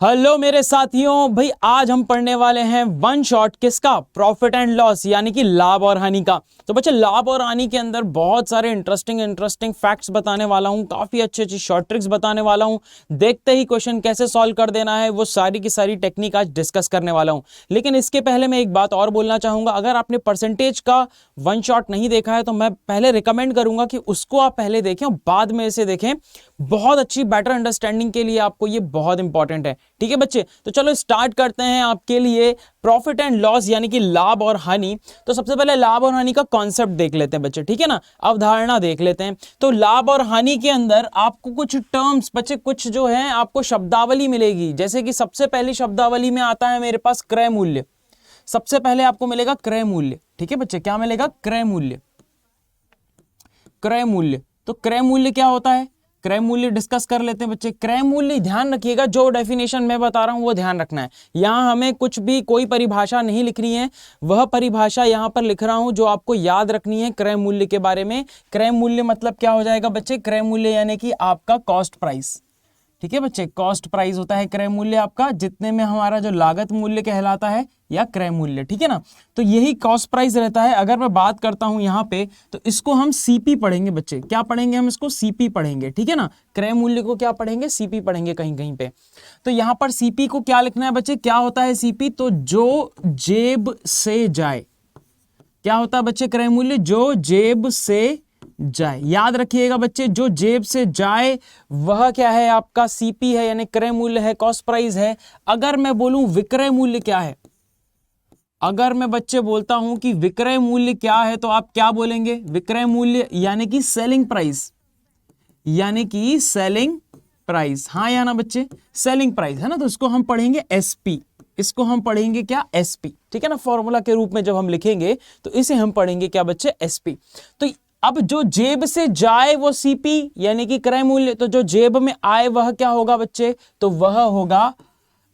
Hello मेरे साथियों, भाई आज हम पढ़ने वाले हैं वन शॉट किसका, प्रॉफिट एंड लॉस यानी कि लाभ और हानि का। तो बच्चे लाभ और हानि के अंदर बहुत सारे इंटरेस्टिंग फैक्ट्स बताने वाला हूं, काफी अच्छी शॉर्ट ट्रिक्स बताने वाला हूं। देखते ही क्वेश्चन कैसे सॉल्व कर देना है वो सारी की सारी टेक्निक आज डिस्कस करने वाला हूं। लेकिन इसके पहले मैं एक बात और बोलना चाहूंगा, अगर आपने परसेंटेज का वन शॉट नहीं देखा है तो मैं पहले रिकमेंड करूंगा कि उसको आप पहले देखें और बाद में इसे देखें। बहुत अच्छी बेटर अंडरस्टैंडिंग के लिए आपको ये बहुत इंपॉर्टेंट है। ठीक है बच्चे, तो चलो स्टार्ट करते हैं आपके लिए प्रॉफिट एंड लॉस यानी कि लाभ और हानि। तो सबसे पहले लाभ और हानि का कॉन्सेप्ट देख लेते हैं बच्चे, ठीक है ना, अवधारणा देख लेते हैं। तो लाभ और हानि के अंदर आपको कुछ टर्म्स बच्चे, कुछ जो है आपको शब्दावली मिलेगी। जैसे कि सबसे पहली शब्दावली में आता है मेरे पास क्रय मूल्य। सबसे पहले आपको मिलेगा क्रय मूल्य। ठीक है बच्चे, क्या मिलेगा? क्रय मूल्य। क्रय मूल्य, तो क्रय मूल्य क्या होता है? क्रय मूल्य डिस्कस कर लेते हैं बच्चे। क्रय मूल्य, ध्यान रखिएगा जो डेफिनेशन मैं बता रहा हूं वो ध्यान रखना है। यहां हमें कुछ भी कोई परिभाषा नहीं लिखनी है, वह परिभाषा यहां पर लिख रहा हूं जो आपको याद रखनी है क्रय मूल्य के बारे में। क्रय मूल्य मतलब क्या हो जाएगा बच्चे? क्रय मूल्य यानी कि आपका कॉस्ट प्राइस। ठीक है बच्चे, कॉस्ट प्राइस होता है क्रय मूल्य आपका, जितने में हमारा जो लागत मूल्य कहलाता है या क्रय मूल्य। ठीक है ना, तो यही कॉस्ट प्राइस रहता है। अगर मैं बात करता हूं यहां पे तो इसको हम सीपी पढ़ेंगे बच्चे। क्या पढ़ेंगे हम? इसको सीपी पढ़ेंगे। ठीक है ना, क्रय मूल्य को क्या पढ़ेंगे? सीपी पढ़ेंगे कहीं कहीं पे। तो यहां पर सीपी को क्या लिखना है बच्चे? क्या होता है सीपी? तो जो जेब से जाए। क्या होता है बच्चे? क्रय मूल्य जो जेब से जाए। याद रखिएगा बच्चे, जो जेब से जाए वह क्या है? आपका सीपी है, यानी क्रय मूल्य है, कॉस्ट प्राइस है। अगर मैं बोलूं विक्रय मूल्य क्या है, अगर मैं बच्चे बोलता हूं कि विक्रय मूल्य क्या है, तो आप क्या बोलेंगे? विक्रय मूल्य यानी कि सेलिंग प्राइस, यानी कि सेलिंग प्राइस। हाँ या ना बच्चे? सेलिंग प्राइस है ना, तो इसको हम पढ़ेंगे एसपी। इसको हम पढ़ेंगे क्या? एसपी। ठीक है ना, फॉर्मूला के रूप में जब हम लिखेंगे तो इसे हम पढ़ेंगे क्या बच्चे? एसपी। तो अब जो जेब से जाए वो सीपी यानी कि क्रय मूल्य, तो जो जेब में आए वह क्या होगा बच्चे? तो वह होगा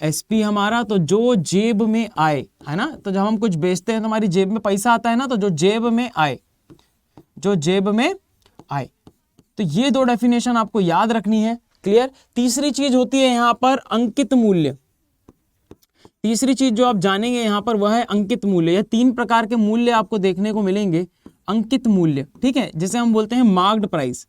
एसपी हमारा। तो जो जेब में आए, है ना, तो जब हम कुछ बेचते हैं तो हमारी जेब में पैसा आता है ना, तो जो जेब में आए, जो जेब में आए। तो ये दो डेफिनेशन आपको याद रखनी है। क्लियर? तीसरी चीज होती है यहां पर अंकित मूल्य। तीसरी चीज जो आप जानेंगे यहां पर वह है अंकित मूल्य। यह तीन प्रकार के मूल्य आपको देखने को मिलेंगे। अंकित मूल्य, ठीक है, जिसे हम बोलते हैं मार्क्ड प्राइस।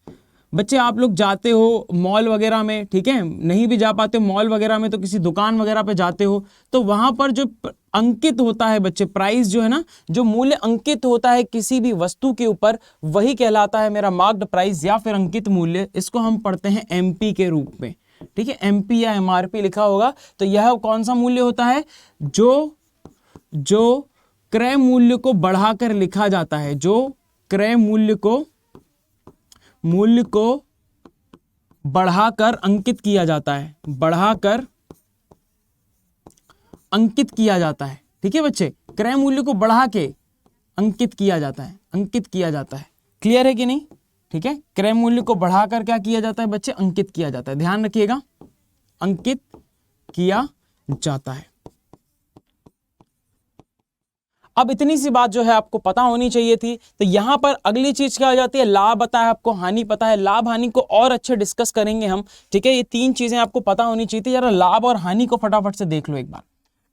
बच्चे आप लोग जाते हो मॉल वगैरह में, ठीक है, नहीं भी जा पाते मॉल वगैरह में तो किसी दुकान वगैरह पे जाते हो, तो वहां पर जो अंकित होता है बच्चे, प्राइस जो है ना, जो मूल्य अंकित होता है किसी भी वस्तु के ऊपर, वही कहलाता है मेरा मार्क्ड प्राइस या फिर अंकित मूल्य। इसको हम पढ़ते हैं एमपी के रूप में। ठीक है, एमपी या एमआरपी लिखा होगा। तो यह कौन सा मूल्य होता है? जो क्रय मूल्य को बढ़ाकर लिखा जाता है, जो क्रय मूल्य को बढ़ाकर अंकित किया जाता है, बढ़ाकर अंकित किया जाता है। ठीक है बच्चे, क्रय मूल्य को बढ़ा के अंकित किया जाता है, अंकित किया जाता है। क्लियर है कि नहीं? ठीक है, क्रय मूल्य को बढ़ाकर क्या किया जाता है बच्चे? अंकित किया जाता है। ध्यान रखिएगा, अंकित किया जाता है। अब इतनी सी बात जो है आपको पता होनी चाहिए थी। तो यहां पर अगली चीज क्या हो जाती है? लाभ पता है आपको, हानि पता है। लाभ हानि को और अच्छे डिस्कस करेंगे हम। ठीक है, ये तीन चीजें आपको पता होनी चाहिए थी। जरा लाभ और हानि को फटाफट से देख लो एक बार।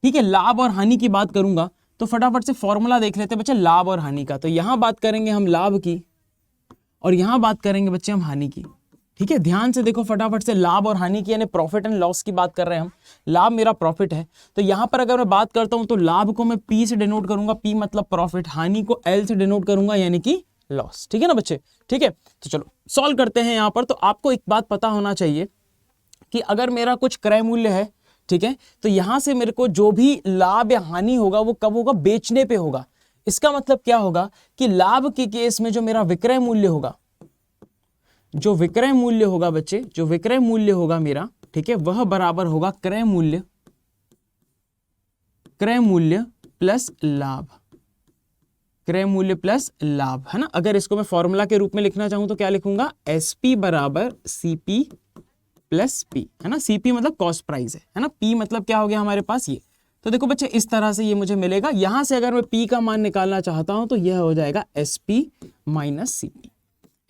ठीक है, लाभ और हानि की बात करूंगा तो फटाफट से फॉर्मूला देख लेते हैं बच्चे लाभ और हानि का। तो यहां बात करेंगे हम लाभ की और यहां बात करेंगे बच्चे हम हानि की। ठीक है, ध्यान से देखो फटाफट से, लाभ और हानि की यानी प्रॉफिट एंड लॉस की बात कर रहे हैं हम। लाभ मेरा प्रॉफिट है, तो यहां पर अगर मैं बात करता हूं तो लाभ को मैं पी से डिनोट करूंगा, पी मतलब प्रॉफिट। हानि को एल से डिनोट करूंगा यानी कि लॉस। ठीक है ना बच्चे? ठीक है, तो चलो सॉल्व करते हैं यहां पर। तो आपको एक बात पता होना चाहिए कि अगर मेरा कुछ क्रय मूल्य है, ठीक है, तो यहां से मेरे को जो भी लाभ या हानि होगा वो कब होगा? बेचने पे होगा। इसका मतलब क्या होगा कि लाभ के केस में जो मेरा विक्रय मूल्य होगा, जो विक्रय मूल्य होगा बच्चे, जो विक्रय मूल्य होगा मेरा, ठीक है, वह बराबर होगा क्रय मूल्य, क्रय मूल्य प्लस लाभ, क्रय मूल्य प्लस लाभ, है ना। अगर इसको मैं फॉर्मूला के रूप में लिखना चाहूं तो क्या लिखूंगा? एसपी बराबर सीपी प्लस पी, है ना। सीपी मतलब कॉस्ट प्राइस है ना। पी मतलब क्या हो गया हमारे पास? ये। तो देखो बच्चे, इस तरह से ये मुझे मिलेगा। यहां से अगर मैं पी का मान निकालना चाहता हूं तो यह हो जाएगा SP minus CP,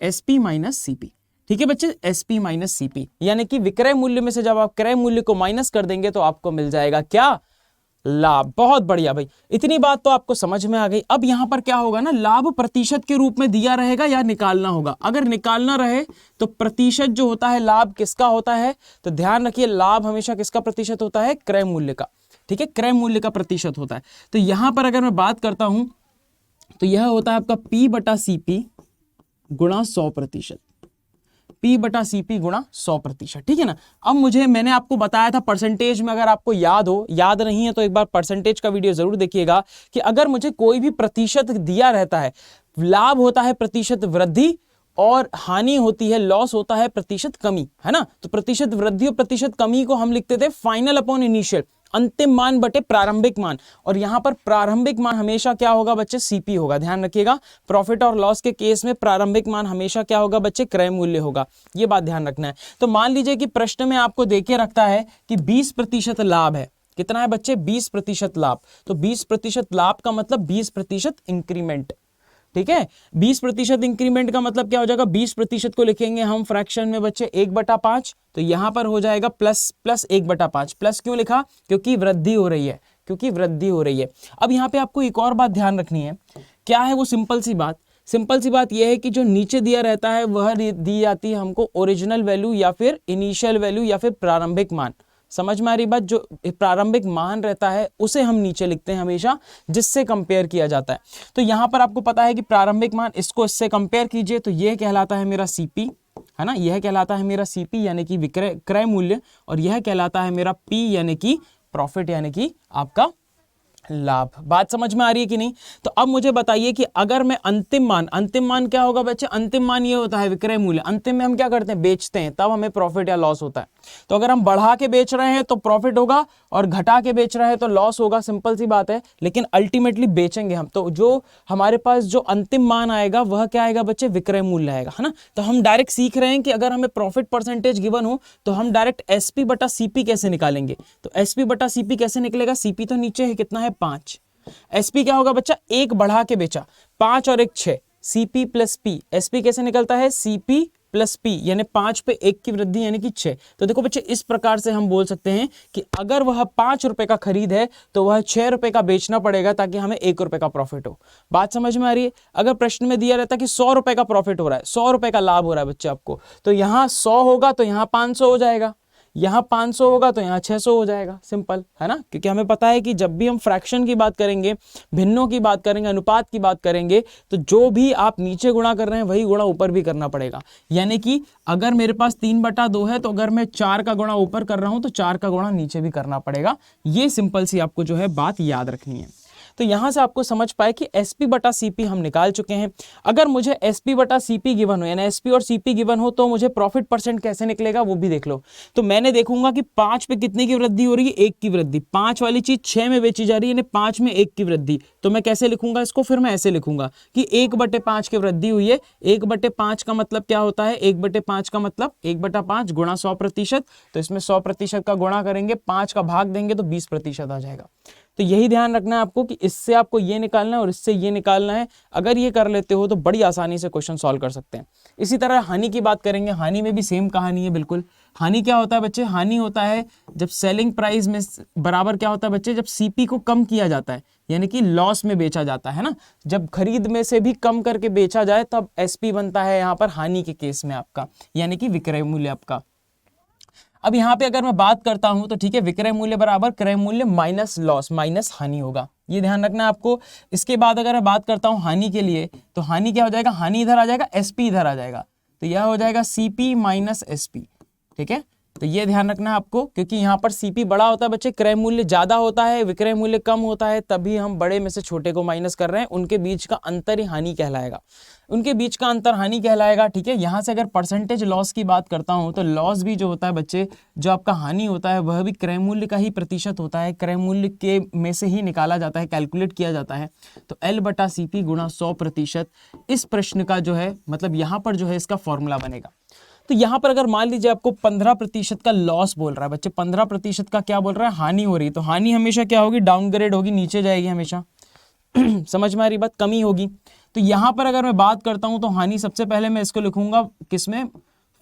SP minus CP. ठीक है बच्चे, एसपी माइनस सीपी, यानी कि विक्रय मूल्य में से जब आप क्रय मूल्य को माइनस कर देंगे तो आपको मिल जाएगा क्या, लाभ। बहुत बढ़िया भाई, इतनी बात तो आपको समझ में आ गई। अब यहां पर क्या होगा ना, लाभ प्रतिशत के रूप में दिया रहेगा या निकालना होगा। अगर निकालना रहे तो प्रतिशत जो होता है लाभ किसका होता है, तो ध्यान रखिए लाभ हमेशा किसका प्रतिशत होता है, क्रय मूल्य का। ठीक है, क्रय मूल्य का प्रतिशत होता है। तो यहां पर अगर मैं बात करता हूं तो यह होता है आपका P बटा CP गुणा 100%, P बटा CP गुणा 100%। ठीक है ना। अब मैंने आपको बताया था परसेंटेज में, अगर आपको याद हो, याद नहीं है तो एक बार परसेंटेज का वीडियो जरूर देखिएगा, कि अगर मुझे कोई भी प्रतिशत दिया रहता है, लाभ होता है प्रतिशत वृद्धि और हानि होती है, लॉस होता है प्रतिशत कमी, है ना। तो प्रतिशत वृद्धि और प्रतिशत कमी को हम लिखते थे फाइनल अपॉन इनिशियल, अंतिम मान बटे प्रारंभिक मान। और यहां पर प्रारंभिक मान हमेशा क्या होगा बच्चे, सीपी होगा। ध्यान रखिएगा, प्रॉफिट और लॉस के केस में प्रारंभिक मान हमेशा क्या होगा बच्चे, क्रय मूल्य होगा। ये बात ध्यान रखना है। तो मान लीजिए कि प्रश्न में आपको देके रखता है कि 20% लाभ है। कितना है बच्चे, 20% लाभ। तो 20% लाभ का मतलब 20% इंक्रीमेंट। ठीक है, 20% इंक्रीमेंट का मतलब क्या हो जाएगा, 20% को लिखेंगे हम फ्रैक्शन में बच्चे 1/5, तो यहां पर हो जाएगा प्लस 1/5। प्लस क्यों लिखा, क्योंकि वृद्धि हो रही है, क्योंकि वृद्धि हो रही है। अब यहां पे आपको एक और बात ध्यान रखनी है, क्या है वो, सिंपल सी बात यह है कि जो नीचे दिया रहता है वह दी जाती है हमको ओरिजिनल वैल्यू या फिर इनिशियल वैल्यू या फिर प्रारंभिक मान। समझ में आ रही बात, जो प्रारंभिक मान रहता है उसे हम नीचे लिखते हैं हमेशा, जिससे कंपेयर किया जाता है। तो यहां पर आपको पता है कि प्रारंभिक मान, इसको इससे कंपेयर कीजिए तो यह कहलाता है मेरा सीपी, है ना, यह कहलाता है मेरा सीपी यानी कि विक्रय क्रय मूल्य, और यह कहलाता है मेरा पी यानी कि प्रॉफिट यानी कि आपका लाभ। बात समझ में आ रही है कि नहीं। तो अब मुझे बताइए कि अगर मैं अंतिम मान क्या होगा बच्चे, अंतिम मान ये होता है विक्रय मूल्य। अंतिम में हम क्या करते हैं, बेचते हैं, तब हमें प्रॉफिट या लॉस होता है। तो अगर हम बढ़ा के बेच रहे हैं तो प्रॉफिट होगा, और घटा के बेच रहे हैं तो लॉस होगा, सिंपल सी बात है। लेकिन अल्टीमेटली बेचेंगे हम, तो जो हमारे पास जो अंतिम मान आएगा वह क्या आएगा बच्चे, विक्रय मूल्य आएगा, है ना। तो हम डायरेक्ट सीख रहे हैं कि अगर हमें प्रॉफिट परसेंटेज गिवन हो तो हम डायरेक्ट एसपी बटा सीपी कैसे निकालेंगे। तो एसपी बटा सीपी कैसे निकलेगा, सीपी तो नीचे है, कितना है 5, एसपी क्या होगा बच्चा, 1 बढ़ा के बेचा, 5 और 1 6, सीपी प्लस पी। एसपी कैसे निकलता है, सीपी प्लस पी, यानी 5 पे 1 की वृद्धि यानी कि 6। तो देखो बच्चे, इस प्रकार से हम बोल सकते हैं कि अगर वह 5 रुपए का खरीद है तो वह 6 रुपए का बेचना पड़ेगा ताकि हमें 1 रुपए का प्रॉफिट हो। बात समझ में आ रही है। अगर प्रश्न में दिया रहता कि 100 रुपए का प्रॉफिट हो रहा है, 100 रुपए का लाभ हो रहा है बच्चे आपको, तो यहां 100 होगा तो यहां 500 हो जाएगा, यहां 500 होगा तो यहां 600 हो जाएगा, सिंपल है ना। क्योंकि हमें पता है कि जब भी हम फ्रैक्शन की बात करेंगे, भिन्नों की बात करेंगे, अनुपात की बात करेंगे, तो जो भी आप नीचे गुणा कर रहे हैं वही गुणा ऊपर भी करना पड़ेगा। यानी कि अगर मेरे पास 3/2 है तो अगर मैं 4 का गुणा ऊपर कर रहा हूं तो 4 का गुणा नीचे भी करना पड़ेगा। ये सिंपल सी आपको जो है बात याद रखनी है। तो यहां से आपको समझ पाए कि एसपी बटा सीपी हम निकाल चुके हैं। अगर मुझे एसपी बटा सीपी गिवन हो, यानी एसपी और सीपी गिवन हो, तो मुझे प्रॉफिट परसेंट कैसे निकलेगा वो भी देख लो। तो मैंने देखूंगा कि 5 पे कितने की वृद्धि हो रही है, 1 की वृद्धि। 5 वाली चीज 6 में बेची जा रही है, यानी 5 में 1 की वृद्धि। तो मैं कैसे लिखूंगा इसको, फिर मैं ऐसे लिखूंगा कि 1/5 की वृद्धि हुई है। 1/5 का मतलब क्या होता है, 1/5 का मतलब 1/5 गुणा 100%। तो इसमें 100% का गुणा करेंगे, 5 का भाग देंगे तो 20% आ जाएगा। तो यही ध्यान रखना है आपको कि इससे आपको ये निकालना है और इससे ये निकालना है। अगर ये कर लेते हो तो बड़ी आसानी से क्वेश्चन सॉल्व कर सकते हैं। इसी तरह हानि की बात करेंगे, हानि में भी सेम कहानी है बिल्कुल। हानि क्या होता है बच्चे, हानि होता है जब सेलिंग प्राइस में बराबर क्या होता है बच्चे, जब सीपी को कम किया जाता है, यानी कि लॉस में बेचा जाता है ना। जब खरीद में से भी कम करके बेचा जाए तब एसपी बनता है यहाँ पर हानि के केस में आपका, यानी कि विक्रय मूल्य आपका। अब यहां पे अगर मैं बात करता हूं तो ठीक है, विक्रय मूल्य बराबर क्रय मूल्य माइनस लॉस माइनस हानि होगा, ये ध्यान रखना है आपको। इसके बाद अगर मैं बात करता हूं हानि के लिए, तो हानि क्या हो जाएगा, हानि इधर आ जाएगा, एसपी इधर आ जाएगा, तो यह हो जाएगा सीपी माइनस एसपी। ठीक है, तो ये ध्यान रखना है आपको, क्योंकि यहाँ पर सीपी बड़ा होता है बच्चे, क्रय मूल्य ज्यादा होता है, विक्रय मूल्य कम होता है, तभी हम बड़े में से छोटे को माइनस कर रहे हैं। उनके बीच का अंतर ही हानि कहलाएगा, उनके बीच का अंतर हानि कहलाएगा। ठीक है, यहाँ से अगर परसेंटेज लॉस की बात करता हूँ तो लॉस भी जो होता है बच्चे, जो आपका हानि होता है वह भी क्रय मूल्य का ही प्रतिशत होता है, क्रय मूल्य के में से ही निकाला जाता है, कैलकुलेट किया जाता है। तो L/CP गुणा 100%, इस प्रश्न का जो है मतलब यहाँ पर जो है इसका फॉर्मूला बनेगा। तो यहां पर अगर मान लीजिए आपको 15% का लॉस बोल रहा है बच्चे, 15% का क्या बोल रहा है, हानि हो रही है, तो हानि हमेशा क्या होगी, डाउनग्रेड होगी, नीचे जाएगी हमेशा। समझ में आ रही बात, कमी होगी। तो यहां पर अगर मैं बात करता हूं तो हानि सबसे पहले मैं इसको लिखूंगा किसमें,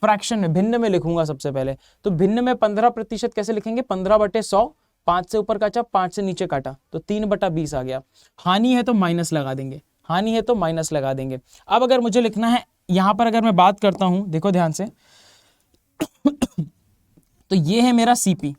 फ्रैक्शन में, भिन्न में लिखूंगा सबसे पहले। तो भिन्न में 15% कैसे लिखेंगे, 15/100, 5 से ऊपर काटा, 5 से नीचे काटा, तो 3/20 आ गया। हानि है तो माइनस लगा देंगे, हानि है तो माइनस लगा देंगे। अब अगर मुझे लिखना है यहां पर, अगर मैं बात करता हूं, देखो ध्यान से, तो ये है मेरा सीपी,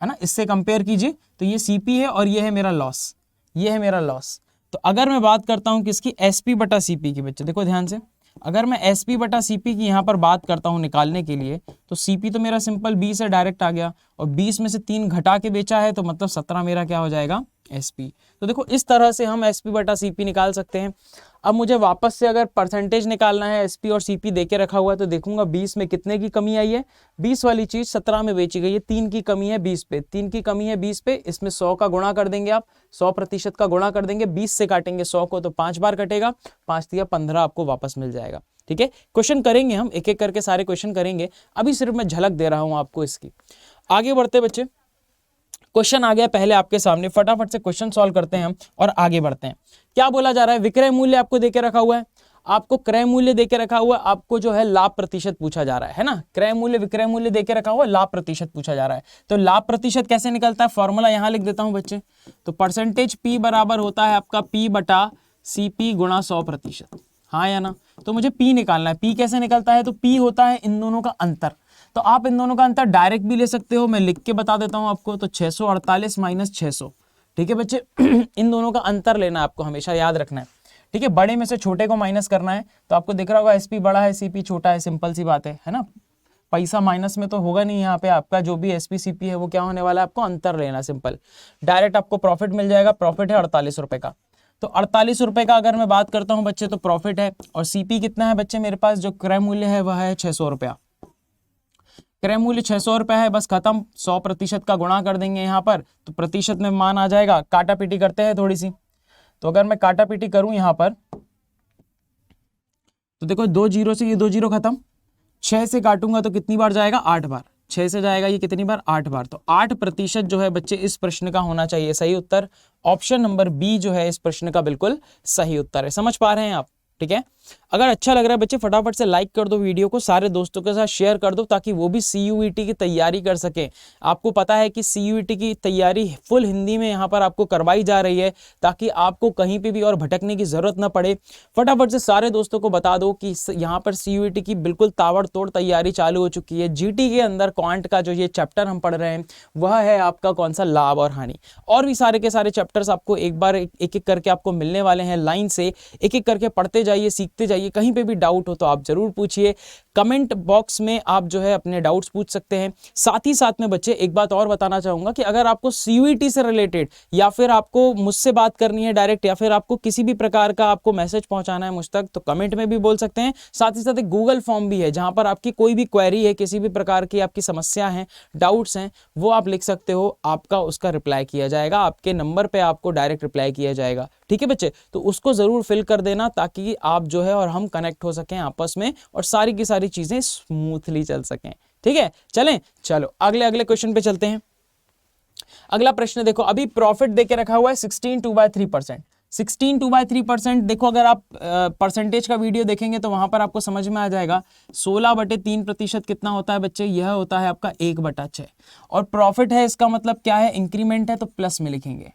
है ना, इससे कंपेयर कीजिए, तो ये सीपी है और ये है मेरा लॉस, ये है मेरा लॉस। तो अगर मैं बात करता हूं किसकी, एसपी बटा सीपी की, बच्चे देखो ध्यान से, अगर मैं एसपी बटा सीपी की यहां पर बात करता हूं निकालने के लिए, तो सीपी तो मेरा सिंपल 20 है, डायरेक्ट आ गया, और 20 में से 3 घटा के बेचा है, तो मतलब 17 मेरा क्या हो जाएगा, एसपी। तो देखो इस तरह से हम एसपी बटा सीपी निकाल सकते हैं। अब मुझे वापस से अगर परसेंटेज निकालना है, एसपी और सीपी देके रखा हुआ है, तो देखूंगा 20 में कितने की कमी आई है, 20 वाली चीज 17 में बेची गई है, 3 की कमी है 20 पे, 3 की कमी है 20 पे, इसमें 100 का गुणा कर देंगे आप, 100% का गुणा कर देंगे, 20 से काटेंगे 100 को, तो 5 बार कटेगा, 5 या 15 आपको वापस मिल जाएगा। ठीक है, क्वेश्चन करेंगे हम, एक एक करके सारे क्वेश्चन करेंगे, अभी सिर्फ मैं झलक दे रहा हूं आपको इसकी। आगे बढ़ते बच्चे, क्वेश्चन आ गया पहले आपके सामने, फटाफट से क्वेश्चन सॉल्व करते हैं हम और आगे बढ़ते हैं। क्या बोला जा रहा है, विक्रय मूल्य आपको देके रखा हुआ है, आपको क्रय मूल्य देके रखा हुआ है, आपको जो है लाभ प्रतिशत पूछा जा रहा है ना, क्रय मूल्य विक्रय मूल्य देके रखा हुआ है, लाभ प्रतिशत पूछा जा रहा है। तो लाभ प्रतिशत कैसे निकलता है, फॉर्मूला यहां लिख देता हूं बच्चे। तो परसेंटेज पी बराबर होता है आपका पी बटा सीपी गुणा 100%, हाँ या ना। तो मुझे पी निकालना है, पी कैसे निकलता है, तो पी होता है इन दोनों का अंतर। तो आप इन दोनों का अंतर डायरेक्ट भी ले सकते हो, मैं लिख के बता देता हूं आपको, तो 648 माइनस 600, ठीक है बच्चे। इन दोनों का अंतर लेना है आपको, हमेशा याद रखना है, ठीक है। बड़े में से छोटे को माइनस करना है, तो आपको दिख रहा होगा एसपी बड़ा है, सीपी छोटा है, सिंपल सी बात है ना। पैसा माइनस में तो होगा नहीं यहाँ पे, आपका जो भी एसपी सीपी है वो क्या होने वाला है, आपको अंतर लेना, सिंपल। डायरेक्ट आपको प्रॉफिट मिल जाएगा, प्रॉफिट है 48 रुपए का। तो 48 रुपए का अगर मैं बात करता हूं बच्चे, तो प्रॉफिट है, और सीपी कितना है बच्चे मेरे पास, जो क्रय मूल्य है वह है 600 रुपया, क्रय मूल्य 600 रुपया है, बस खत्म। 100% का गुणा कर देंगे यहाँ पर, तो प्रतिशत में मान आ जाएगा। काटा पीटी करते हैं थोड़ी सी, तो अगर मैं काटा पीटी करूं यहाँ पर, तो देखो 2 जीरो से ये 2 जीरो खत्म, 6 से काटूंगा तो कितनी बार जाएगा, 8 बार, 6 से जाएगा ये कितनी बार, 8 बार। तो 8% जो है बच्चे इस प्रश्न का होना चाहिए सही उत्तर। ऑप्शन नंबर बी जो है इस प्रश्न का बिल्कुल सही उत्तर है। समझ पा रहे हैं आप, ठीक है। अगर अच्छा लग रहा है बच्चे, फटाफट से लाइक कर दो वीडियो को, सारे दोस्तों के साथ शेयर कर दो, ताकि वो भी सीयूईटी की तैयारी कर सके। आपको पता है कि सीयूईटी की तैयारी फुल हिंदी में यहाँ पर आपको करवाई जा रही है, ताकि आपको कहीं पे भी और भटकने की जरूरत ना पड़े। फटाफट से सारे दोस्तों को बता दो कि यहाँ पर सीयूईटी की बिल्कुल ताबड़तोड़ तैयारी चालू हो चुकी है। जीटी के अंदर क्वांट का जो ये चैप्टर हम पढ़ रहे हैं वह है आपका कौन सा, लाभ और हानि। और भी सारे के सारे चैप्टर्स आपको एक बार एक एक करके आपको मिलने वाले हैं, लाइन से एक एक करके पढ़ते जाइए, सीखते जाइए। कहीं पे भी डाउट हो तो आप जरूर पूछिए, कमेंट बॉक्स में आप जो है अपने डाउट्स पूछ सकते हैं। साथ ही साथ में बच्चे एक बात और बताना चाहूंगा कि अगर आपको सीयूईटी से रिलेटेड, या फिर आपको मुझसे बात करनी है डायरेक्ट, या फिर आपको किसी भी प्रकार का आपको मैसेज पहुंचाना है मुझ तक, तो कमेंट में भी बोल सकते हैं। साथ ही साथ एक गूगल फॉर्म भी है, जहां पर आपकी कोई भी क्वेरी है, किसी भी प्रकार की आपकी समस्या है, डाउट्स हैं, वो आप लिख सकते हो, आपका उसका रिप्लाई किया जाएगा, आपके नंबर पे आपको डायरेक्ट रिप्लाई किया जाएगा, ठीक है बच्चे। तो उसको जरूर फिल कर देना, ताकि आप जो है और हम कनेक्ट हो सकें आपस में, और सारी की सारी चीजें स्मूथली चल सकें, ठीक है। चलें, चलो अगले क्वेश्चन पे चलते हैं। अगला प्रश्न देखो, अभी प्रॉफिट देके रखा हुआ है 16 2/3%। 16 2/3%, देखो अगर आप परसेंटेज का वीडियो देखेंगे तो वहां पर आपको समझ में आ जाएगा। 16/3% कितना होता है बच्चे, यह होता है आपका 1/6। और प्रॉफिट है, इसका मतलब क्या है, इंक्रीमेंट है, तो प्लस में लिखेंगे,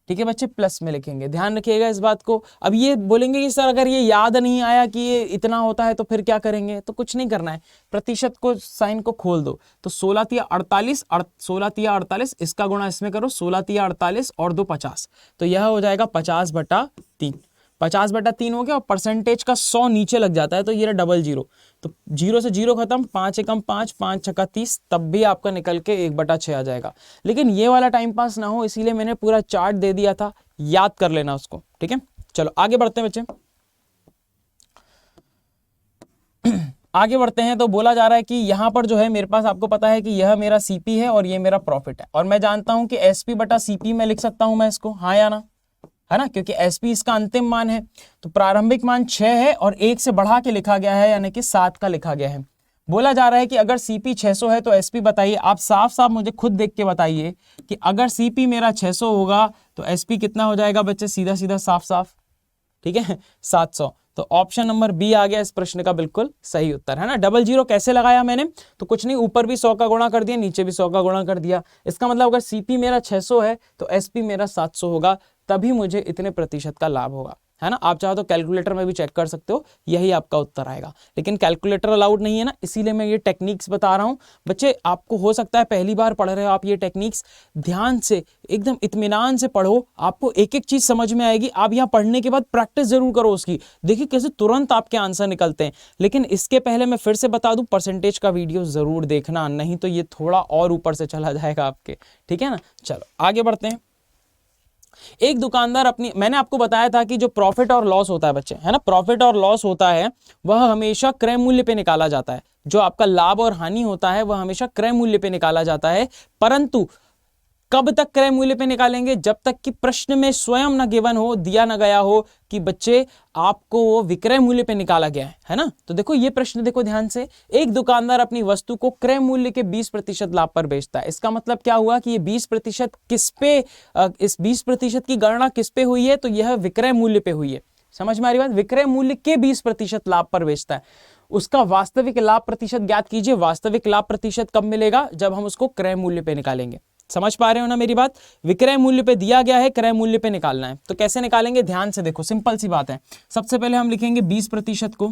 ठीक है बच्चे, प्लस में लिखेंगे, ध्यान रखिएगा इस बात को। अब ये बोलेंगे कि सर अगर ये याद नहीं आया कि ये इतना होता है तो फिर क्या करेंगे, तो कुछ नहीं करना है, प्रतिशत को साइन को खोल दो। तो 16 तिया 48, 16 तिया 48, इसका गुणा इसमें करो, 16 तिया 48 और 2 50, तो यह हो जाएगा 50/3। 50/3 हो गया, और परसेंटेज का 100 नीचे लग जाता है, तो ये डबल जीरो, तो 0 से 0 खत्म, 5 एकम 5, 5 छक्का 30, तब भी आपका निकल के 1/6 आ जाएगा। लेकिन ये वाला टाइम पास ना हो, इसीलिए मैंने पूरा चार्ट दे दिया था, याद कर लेना उसको, ठीक है। चलो आगे बढ़ते हैं बच्चे। आगे बढ़ते हैं, तो बोला जा रहा है कि यहां पर जो है मेरे पास, आपको पता है कि यह मेरा सीपी है और ये मेरा प्रॉफिट है, और मैं जानता हूं कि एसपी बटा सीपी में लिख सकता हूं मैं इसको, हाँ या ना, है ना, क्योंकि एसपी इसका अंतिम मान है। तो प्रारंभिक मान 6 है और 1 से बढ़ा के लिखा गया है, यानी कि 7 का लिखा गया है। बोला जा रहा है कि अगर सीपी 600 है तो एसपी बताइए। आप साफ साफ मुझे खुद देख के बताइए कि अगर सीपी मेरा 600 होगा तो एसपी कितना हो जाएगा बच्चे, सीधा सीधा साफ साफ ठीक है 700। तो ऑप्शन नंबर बी आ गया इस प्रश्न का बिल्कुल सही उत्तर, है ना। डबल जीरो कैसे लगाया मैंने, तो कुछ नहीं, ऊपर भी 100 का गुणा कर दिया, नीचे भी 100 का गुणा कर दिया। इसका मतलब अगर सीपी मेरा 600 है तो एसपी मेरा 700 होगा, तभी मुझे इतने प्रतिशत का लाभ होगा, है ना। आप चाहो तो कैलकुलेटर में भी चेक कर सकते हो, यही आपका उत्तर आएगा, लेकिन कैलकुलेटर अलाउड नहीं है ना, इसीलिए मैं ये टेक्निक्स बता रहा हूं। बच्चे आपको हो सकता है पहली बार पढ़ रहे हो आप, ये टेक्निक्स ध्यान से एकदम इत्मीनान से पढ़ो, आपको एक एक चीज समझ में आएगी। आप यहाँ पढ़ने के बाद प्रैक्टिस जरूर करो उसकी, देखिए कैसे तुरंत आपके आंसर निकलते हैं। लेकिन इसके पहले मैं फिर से बता दूं, परसेंटेज का वीडियो जरूर देखना, नहीं तो ये थोड़ा और ऊपर से चला जाएगा आपके, ठीक है ना। चलो आगे बढ़ते हैं। एक दुकानदार अपनी, मैंने आपको बताया था कि जो प्रॉफिट और लॉस होता है बच्चे, है ना, प्रॉफिट और लॉस होता है वह हमेशा क्रय मूल्य पे निकाला जाता है। जो आपका लाभ और हानि होता है वह हमेशा क्रय मूल्य पे निकाला जाता है, परंतु कब तक क्रय मूल्य पे निकालेंगे, जब तक कि प्रश्न में स्वयं न गिवन हो, दिया न गया हो कि बच्चे आपको वो विक्रय मूल्य पे निकाला गया है ना। तो देखो ये प्रश्न देखो ध्यान से, एक दुकानदार अपनी वस्तु को क्रय मूल्य के 20% लाभ पर बेचता है। इसका मतलब क्या हुआ कि ये 20% किस पे, इस 20% की गणना किस पे हुई है, तो यह विक्रय मूल्य पे हुई है। समझ में आ रही बात, विक्रय मूल्य के 20% लाभ पर बेचता है। उसका वास्तविक लाभ प्रतिशत ज्ञात कीजिए। वास्तविक लाभ प्रतिशत कब मिलेगा, जब हम उसको क्रय मूल्य पे निकालेंगे। समझ पा रहे हो ना मेरी बात, विक्रय मूल्य पे दिया गया है, क्रय मूल्य पे निकालना है, तो कैसे निकालेंगे, ध्यान से देखो, सिंपल सी बात है। सबसे पहले हम लिखेंगे 20% को,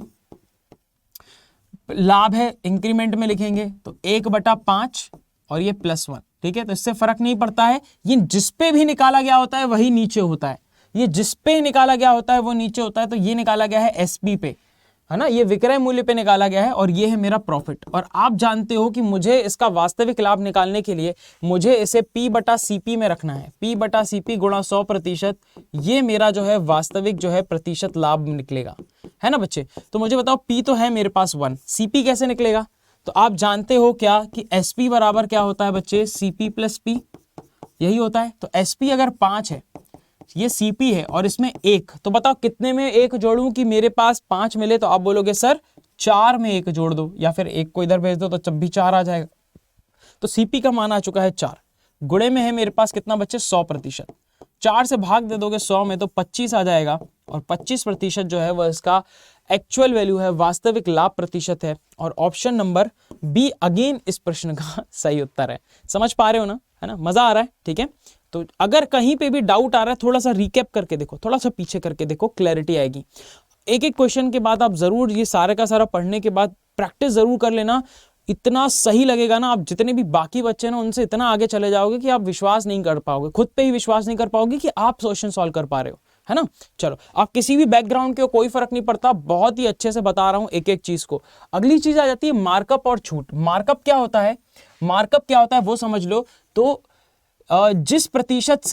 लाभ है इंक्रीमेंट में लिखेंगे तो 1/5 और ये +1, ठीक है। तो इससे फर्क नहीं पड़ता है, ये जिस पे भी निकाला गया होता है वही नीचे होता है, ये जिस पे निकाला गया होता है वो नीचे होता है। तो ये निकाला गया है एसपी पे, है ना, ये विक्रय मूल्य पे निकाला गया है, और ये है मेरा प्रॉफिट। और आप जानते हो कि मुझे इसका वास्तविक लाभ निकालने के लिए मुझे इसे P/CP में रखना है। P/CP गुणा 100%, ये मेरा जो है वास्तविक जो है प्रतिशत लाभ निकलेगा, है ना बच्चे। तो मुझे बताओ P तो है मेरे पास 1, CP कैसे निकलेगा, तो आप जानते हो क्या कि SP बराबर क्या होता है बच्चे, CP + P, यही होता है। तो SP अगर 5 है, ये CP है और इसमें 1, तो बताओ कितने में 1 जोड़ूं कि मेरे पास 5 मिले, तो आप बोलोगे सर 4 में 1 जोड़ दो, या फिर 1 को इधर भेज दो तो जब भी 4 आ जाएगा। तो CP का मान आ चुका है 4, गुणे में है मेरे पास कितना बच्चे, 100%। 4 से भाग दे दोगे 100 में तो 25 आ जाएगा, और 25% जो है वह इसका एक्चुअल वैल्यू है, वास्तविक लाभ प्रतिशत है। और ऑप्शन नंबर बी अगेन इस प्रश्न का सही उत्तर है। समझ पा रहे हो ना, है ना, मजा आ रहा है, ठीक है। तो अगर कहीं पे भी डाउट आ रहा है, थोड़ा सा रिकैप करके देखो, थोड़ा सा पीछे करके देखो, क्लैरिटी आएगी। एक एक क्वेश्चन के बाद आप जरूर ये सारे का सारा पढ़ने के बाद प्रैक्टिस जरूर कर लेना, इतना सही लगेगा ना, आप जितने भी बाकी बच्चे ना उनसे इतना आगे चले जाओगे कि आप विश्वास नहीं कर पाओगे, खुद पे ही विश्वास नहीं कर पाओगे कि आप क्वेश्चन सॉल्व कर पा रहे हो, है ना। चलो, आप किसी भी बैकग्राउंड के हो, कोई फर्क नहीं पड़ता, बहुत ही अच्छे से बता रहा हूं एक एक चीज को। अगली चीज आ जाती है मार्कअप और छूट। मार्कअप क्या होता है, मार्कअप क्या होता है वो समझ लो। तो जिस प्रतिशत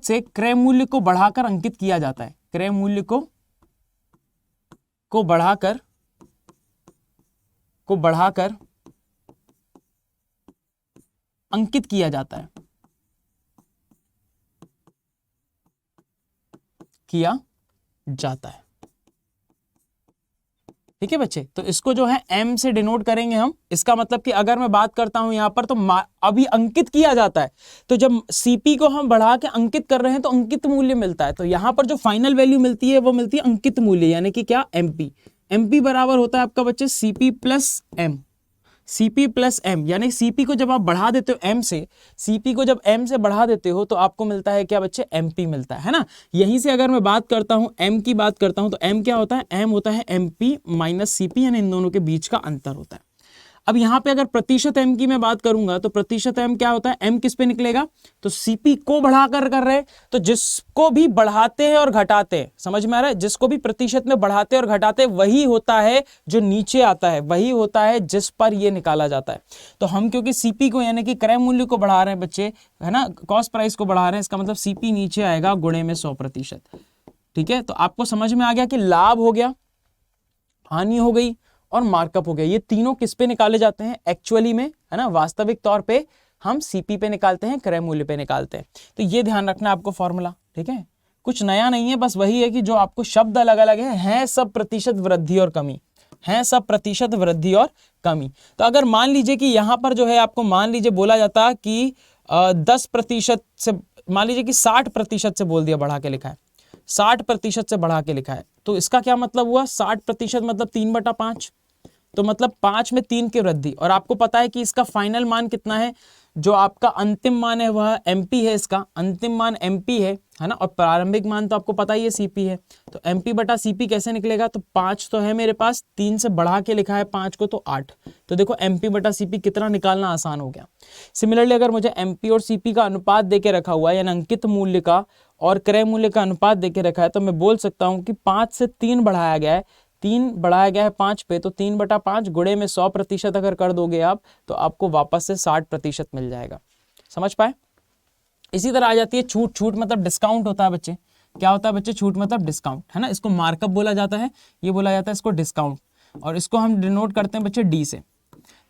से क्रय मूल्य को बढ़ाकर अंकित किया जाता है, क्रय मूल्य को बढ़ाकर अंकित किया जाता है, ठीक है बच्चे। तो इसको जो है M से डिनोट करेंगे हम। इसका मतलब कि अगर मैं बात करता हूं यहां पर, तो अभी अंकित किया जाता है, तो जब CP को हम बढ़ा के अंकित कर रहे हैं तो अंकित मूल्य मिलता है। तो यहां पर जो फाइनल वैल्यू मिलती है वो मिलती है अंकित मूल्य, यानी कि क्या, MP बराबर होता है आपका बच्चे CP + M, CP + M, यानी CP को जब आप बढ़ा देते हो M से, CP को जब M से बढ़ा देते हो तो आपको मिलता है क्या बच्चे, MP मिलता है ना। यहीं से अगर मैं बात करता हूं, M की बात करता हूं, तो M क्या होता है, M होता है MP - CP, यानी इन दोनों के बीच का अंतर होता है। अब यहां पे अगर प्रतिशत M की मैं बात करूंगा तो प्रतिशत M क्या होता है, M किस पे निकलेगा, तो CP को बढ़ाकर कर रहे हैं, तो जिसको भी बढ़ाते हैं और घटाते हैं, समझ में आ रहा है, जिसको भी प्रतिशत में बढ़ाते और घटाते वही होता है जो नीचे आता है, वही होता है जिस पर ये निकाला जाता है। तो हम क्योंकि CP को यानी कि क्रय मूल्य को बढ़ा रहे हैं बच्चे, है ना, कॉस्ट प्राइस को बढ़ा रहे हैं, इसका मतलब CP नीचे आएगा गुणे में 100%, ठीक है। तो आपको समझ में आ गया कि लाभ हो गया, हानि हो गई और मार्कअप हो गया, ये तीनों किस पे निकाले जाते हैं एक्चुअली में, है ना, वास्तविक तौर पे हम CP पे निकालते हैं, क्रय मूल्य पे निकालते हैं। तो ये ध्यान रखना आपको फॉर्मूला, ठीक है, कुछ नया नहीं है, बस वही है कि जो आपको शब्द अलग अलग हैं सब प्रतिशत वृद्धि और कमी, हैं सब प्रतिशत वृद्धि और कमी। तो अगर मान लीजिए कि यहां पर जो है आपको मान लीजिए बोला जाता कि 10% से मान लीजिए कि 60% से बोल दिया, बढ़ा के लिखा है, 60% से बढ़ा के लिखा है, तो इसका क्या मतलब हुआ, 60% मतलब 3/5, तो मतलब 5 में 3 की वृद्धि। और आपको पता है कि इसका फाइनल मान कितना है, जो आपका अंतिम मान है वह MP है, इसका अंतिम मान MP है ना, और प्रारंभिक मान तो आपको पता ही है CP है। तो MP/CP कैसे निकलेगा, तो 5 तो है मेरे पास, 3 से बढ़ा के लिखा है 5 को, तो 8। तो देखो MP/CP कितना निकालना आसान हो गया। सिमिलरली अगर मुझे MP और CP का अनुपात देके रखा हुआ है, यानी अंकित मूल्य का और क्रय मूल्य का अनुपात देके रखा है, तो मैं बोल सकता हूं कि 5 से 3 बढ़ाया गया है, 3 बढ़ाया गया है 5 पे, तो 3/5 गुणे में 100% अगर कर दोगे आप, तो आपको वापस से 60% मिल जाएगा। समझ पाए। इसी तरह आ जाती है छूट। छूट मतलब डिस्काउंट होता है बच्चे। क्या होता है बच्चे, छूट मतलब डिस्काउंट, है ना। इसको मार्कअप बोला जाता है, ये बोला जाता है इसको डिस्काउंट, और इसको हम डिनोट करते हैं बच्चे D से।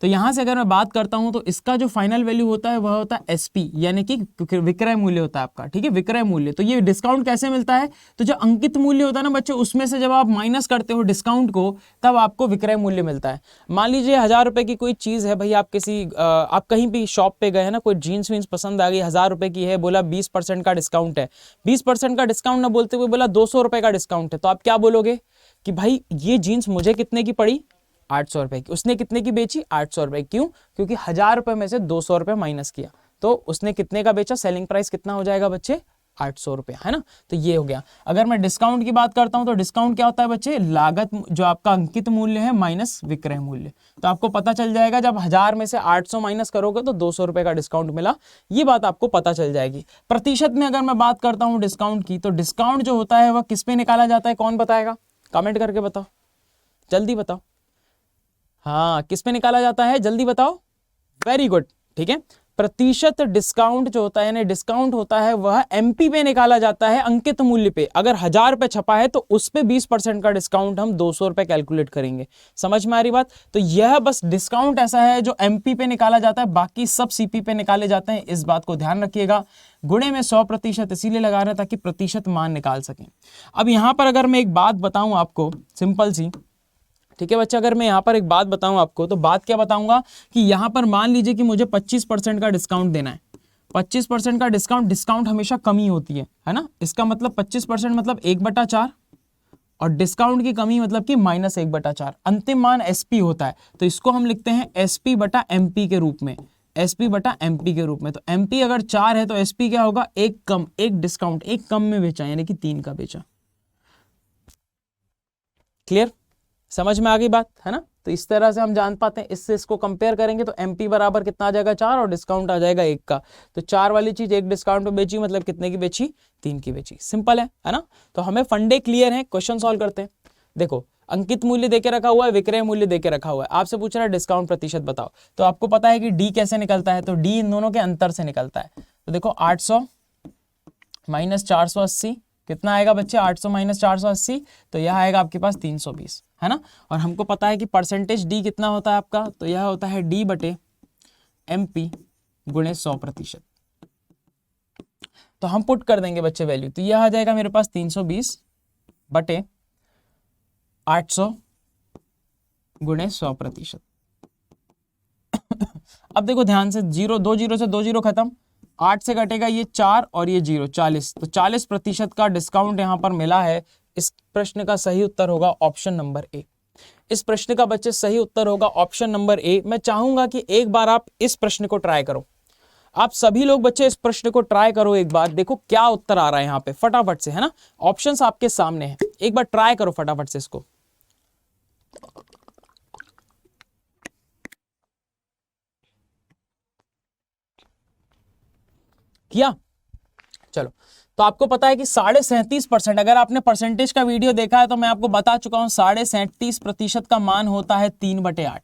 तो यहां से अगर मैं बात करता हूं, तो इसका जो फाइनल वैल्यू होता है वह होता है SP, यानी कि विक्रय मूल्य होता है आपका, ठीक है, विक्रय मूल्य। तो ये डिस्काउंट कैसे मिलता है, तो जो अंकित मूल्य होता है ना बच्चे, उसमें से जब आप माइनस करते हो डिस्काउंट को, तब आपको विक्रय मूल्य मिलता है। मान लीजिए 1000 रुपए की कोई चीज है भाई, आप कहीं भी शॉप पे गए है ना, कोई जीन्स वीन्स पसंद आ गई, 1000 रुपए की है, बोला 20% का डिस्काउंट है, 20% का डिस्काउंट ना बोलते हुए बोला 200 रुपए का डिस्काउंट है, तो आप क्या बोलोगे कि भाई ये जीन्स मुझे कितने की पड़ी, 800 रुपए की। उसने कितने की बेची, 800 रुपए। क्यों, क्योंकि 1000 रुपए में से 200 रुपए माइनस किया, तो उसने कितने का बेचा, सेलिंग प्राइस कितना हो जाएगा बच्चे, 800 रुपए, है ना। तो ये हो गया। अगर मैं डिस्काउंट की बात करता हूं, तो डिस्काउंट क्या होता है बच्चे, लागत जो आपका अंकित मूल्य है माइनस विक्रय मूल्य। तो आपको पता चल जाएगा, जब 1000 में से 800 माइनस करोगे तो 200 रुपए का डिस्काउंट मिला, ये बात आपको पता चल जाएगी। प्रतिशत में अगर मैं बात करता हूं डिस्काउंट की, तो डिस्काउंट जो होता है वह किस पे निकाला जाता है, कौन बताएगा, कमेंट करके बताओ, जल्दी बताओ। हाँ, किस पे निकाला जाता है, जल्दी बताओ। वेरी गुड, ठीक है। प्रतिशत डिस्काउंट जो होता है, यानी डिस्काउंट होता है, वह MP पे निकाला जाता है, अंकित मूल्य पे। अगर 1000 रुपए छपा है, तो उस पे 20% का डिस्काउंट हम 200 रुपए कैलकुलेट करेंगे। समझ में आ रही बात। तो यह बस डिस्काउंट ऐसा है जो MP पे निकाला जाता है, बाकी सब CP पे निकाले जाते हैं। इस बात को ध्यान रखिएगा। गुणे में 100% इसीलिए लगा रहे हैं ताकि प्रतिशत मान निकाल सकें। अब यहां पर अगर मैं एक बात बताऊं आपको, सिंपल सी, ठीक है बच्चे, अगर मैं यहाँ पर एक बात बताऊं आपको, तो बात क्या बताऊंगा कि यहाँ पर मान लीजिए कि मुझे 25% का डिस्काउंट देना है। 25% का डिस्काउंट हमेशा कमी होती है ना। इसका मतलब 25% मतलब 1/4, और डिस्काउंट की कमी मतलब कि -1/4। अंतिम मान SP होता है, तो इसको हम लिखते हैं SP/MP के रूप में, SP/MP के रूप में। तो MP अगर 4 है, तो SP क्या होगा, एक कम, एक डिस्काउंट, एक कम में बेचा, यानी कि 3 का बेचा। क्लियर, समझ में आ गई बात, है ना। तो इस तरह से हम जान पाते हैं, इससे इसको कंपेयर करेंगे तो MP बराबर कितना आ जाएगा, 4, और डिस्काउंट आ जाएगा 1 का। तो 4 वाली चीज एक डिस्काउंट पे बेची, मतलब कितने की बेची, 3 की बेची। सिंपल है ना। तो हमें फंडे क्लियर है, क्वेश्चन सॉल्व करते हैं। देखो, अंकित मूल्य देके रखा हुआ है, विक्रय मूल्य देके रखा हुआ है, आपसे पूछ रहा है डिस्काउंट प्रतिशत बताओ। तो आपको पता है कि D कैसे निकलता है, तो D इन दोनों के अंतर से निकलता है। तो देखो 800 माइनस 480 कितना आएगा बच्चे, 800 माइनस 480, तो यह आएगा आपके पास 320, है ना। और हमको पता है कि परसेंटेज D कितना होता है आपका, तो यह होता है D/MP गुणे 100%। तो हम पुट कर देंगे बच्चे वैल्यू, तो यह आ जाएगा मेरे पास 320/800 गुणे 100%। अब देखो ध्यान से, 2 जीरो से 2 जीरो खत्म, 8 से घटेगा ये 4 और ये 0, 40। तो 40% का डिस्काउंट यहां पर मिला है। इस प्रश्न का सही उत्तर होगा ऑप्शन नंबर A। इस प्रश्न का बच्चे सही उत्तर होगा ऑप्शन नंबर A। मैं चाहूंगा कि एक बार आप इस प्रश्न को ट्राई करो। आप सभी लोग बच्चे इस प्रश्न को ट्राई करो एक बार, देखो क्या उत्तर आ रहा है यहाँ पे फटाफट से, है ना। ऑप्शंस आपके सामने हैं, एक बार ट्राई करो फटाफट से इसको। किया, चलो। तो आपको पता है कि 37.5%, अगर आपने परसेंटेज का वीडियो देखा है तो मैं आपको बता चुका हूं, 37.5% का मान होता है 3/8।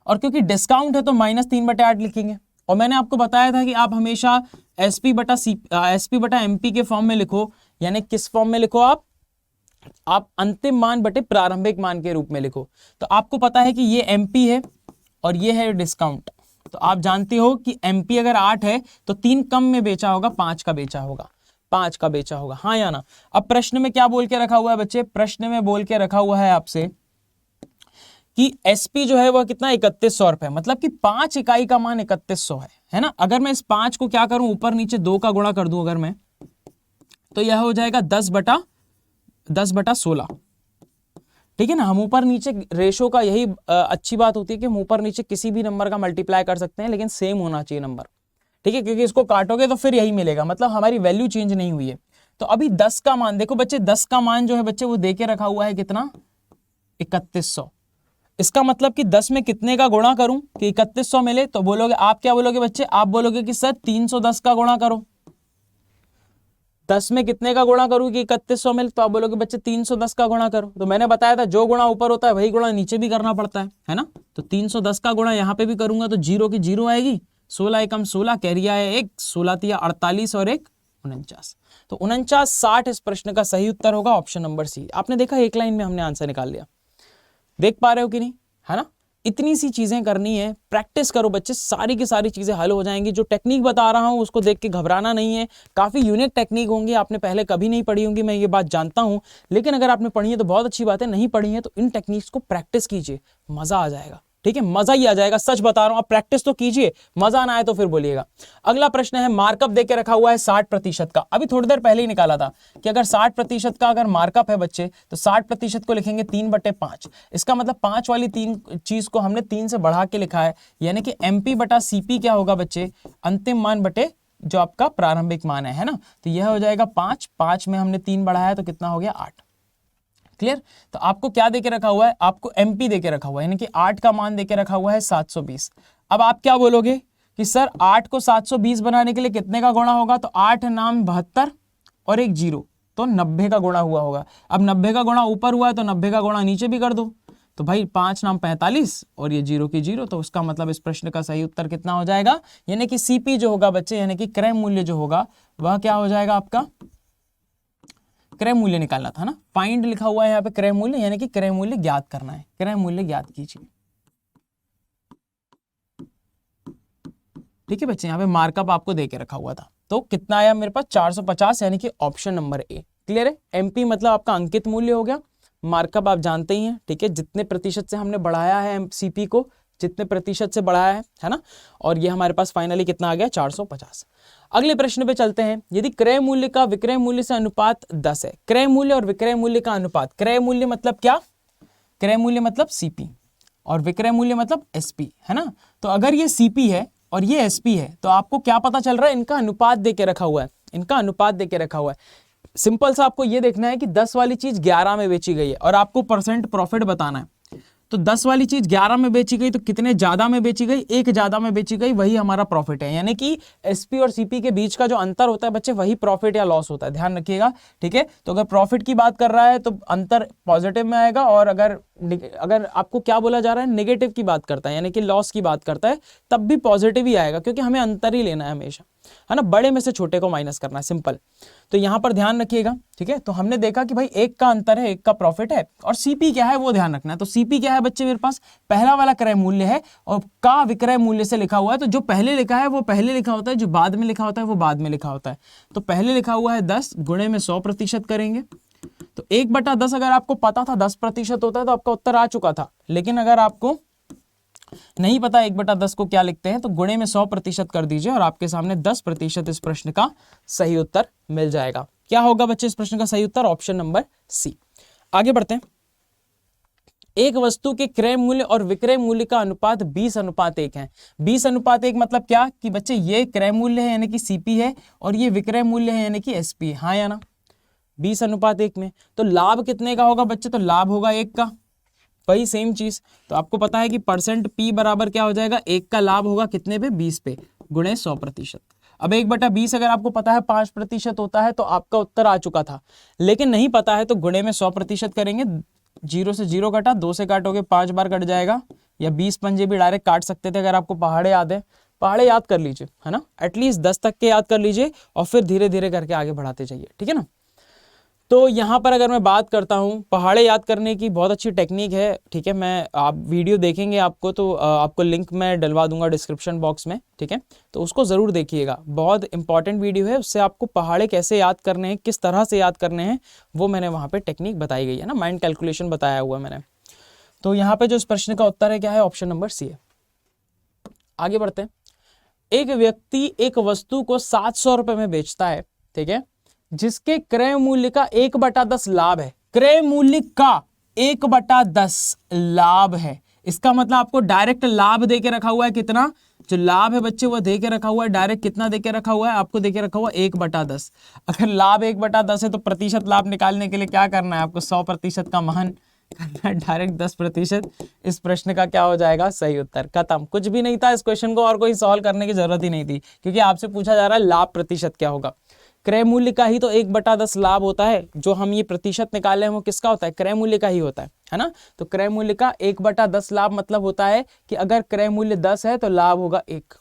और क्योंकि डिस्काउंट है तो -3/8 लिखेंगे। और मैंने आपको बताया था कि आप हमेशा SP/MP के फॉर्म में लिखो, यानी किस फॉर्म में लिखो, आप अंतिम मान बटे प्रारंभिक मान के रूप में लिखो। तो आपको पता है कि ये MP है और ये है डिस्काउंट। तो आप जानते हो कि MP अगर 8 है तो 3 कम में बेचा होगा, 5 का बेचा होगा, 5 का बेचा होगा, हाँ या ना। अब प्रश्न में क्या बोल के रखा हुआ है बच्चे, प्रश्न में बोल के रखा हुआ है आपसे कि एसपी जो है वह कितना 3100 रुपए, मतलब कि 5 इकाई का मान 3100 है ना। अगर मैं इस 5 को क्या करूं, ऊपर नीचे 2 का गुणा कर दूं अगर मैं, तो यह हो जाएगा 10/16। ठीक है ना। हम ऊपर नीचे रेशो का यही अच्छी बात होती है कि हम ऊपर नीचे किसी भी नंबर का मल्टीप्लाई कर सकते हैं, लेकिन सेम होना चाहिए नंबर। ठीक है, क्योंकि इसको काटोगे तो फिर यही मिलेगा, मतलब हमारी वैल्यू चेंज नहीं हुई है। तो अभी 10 का मान देखो बच्चे, 10 का मान जो है बच्चे वो देके रखा हुआ है कितना, 3100। इसका मतलब कि 10 में कितने का गुणा करूं कि 3100 मिले, तो बोलोगे आप, क्या बोलोगे बच्चे, आप बोलोगे कि सर 310 का गुणा करो। 10 में कितने का गुणा करूं कि 3100 मिले, तो आप बोलोगे बच्चे 310 का गुणा करो। तो मैंने बताया था जो गुणा ऊपर होता है वही गुणा नीचे भी करना पड़ता है ना। तो 310 का गुणा यहां पे भी करूंगा तो 0 की 0 आएगी, 16 एकम 16, कैरी आया 1, 16 तिया 48 और 1 49। तो 49 60 इस प्रश्न का सही उत्तर होगा ऑप्शन नंबर सी। आपने देखा एक लाइन में हमने आंसर निकाल लिया, देख पा रहे हो कि नहीं, है ना। इतनी सी चीजें करनी है, प्रैक्टिस करो बच्चे, सारी की सारी चीजें हल हो जाएंगी। जो टेक्निक बता रहा हूं उसको देख के घबराना नहीं है, काफी यूनिक टेक्निक होंगी, आपने पहले कभी नहीं पढ़ी होंगी, मैं ये बात जानता हूं। लेकिन अगर आपने पढ़ी है तो बहुत अच्छी बात है, नहीं पढ़ी है तो इन टेक्निक्स को प्रैक्टिस कीजिए, मजा आ जाएगा। ठीक है, मजा ही आ जाएगा, सच बता रहा हूं। आप प्रैक्टिस तो कीजिए, मजा ना आए तो फिर बोलिएगा। अगला प्रश्न है, मार्कअप देके रखा हुआ है 60% का। अभी थोड़ी देर पहले ही निकाला था कि अगर 60% का अगर मार्कअप है बच्चे, तो 60% को लिखेंगे 3/5। इसका मतलब 5 वाली 3 चीज को हमने 3 से बढ़ा के लिखा है, यानी कि MP बटा CP क्या होगा बच्चे, अंतिम मान बटे जो आपका प्रारंभिक मान है ना। तो यह हो जाएगा 5 में हमने 3 बढ़ाया तो कितना हो गया 8। क्लियर। तो आपको क्या देके रखा हुआ है, आपको MP देके रखा हुआ है, यानी कि 8 का मान देके रखा हुआ है 720। अब आप क्या बोलोगे कि सर 8 को 720 बनाने के लिए कितने का गुणा होगा, तो 8 नाम 72 और एक 0, तो 90 का गुणा हुआ होगा। अब 90 का गुणा ऊपर हुआ है तो 90 का गुणा नीचे भी कर दो। तो भाई 5 नाम 45 और ये 0 की 0, तो उसका मतलब इस प्रश्न का सही उत्तर कितना हो जाएगा, यानी कि CP जो होगा बच्चे, यानी कि क्रय मूल्य जो होगा वह क्या हो जाएगा आपका, क्रय मूल्य निकालना था ना। फाइंड लिखा हुआ है यहाँ पे क्रय मूल्य, यानी कि क्रय मूल्य ज्ञात करना है, क्रय मूल्य ज्ञात कीजिए। ठीक है बच्चे, यहाँ पे मार्कअप आपको देके रखा हुआ था, तो कितना आया मेरे पास 450, यानी कि ऑप्शन नंबर ए। क्लियर है। MP मतलब आपका अंकित मूल्य हो गया, मार्कअप आप जानते ही हैं। ठीक है, जितने प्रतिशत से हमने बढ़ाया है CP को, जितने प्रतिशत से बढ़ाया है ना, और ये हमारे पास फाइनली कितना आ गया 450। अगले प्रश्न पे चलते हैं। यदि क्रय मूल्य का विक्रय मूल्य से अनुपात 10 है, क्रय मूल्य और विक्रय मूल्य का अनुपात, क्रय मूल्य मतलब क्या, क्रय मूल्य मतलब CP और विक्रय मूल्य मतलब SP, है ना। तो अगर ये CP है और ये SP है, तो आपको क्या पता चल रहा है, इनका अनुपात देके रखा हुआ है, इनका अनुपात देके रखा हुआ है। सिंपल सा आपको ये देखना है कि 10 वाली चीज 11 में बेची गई है और आपको परसेंट प्रॉफिट बताना है। तो 10 वाली चीज 11 में बेची गई, तो कितने ज्यादा में बेची गई, एक ज्यादा में बेची गई, वही हमारा प्रॉफिट है। यानी कि SP और CP के बीच का जो अंतर होता है बच्चे, वही प्रॉफिट या लॉस होता है, ध्यान रखिएगा। ठीक है, तो अगर प्रॉफिट की बात कर रहा है तो अंतर पॉजिटिव में आएगा, और अगर आपको क्या बोला जा रहा है, नेगेटिव की बात करता है, यानी कि लॉस की बात करता है, तब भी पॉजिटिव ही आएगा, क्योंकि हमें अंतर ही लेना है हमेशा, है ना। बड़े में से छोटे को माइनस करना है, सिंपल। तो यहां पर ध्यान रखिएगा। ठीक है, तो हमने देखा कि भाई एक का अंतर है, एक का प्रॉफिट है, और CP क्या है वो ध्यान रखना है। तो CP क्या है बच्चे, मेरे पास पहला वाला क्रय मूल्य है, और का विक्रय मूल्य से लिखा हुआ है, तो जो पहले लिखा है वो पहले लिखा होता है, जो बाद में लिखा होता है वो बाद में लिखा होता है। तो पहले लिखा हुआ है 10 गुणे में 100% करेंगे, तो 1/10 अगर आपको पता था 10% होता है तो आपका उत्तर आ चुका था। लेकिन अगर आपको नहीं पता 1/10 को क्या लिखते हैं, तो गुणे में 100% कर दीजिए और आपके सामने 10% इस प्रश्न का सही उत्तर मिल जाएगा। क्या होगा बच्चे इस प्रश्न का सही उत्तर, ऑप्शन नंबर सी। आगे बढ़ते हैं। एक वस्तु के क्रय मूल्य और विक्रय मूल्य का अनुपात 20:1 है। 20:1 मतलब क्या कि बच्चे ये क्रय मूल्य है यानी कि CP है, और ये विक्रय मूल्य है यानी कि SP है, हाँ या ना। 20:1 में तो लाभ कितने का होगा बच्चे, तो लाभ होगा 1 का, वही सेम चीज। तो आपको पता है कि परसेंट P बराबर क्या हो जाएगा, 1 का लाभ होगा कितने पे, 20 पे, गुणे 100%। अब 1/20 अगर आपको पता है 5% होता है, तो आपका उत्तर आ चुका था। लेकिन नहीं पता है तो गुणे में 100% करेंगे, 0 से 0 कटा, 2 से काटोगे 5 बार कट जाएगा, या 20 पंजे भी डायरेक्ट काट सकते थे। अगर आपको पहाड़े याद है, पहाड़े याद कर लीजिए, है ना, एटलीस्ट 10 तक के याद कर लीजिए, और फिर धीरे धीरे करके आगे बढ़ाते जाइए, ठीक है ना। तो यहाँ पर अगर मैं बात करता हूँ, पहाड़े याद करने की बहुत अच्छी टेक्निक है। ठीक है, मैं आप वीडियो देखेंगे आपको, तो आपको लिंक मैं डलवा दूंगा डिस्क्रिप्शन बॉक्स में। ठीक है, तो उसको ज़रूर देखिएगा, बहुत इंपॉर्टेंट वीडियो है। उससे आपको पहाड़े कैसे याद करने हैं, किस तरह से याद करने हैं, वो मैंने वहाँ पे टेक्निक बताई गई है ना, माइंड कैलकुलेशन बताया हुआ मैंने। तो यहाँ पे जो इस प्रश्न का उत्तर है क्या है, ऑप्शन नंबर सी है। आगे बढ़ते हैं। एक व्यक्ति एक वस्तु को 700 रुपए में बेचता है, ठीक है, जिसके क्रय मूल्य का 1/10 लाभ है। क्रय मूल्य का 1/10 लाभ है, इसका मतलब आपको डायरेक्ट लाभ दे के रखा हुआ है। कितना जो लाभ है बच्चे वो दे के रखा हुआ है, डायरेक्ट कितना दे के रखा हुआ है, आपको दे के रखा हुआ है 1/10। अगर लाभ 1/10 है तो प्रतिशत लाभ निकालने के लिए क्या करना है, आपको 100% का मान करना है, डायरेक्ट 10%। इस प्रश्न का क्या हो जाएगा, सही उत्तर। खत्म, कुछ भी नहीं था इस क्वेश्चन को और कोई सॉल्व करने की जरूरत ही नहीं थी, क्योंकि आपसे पूछा जा रहा है लाभ प्रतिशत क्या होगा। क्रय मूल्य का ही तो 1/10 लाभ होता है, जो हम ये प्रतिशत निकाले हैं वो किसका होता है, क्रय मूल्य का ही होता है ना। तो क्रय मूल्य का 1/10 लाभ मतलब होता है कि अगर क्रय मूल्य 10 है तो लाभ होगा 1,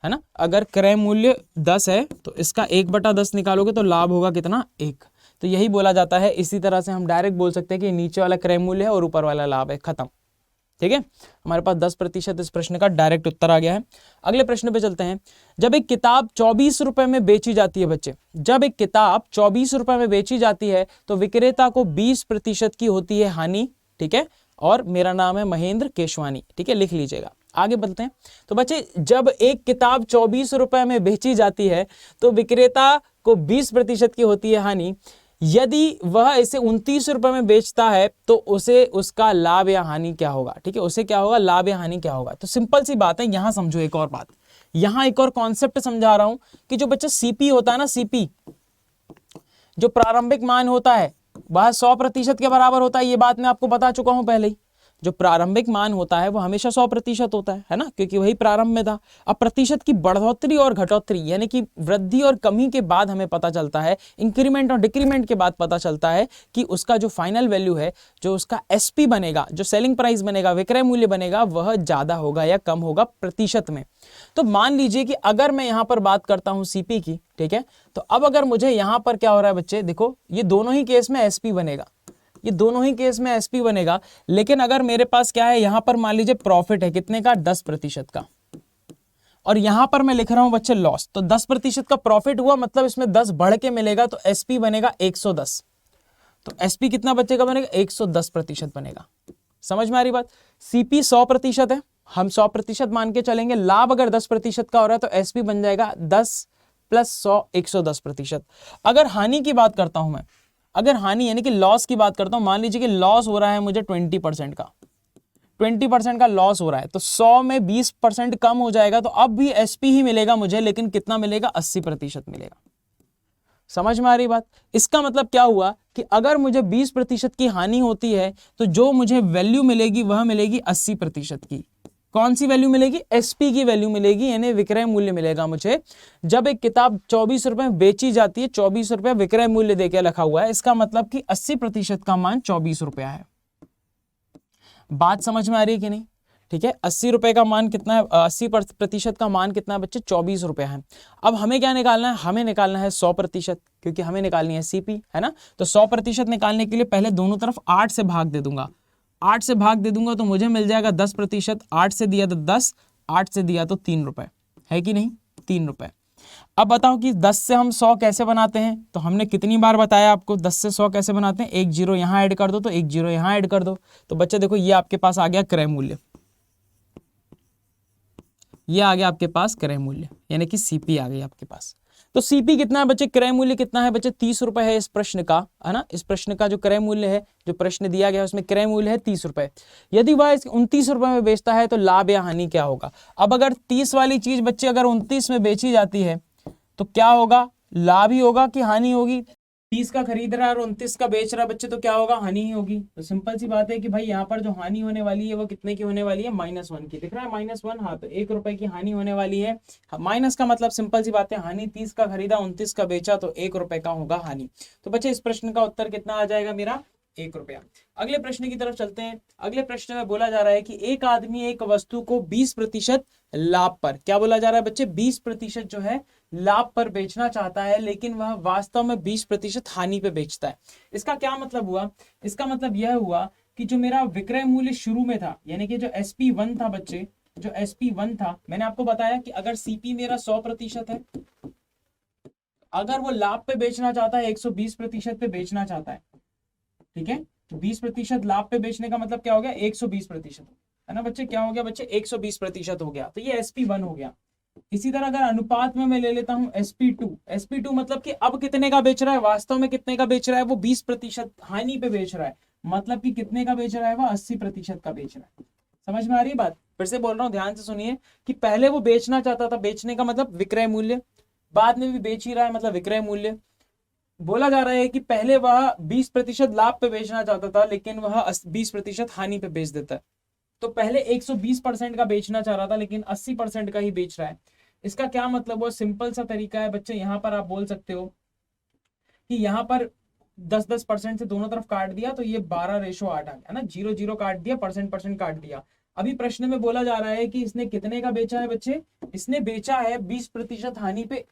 है ना। अगर क्रय मूल्य 10 है तो इसका 1/10 निकालोगे तो लाभ होगा कितना, 1। तो यही बोला जाता है। इसी तरह से हम डायरेक्ट बोल सकते हैं कि नीचे वाला क्रय मूल्य है और ऊपर वाला लाभ है, खत्म। ठीक है, हमारे पास 10% इस प्रश्न का डायरेक्ट उत्तर आ गया है। अगले प्रश्न पे चलते हैं। जब एक किताब 24 रुपए में बेची जाती है बच्चे, जब एक किताब 24 रुपए में बेची जाती है तो विक्रेता को 20% की होती है हानि, ठीक है। और मेरा नाम है महेंद्र केशवानी, ठीक है, लिख लीजिएगा। आगे बढ़ते हैं। तो बच्चे जब एक किताब 24 रुपए में बेची जाती है तो विक्रेता को 20% की होती है हानि। यदि वह इसे 29 रुपए में बेचता है तो उसे उसका लाभ या हानि क्या होगा, ठीक है, उसे क्या होगा, लाभ या हानि क्या होगा। तो सिंपल सी बात है, यहां समझो एक और बात, यहां एक और कॉन्सेप्ट समझा रहा हूं कि जो बच्चा सीपी होता है ना, सीपी जो प्रारंभिक मान होता है वह 100% के बराबर होता है। ये बात मैं आपको बता चुका हूं पहले ही। जो प्रारंभिक मान होता है वो हमेशा 100% होता है ना, क्योंकि वही प्रारंभ में था। अब प्रतिशत की बढ़ोतरी और घटोतरी यानी कि वृद्धि और कमी के बाद हमें पता चलता है, इंक्रीमेंट और डिक्रीमेंट के बाद पता चलता है कि उसका जो फाइनल वैल्यू है, जो उसका एसपी बनेगा, जो सेलिंग प्राइस बनेगा, विक्रय मूल्य बनेगा, वह ज्यादा होगा या कम होगा प्रतिशत में। तो मान लीजिए कि अगर मैं यहां पर बात करता हूं सीपी की, ठीक है, तो अब अगर मुझे यहां पर क्या हो रहा है बच्चे, देखो ये दोनों ही केस में एसपी बनेगा, ये दोनों ही केस में एसपी बनेगा। लेकिन अगर मेरे पास क्या है, यहां पर मान लीजिए प्रॉफिट है कितने का, 10% का, और यहां पर मैं लिख रहा हूं बच्चे लॉस, तो 10% का प्रॉफिट हुआ, मतलब इसमें 10 बढ़ के मिलेगा, तो एसपी बनेगा 110। तो एसपी कितना बच्चे का बनेगा, 110% बनेगा। समझ में आ रही बात। सीपी 100% है, हम 100% मान के चलेंगे। लाभ अगर 10% का हो रहा है तो एसपी बन जाएगा 10 + 100 110%। अगर हानि की बात करता हूं मैं, अगर हानि यानी कि लॉस की बात करता हूं, मान लीजिए कि लॉस हो रहा है मुझे 20% का, 20% का लॉस हो रहा है, तो 100 में 20% कम हो जाएगा, तो अब भी एसपी ही मिलेगा मुझे, लेकिन कितना मिलेगा, 80% मिलेगा। समझ में आ रही बात। इसका मतलब क्या हुआ कि अगर मुझे 20% की हानि होती है तो जो मुझे वैल्यू मिलेगी वह मिलेगी 80% की। कौन सी वैल्यू मिलेगी, एसपी की वैल्यू मिलेगी, यानी विक्रय मूल्य मिलेगा मुझे। जब एक किताब 24 रुपए में बेची जाती है, 24 रुपए विक्रय मूल्य देके रखा हुआ है, इसका मतलब कि 80% का मान 24 रुपया है। बात समझ में आ रही है कि नहीं, ठीक है। 80 रुपए का मान कितना है, 80% का मान कितना है बच्चे, 24 रुपया है। अब हमें क्या निकालना है, हमें निकालना है 100%, क्योंकि हमें निकालनी है सीपी, है ना। तो 100% निकालने के लिए पहले दोनों तरफ 8 से भाग दे दूंगा, 8 से भाग दे दूंगा तो मुझे मिल जाएगा 10%। 8 से दिया तो 10, 8 से दिया तो 3 रुपए, है कि नहीं, 3 रुपए। अब बताओ कि 10 से हम 100 कैसे बनाते हैं, तो हमने कितनी बार बताया आपको 10 से 100 कैसे बनाते हैं, एक जीरो यहां ऐड कर दो तो एक जीरो यहां ऐड कर दो। तो बच्चे देखो ये आपके पास आ गया क्रय मूल्य, ये आ गया आपके पास क्रय मूल्य, यानी कि सीपी आ गई आपके पास। तो सीपी कितना है बच्चे, क्रय मूल्य कितना है बच्चे, 30 रुपए है इस प्रश्न का, है ना। इस प्रश्न का जो क्रय मूल्य है, जो प्रश्न दिया गया है उसमें क्रय मूल्य है 30 रुपए। यदि वह 29 रुपए में बेचता है तो लाभ या हानि क्या होगा। अब अगर 30 वाली चीज बच्चे अगर 29 में बेची जाती है तो क्या होगा, लाभ ही होगा कि हानि होगी। 30 का खरीद रहा है और 29 का बेच रहा है बच्चे, तो क्या होगा, हानि ही होगी। तो सिंपल सी बात है कि भाई यहाँ पर जो हानि होने वाली है वो कितने की होने वाली है, -1 की। दिख रहा है -1, हाँ, तो 1 रुपए की हानि होने वाली है। माइनस का मतलब सिंपल सी बात है, हानि 30 का खरीदा 29 का बेचा तो 1 रुपए का होगा हानि। तो बच्चे इस प्रश्न का उत्तर कितना आ जाएगा मेरा, 1 रुपया। अगले प्रश्न की तरफ चलते हैं। अगले प्रश्न में बोला जा रहा है कि एक आदमी एक वस्तु को 20% लाभ पर, क्या बोला जा रहा है बच्चे, 20% जो है लाभ पर बेचना चाहता है, लेकिन वह वास्तव में 20% हानि पे बेचता है। इसका क्या मतलब हुआ, इसका मतलब यह हुआ कि जो मेरा विक्रय मूल्य शुरू में था, यानी कि जो SP1 था बच्चे, जो SP1 था, मैंने आपको बताया कि अगर सीपी मेरा 100% है, अगर वो लाभ पे बेचना चाहता है, 120% पे बेचना चाहता है, ठीक है, तो 20% लाभ पे बेचने का मतलब क्या हो गया, 120%, है ना बच्चे, क्या हो गया बच्चे, 120% हो गया, तो ये SP1 हो गया। इसी तरह अगर अनुपात में मैं ले लेता हूं SP2 मतलब कि अब कितने का बेच रहा है, वास्तव में कितने का बेच रहा है, वो 20% हानि पे बेच रहा है, मतलब कि कितने का बेच रहा है, वो 80% का बेच रहा है। समझ में आ रही है बात, फिर से बोल रहा हूं, ध्यान से सुनिए कि पहले वो बेचना चाहता था, बेचने का मतलब विक्रय मूल्य, बाद में भी बेच ही रहा है मतलब विक्रय मूल्य। बोला जा रहा है कि पहले वह 20% लाभ पे बेचना चाहता था, लेकिन वह 20% हानि पे बेच देता है। तो पहले 120% का बेचना चाह रहा था, लेकिन 80% का ही बेच रहा है। इसका क्या मतलब, वो सिंपल सा तरीका है बच्चे, यहां पर आप बोल सकते हो कि यहाँ पर 10-10% से दोनों तरफ काट दिया, तो ये 12:8 आ गया ना, 0-0 काट दिया, परसेंट काट दिया। अभी प्रश्न में बोला जा रहा है कि इसने कितने का बेचा है बच्चे, इसने बेचा है 20% हानि पे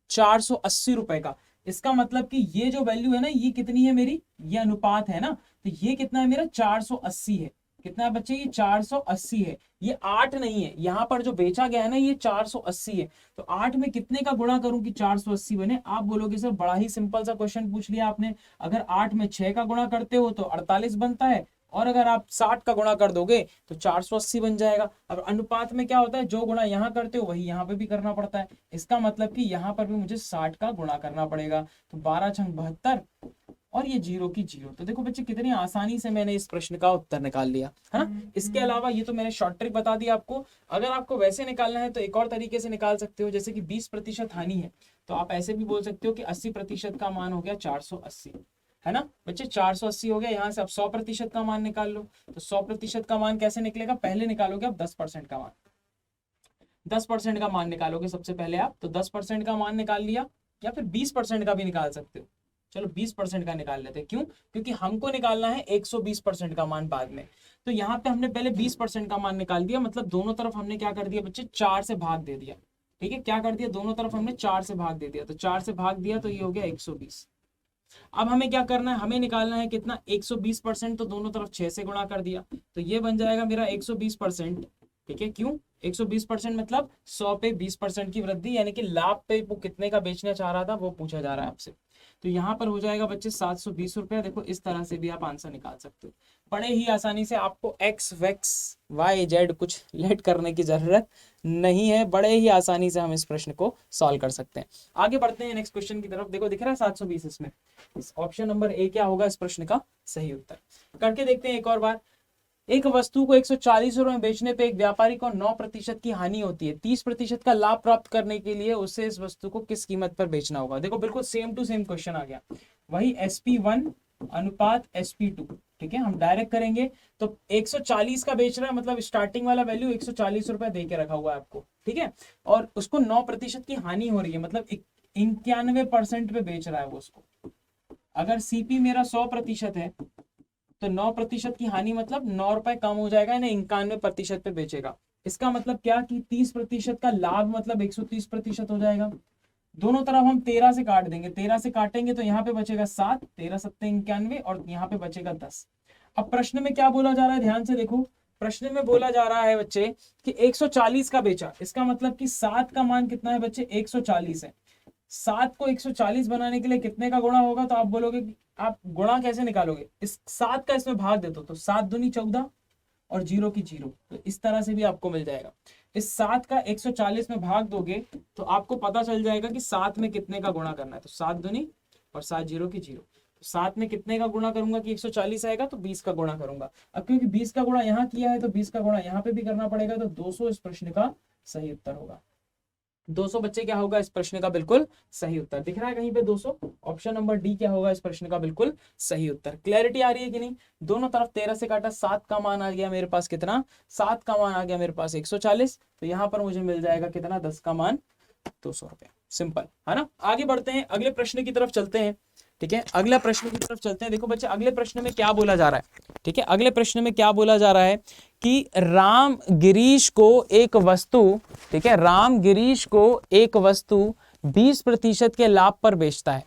480 रुपए का। इसका मतलब कि ये जो वैल्यू है ना, ये कितनी है मेरी, ये अनुपात है ना, तो ये कितना है मेरा, 480 है। कितना है बच्चे, ये 480 है, ये 8 नहीं है, यहाँ पर जो बेचा गया है ना, ये 480 है। तो 8 में कितने का गुणा करूं कि 480 बने, आप बोलोगे सर बड़ा ही सिंपल सा क्वेश्चन पूछ लिया आपने, अगर 8 में 6 का गुणा करते हो तो 48 बनता है, और अगर आप 60 का गुणा कर दोगे तो 480 बन जाएगा। अब अनुपात में क्या होता है, जो गुणा यहाँ करते हो वही यहाँ पे भी करना पड़ता है, इसका मतलब कि यहाँ पर भी मुझे 60 का गुणा करना पड़ेगा। तो 12×72 और ये 0 की 0। तो देखो बच्चे कितनी आसानी से मैंने इस प्रश्न का उत्तर निकाल लिया है ना। इसके अलावा ये तो मैंने शॉर्ट ट्रिक बता दी आपको, अगर आपको वैसे निकालना है तो एक और तरीके से निकाल सकते हो, जैसे कि 20% हानि है, तो आप ऐसे भी बोल सकते हो कि 80% का मान हो गया 480, है ना बच्चे, 480 हो गया। यहाँ से आप 100% का मान निकाल लो, तो 100% का मान कैसे निकलेगा, पहले निकालोगे आप 10% का मान, 10% का मान निकालोगे सबसे पहले आप, तो 10% का मान निकाल लिया, या फिर 20% का भी निकाल सकते हो। चलो 20% का निकाल लेते हैं, क्यों, क्योंकि हमको निकालना है 120% का मान बाद में। तो यहाँ पे हमने पहले 20% का मान निकाल दिया, मतलब दोनों तरफ हमने क्या कर दिया बच्चे, 4 से भाग दे दिया। ठीक है, क्या कर दिया, दोनों तरफ हमने 4 से भाग दे दिया, तो 4 से भाग दिया तो ये हो गया 120। अब हमें क्या करना है, हमें निकालना है कितना, 120%, तो दोनों तरफ 6 से गुणा कर दिया, तो ये बन जाएगा मेरा 120%। ठीक है, क्यों 120% मतलब 100 पे 20% की वृद्धि, यानी कि लाभ पे वो कितने का बेचना चाह रहा था वो पूछा जा रहा है आपसे। तो यहाँ पर हो जाएगा बच्चे 720 रुपया। देखो इस तरह से भी आप आंसर निकाल सकते हो, बड़े ही आसानी से, आपको एक्स वैक्स वाई जेड कुछ लेट करने की जरूरत नहीं है, बड़े ही आसानी से हम इस प्रश्न को सॉल्व कर सकते हैं। आगे बढ़ते हैं नेक्स्ट क्वेश्चन की तरफ। देखो दिख रहा है 720, इसमें इस ऑप्शन नंबर ए क्या होगा इस प्रश्न का सही उत्तर, करके देखते हैं एक और बार। एक वस्तु को 140 रुपए में बेचने पे एक व्यापारी को 9% की हानि होती है, 30% का लाभ प्राप्त करने के लिए उसे इस वस्तु को किस कीमत पर बेचना होगा। देखो बिल्कुल सेम टू सेम क्वेश्चन आ गया, वही SP1 अनुपात SP2। ठीक है, हम डायरेक्ट करेंगे, तो 140 का बेच रहा है, मतलब स्टार्टिंग वाला वैल्यू 140 रुपए दे के रखा हुआ है आपको। ठीक है, और उसको 9% की हानि हो रही है, मतलब 91% पे बेच रहा है वो उसको। अगर CP मेरा 100% है, तो 9% की हानि मतलब 9 रुपए कम हो जाएगा, यानी 91% पे बेचेगा। इसका मतलब क्या कि 30% का लाभ मतलब 130% हो जाएगा। दोनों तरफ हम 13 से काट देंगे, 13 से काटेंगे तो यहाँ पे बचेगा 7, 13 7 91, और यहाँ पे बचेगा 10। अब प्रश्न में क्या बोला जा रहा है, ध्यान से देखो, प्रश्न में बोला जा रहा है बच्चे कि 140 का बेचा, इसका मतलब कि 7 का मान कितना है बच्चे, 140 है। 7 को 140 बनाने के लिए कितने का गुणा होगा, तो आप बोलोगे कि आप गुणा कैसे निकालोगे, इस 7 का इसमें भाग दे दो, तो 7 दूनी 14 और 0 की 0, तो इस तरह से भी आपको मिल जाएगा। इस 7 का 140 में भाग दोगे तो आपको पता चल जाएगा कि 7 में कितने का गुणा करना है, तो 7 दूनी और 7 0 की 0, तो 7 में कितने का गुणा करूंगा कि 140 आएगा, तो 20 का गुणा करूंगा। अब क्योंकि 20 का गुणा यहाँ किया है, तो 20 का गुणा यहाँ पे भी करना पड़ेगा, तो 200 इस प्रश्न का सही उत्तर होगा। 200 बच्चे क्या होगा इस प्रश्न का बिल्कुल सही उत्तर, दिख रहा है कहीं पे 200, ऑप्शन नंबर डी क्या होगा इस प्रश्न का बिल्कुल सही उत्तर। क्लैरिटी आ रही है कि नहीं, दोनों तरफ 13 से काटा, 7 का मान आ गया मेरे पास कितना, 7 का मान आ गया मेरे पास 140, तो यहाँ पर मुझे मिल जाएगा कितना, 10 का मान 200 रुपया, सिंपल है ना। आगे बढ़ते हैं, अगले प्रश्न की तरफ चलते हैं। ठीक है, अगला प्रश्न की तरफ चलते हैं। देखो बच्चे अगले प्रश्न में क्या बोला जा रहा है, ठीक है, अगले प्रश्न में क्या बोला जा रहा है कि राम गिरीश को एक वस्तु, ठीक है, राम गिरीश को एक वस्तु 20% के लाभ पर बेचता है।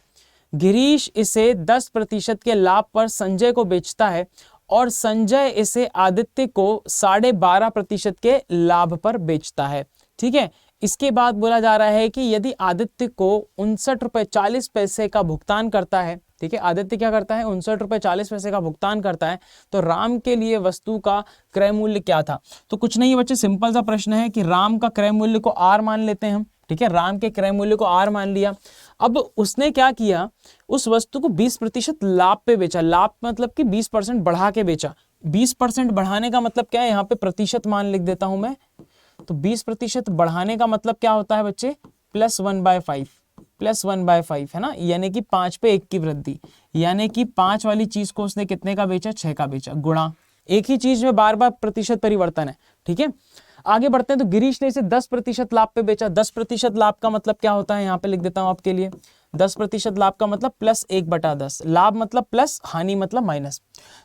गिरीश इसे 10% के लाभ पर संजय को बेचता है, और संजय इसे आदित्य को 12.5% के लाभ पर बेचता है। ठीक है, इसके बाद बोला जा रहा है कि यदि आदित्य को 59 रुपए 40 पैसे का भुगतान करता है, ठीक है, आदित्य क्या करता है, 59 रुपये 40 पैसे का भुगतान करता है। तो राम के लिए वस्तु का क्रय मूल्य क्या था? तो कुछ नहीं बच्चे, सिंपल सा प्रश्न है कि राम का क्रय मूल्य को आर मान लेते हैं हम। ठीक है, राम के क्रय मूल्य को आर मान लिया। अब उसने क्या किया, उस वस्तु को 20% लाभ पे बेचा। लाभ मतलब कि 20% बढ़ा के बेचा। 20% बढ़ाने का मतलब क्या है, यहाँ पे प्रतिशत मान लिख देता हूं मैं। तो 20% बढ़ाने का मतलब क्या होता है बच्चे, +1/5, +1/5 है ना, यानी कि 5 पे 1 की वृद्धि, यानी कि 5 वाली चीज को उसने कितने का बेचा, 6 का बेचा, गुणा। एक ही चीज में बार बार प्रतिशत परिवर्तन है। ठीक है, आगे बढ़ते हैं। तो गिरीश ने इसे 10% लाभ पे बेचा। 10% लाभ का मतलब क्या होता है, यहाँ पे लिख देता हूं आपके लिए। 10% लाभ का मतलब +1/10, लाभ मतलब प्लस, हानि मतलब माइनस।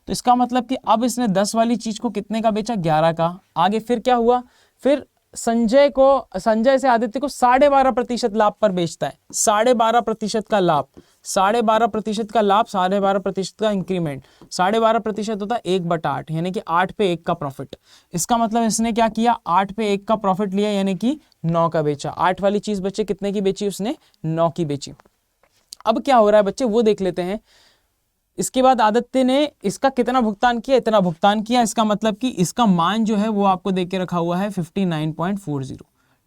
तो इसका मतलब कि अब इसने 10 वाली चीज को कितने का बेचा, 11 का। आगे फिर क्या हुआ, फिर संजय से आदित्य को 12.5% लाभ पर बेचता है। 12.5% का लाभ, 12.5% का लाभ, 12.5% का इंक्रीमेंट। 12.5% होता है 1/8, यानी कि 8 पे 1 का प्रॉफिट। इसका मतलब इसने क्या किया, 8 पे 1 का प्रॉफिट लिया, यानी कि 9 का बेचा। 8 वाली चीज बच्चे कितने की बेची, उसने 9 की बेची। अब क्या हो रहा है बच्चे, वो देख लेते हैं। इसके बाद आदित्य ने इसका कितना भुगतान किया, इतना भुगतान किया। इसका मतलब कि इसका मान जो है वो आपको देख के रखा हुआ है 59.40।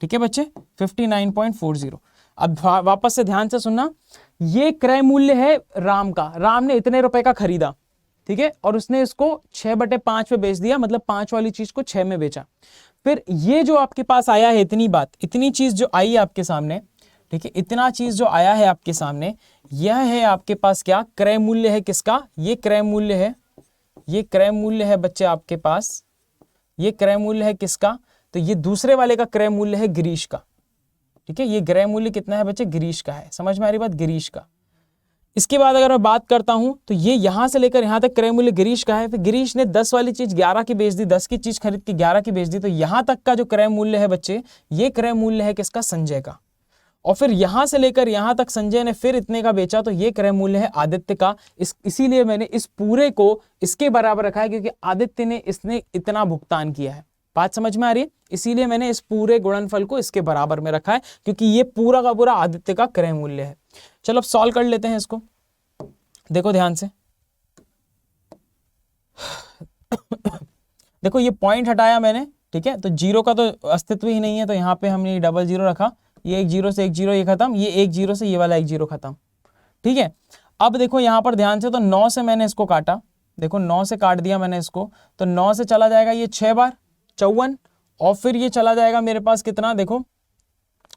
ठीक है बच्चे, 59.40। अब वापस से ध्यान से सुनना, ये क्रय मूल्य है राम का। राम ने इतने रुपए का खरीदा, ठीक है, और उसने इसको 6/5 पे बेच दिया, मतलब 5 वाली चीज को 6 में बेचा। फिर ये जो आपके पास आया है, इतनी चीज जो आई है आपके सामने, ठीक है, इतना चीज जो आया है आपके सामने, यह है आपके पास क्या, क्रय मूल्य है। किसका, ये क्रय मूल्य है, ये क्रय मूल्य है बच्चे आपके पास। ये क्रय मूल्य है किसका, तो ये दूसरे वाले का क्रय मूल्य है गिरीश का। ठीक है, ये क्रय मूल्य कितना है बच्चे, गिरीश का है। समझ में आ रही बात, गिरीश का। इसके बाद अगर मैं बात करता हूं तो ये यहां से लेकर यहां तक क्रय मूल्य गिरीश का है। फिर गिरीश ने 10 वाली चीज 11 की बेच दी, 10 की चीज खरीद के 11 की बेच दी। तो यहां तक का जो क्रय मूल्य है बच्चे, ये क्रय मूल्य है किसका, संजय का। और फिर यहां से लेकर यहां तक संजय ने फिर इतने का बेचा, तो ये क्रय मूल्य है आदित्य का। इसीलिए मैंने इस पूरे को इसके बराबर रखा है, क्योंकि आदित्य ने इसने इतना भुगतान किया है। बात समझ में आ रही है, इसीलिए मैंने इस पूरे गुणनफल को इसके बराबर में रखा है, क्योंकि ये पूरा का पूरा आदित्य का क्रय मूल्य है। चलो अब सॉल्व कर लेते हैं इसको, देखो ध्यान से। देखो ये पॉइंट हटाया मैंने, ठीक है, तो जीरो का तो अस्तित्व ही नहीं है, तो यहाँ पे हमने डबल जीरो रखा। ये 1 0 से 1 0 ये खत्म, ये 1 0 से ये वाला 1 0 खत्म। ठीक है, अब देखो यहाँ पर ध्यान से, तो 9 से मैंने इसको काटा, देखो 9 से काट दिया मैंने इसको, तो 9 से चला जाएगा ये 6 बार 54, और फिर ये चला जाएगा मेरे पास कितना, देखो